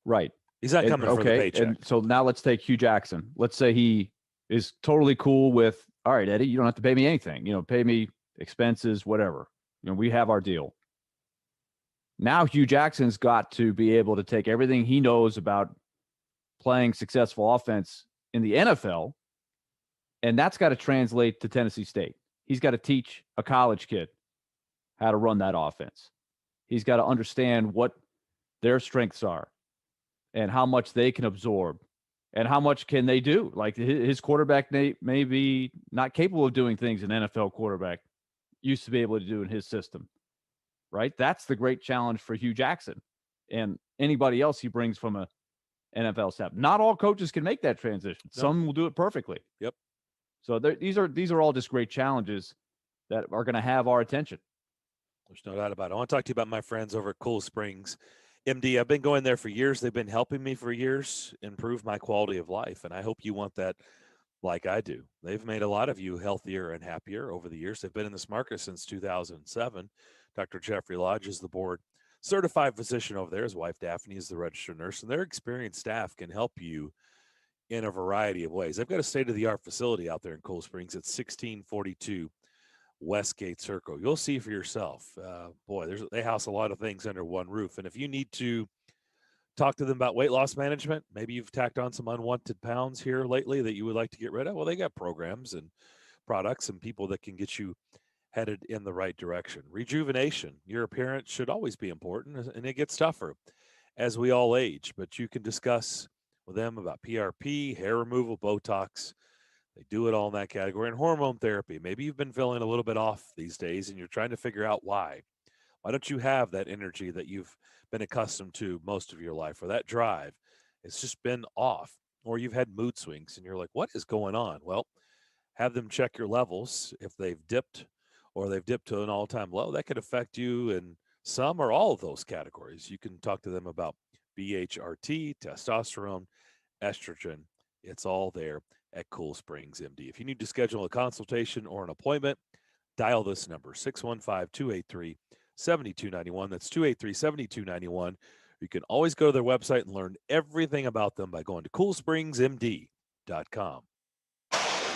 Right. He's not coming for the paycheck. And so now let's take Hugh Jackson. Let's say he is totally cool with, all right, Eddie, you don't have to pay me anything. Pay me expenses, whatever. We have our deal. Now Hugh Jackson's got to be able to take everything he knows about playing successful offense in the NFL, and that's got to translate to Tennessee State. He's got to teach a college kid how to run that offense. He's got to understand what their strengths are and how much they can absorb and how much can they do. Like his quarterback may be not capable of doing things an NFL quarterback used to be able to do in his system, right? That's the great challenge for Hugh Jackson and anybody else he brings from a NFL staff. Not all coaches can make that transition. Nope. Some will do it perfectly. Yep. So these are all just great challenges that are going to have our attention. There's no doubt about it. I want to talk to you about my friends over at Cool Springs MD. I've been going there for years. They've been helping me for years improve my quality of life, and I hope you want that like I do. They've made a lot of you healthier and happier over the years. They've been in this market since 2007. Dr. Jeffrey Lodge is the board certified physician over there. His wife, Daphne, is the registered nurse, and their experienced staff can help you in a variety of ways. They've got a state-of-the-art facility out there in Cool Springs at 1642 Westgate Circle. You'll see for yourself. They house a lot of things under one roof. And if you need to talk to them about weight loss management, maybe you've tacked on some unwanted pounds here lately that you would like to get rid of, well, they got programs and products and people that can get you headed in the right direction. Rejuvenation. Your appearance should always be important, and it gets tougher as we all age. But you can discuss with them about PRP, hair removal, Botox. They do it all in that category. And hormone therapy. Maybe you've been feeling a little bit off these days and you're trying to figure out why. Why don't you have that energy that you've been accustomed to most of your life, or that drive? It's just been off. Or you've had mood swings and you're like, what is going on? Well, have them check your levels. If they've dipped or they've dipped to an all-time low, that could affect you in some or all of those categories. You can talk to them about BHRT, testosterone, estrogen. It's all there at Cool Springs MD. If you need to schedule a consultation or an appointment, dial this number, 615-283-7291. That's 283-7291. You can always go to their website and learn everything about them by going to coolspringsmd.com.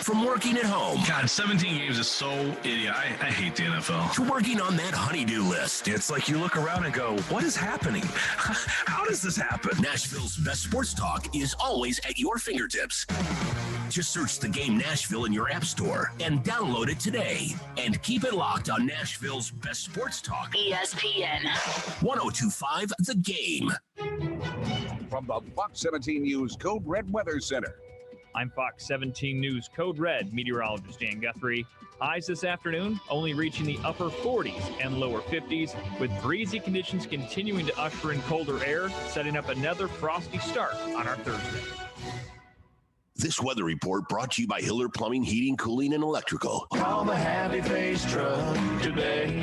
From working at home. God, 17 games is so idiot. I hate the NFL. To working on that honey-do list. It's like you look around and go, what is happening? How does this happen? Nashville's best sports talk is always at your fingertips. Just search The Game Nashville in your app store and download it today. And keep it locked on Nashville's best sports talk. ESPN 1025 The Game. From the Fox 17 News Code Red Weather Center. I'm Fox 17 News Code Red meteorologist Dan Guthrie. Highs this afternoon only reaching the upper 40s and lower 50s, with breezy conditions continuing to usher in colder air, setting up another frosty start on our Thursday. This weather report brought to you by Hiller Plumbing, Heating, Cooling, and Electrical. Call the Happy Face Truck today.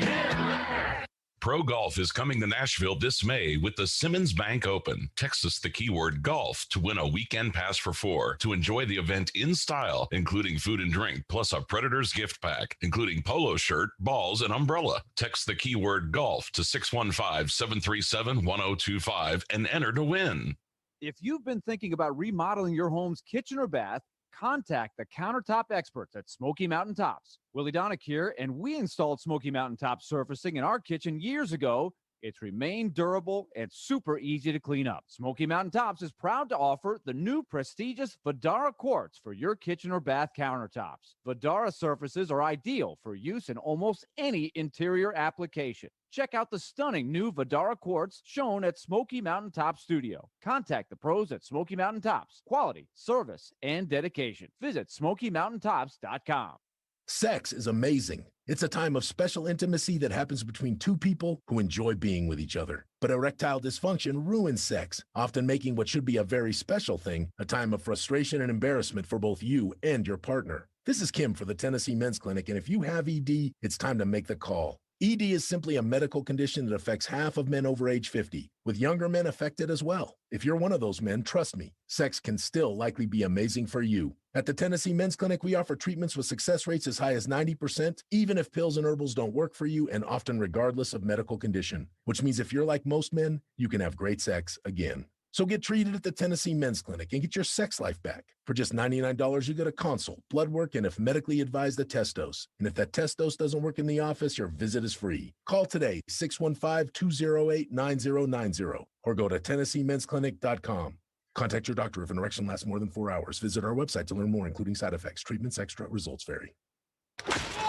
Pro Golf is coming to Nashville this May with the Simmons Bank Open. Text us the keyword golf to win a weekend pass for 4 to enjoy the event in style, including food and drink, plus a Predators gift pack, including polo shirt, balls, and umbrella. Text the keyword golf to 615-737-1025 and enter to win. If you've been thinking about remodeling your home's kitchen or bath, contact the countertop experts at Smoky Mountain Tops. Willie Daunic here, and we installed Smoky Mountain Top surfacing in our kitchen years ago. It's remained durable and super easy to clean up. Smoky Mountain Tops is proud to offer the new prestigious Vidara quartz for your kitchen or bath countertops. Vidara surfaces are ideal for use in almost any interior application. Check out the stunning new Vidara quartz shown at Smoky Mountain Top Studio. Contact the pros at Smoky Mountain Tops. Quality, service, and dedication. Visit SmokyMountainTops.com. Sex is amazing. It's a time of special intimacy that happens between two people who enjoy being with each other. But erectile dysfunction ruins sex, often making what should be a very special thing a time of frustration and embarrassment for both you and your partner. This is Kim for the Tennessee Men's Clinic, and if you have ED, it's time to make the call. ED is simply a medical condition that affects half of men over age 50, with younger men affected as well. If you're one of those men, trust me, sex can still likely be amazing for you. At the Tennessee Men's Clinic, we offer treatments with success rates as high as 90%, even if pills and herbals don't work for you, and often regardless of medical condition. Which means if you're like most men, you can have great sex again. So get treated at the Tennessee Men's Clinic and get your sex life back. For just $99, you get a consult, blood work, and if medically advised, a test dose. And if that test dose doesn't work in the office, your visit is free. Call today, 615-208-9090, or go to TennesseeMen'sClinic.com. Contact your doctor if an erection lasts more than 4 hours. Visit our website to learn more, including side effects. Treatments extra. Results vary.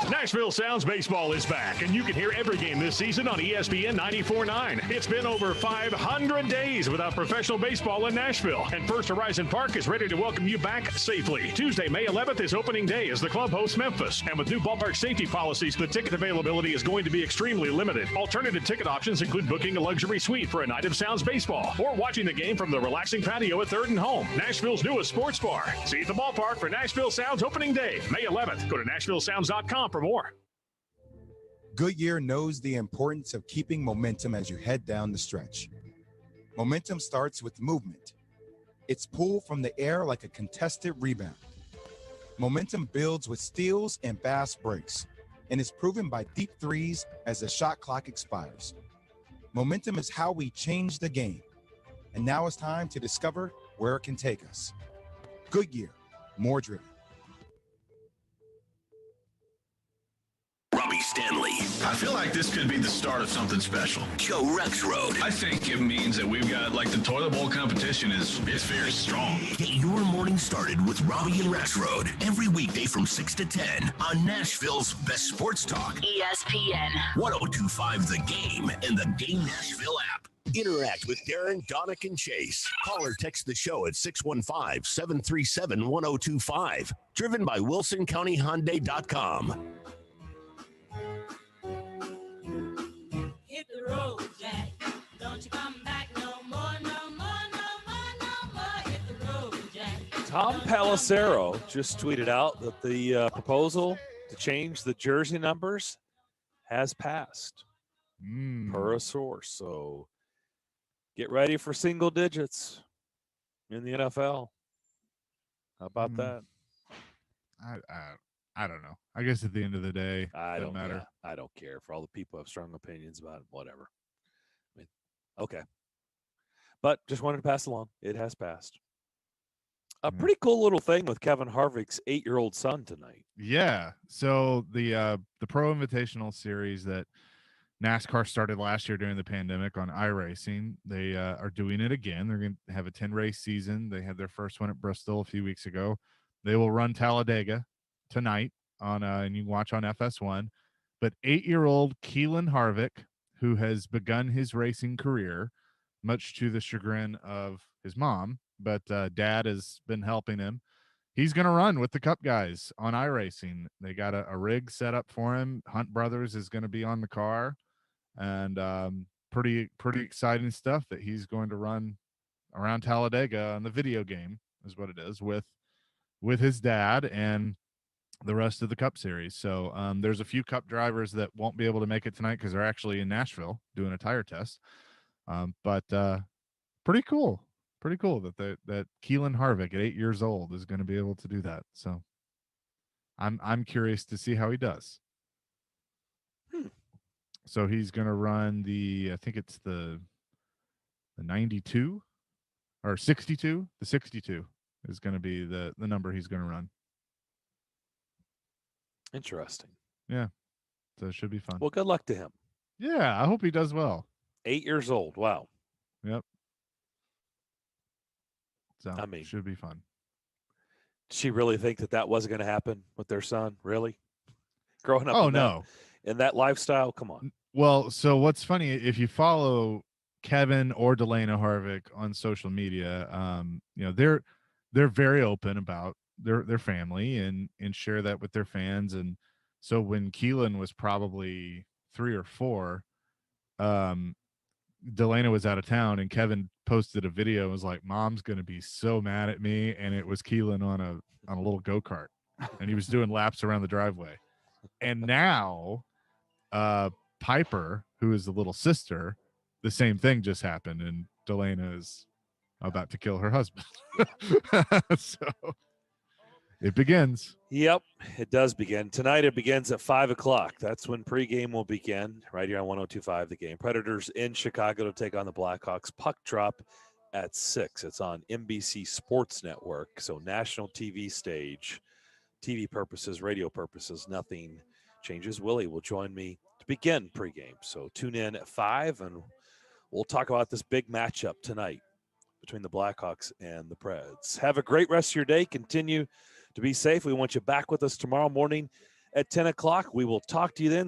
Nashville Sounds Baseball is back, and you can hear every game this season on ESPN 94.9. It's been over 500 days without professional baseball in Nashville, and First Horizon Park is ready to welcome you back safely. Tuesday, May 11th is opening day as the club hosts Memphis, and with new ballpark safety policies, the ticket availability is going to be extremely limited. Alternative ticket options include booking a luxury suite for a night of Sounds Baseball, or watching the game from the relaxing patio at Third and Home, Nashville's newest sports bar. See you at the ballpark for Nashville Sounds opening day, May 11th. Go to NashvilleSounds.com for more. Goodyear knows the importance of keeping momentum as you head down the stretch. Momentum starts with movement. It's pulled from the air like a contested rebound. Momentum builds with steals and fast breaks, and is proven by deep threes as the shot clock expires. Momentum is how we change the game, and now it's time to discover where it can take us. Goodyear, more driven. Robbie Stanley. I feel like this could be the start of something special. Joe Rexroad. I think it means that we've got, like, the toilet bowl competition is very strong. Get your morning started with Robbie and Rexroad every weekday from 6 to 10 on Nashville's best sports talk. ESPN 1025 The Game and the Game Nashville app. Interact with Darren, Daunic, and Chase. Call or text the show at 615-737-1025. Driven by WilsonCountyHyundai.com. Hit the road, Jack. Don't you come back no more, no more, no more, no more. Hit the road, Jack. Tom Pelissero just tweeted out that the proposal to change the jersey numbers has passed per a source. So get ready for single digits in the NFL. How about that? I don't know. I guess at the end of the day, I don't matter. Yeah, I don't care. For all the people who have strong opinions about it, whatever. I mean, okay. But just wanted to pass along. It has passed. A pretty cool little thing with Kevin Harvick's 8-year-old son tonight. Yeah. So the Pro Invitational Series that NASCAR started last year during the pandemic on iRacing, they are doing it again. They're going to have a 10-race season. They had their first one at Bristol a few weeks ago. They will run Talladega tonight on and you can watch on FS1. But 8-year-old Keelan Harvick, who has begun his racing career, much to the chagrin of his mom, but dad has been helping him. He's going to run with the Cup guys on iRacing. They got a rig set up for him. Hunt Brothers is going to be on the car, and pretty exciting stuff that he's going to run around Talladega on the video game is what it is with his dad and the rest of the Cup series. So there's a few Cup drivers that won't be able to make it tonight because they're actually in Nashville doing a tire test. But pretty cool that Keelan Harvick at 8 years old is going to be able to do that. So I'm curious to see how he does. So he's going to run I think it's the 92 or 62. The 62 is going to be the number he's going to run. Interesting. Yeah. So it should be fun. Well, good luck to him. Yeah, I hope he does well. 8 years old. Wow. Yep. So I mean, should be fun. Did she really think that wasn't going to happen with their son? Really? Growing up in that lifestyle? Come on. Well, so what's funny, if you follow Kevin or Delana Harvick on social media, they're very open about their family and share that with their fans. And so when Keelan was probably 3 or 4, Delana was out of town and Kevin posted a video and was like, "Mom's going to be so mad at me." And it was Keelan on a little go-kart and he was doing laps around the driveway. And now Piper, who is the little sister, the same thing just happened and Delana is about to kill her husband. So it begins. Yep, it does begin. Tonight it begins at 5 o'clock. That's when pregame will begin, right here on 102.5 The Game. Predators in Chicago to take on the Blackhawks. Puck drop at 6. It's on NBC Sports Network, so national TV stage. TV purposes, radio purposes, nothing changes. Willie will join me to begin pregame, so tune in at 5, and we'll talk about this big matchup tonight between the Blackhawks and the Preds. Have a great rest of your day. Continue to be safe. We want you back with us tomorrow morning at 10 o'clock. We will talk to you then.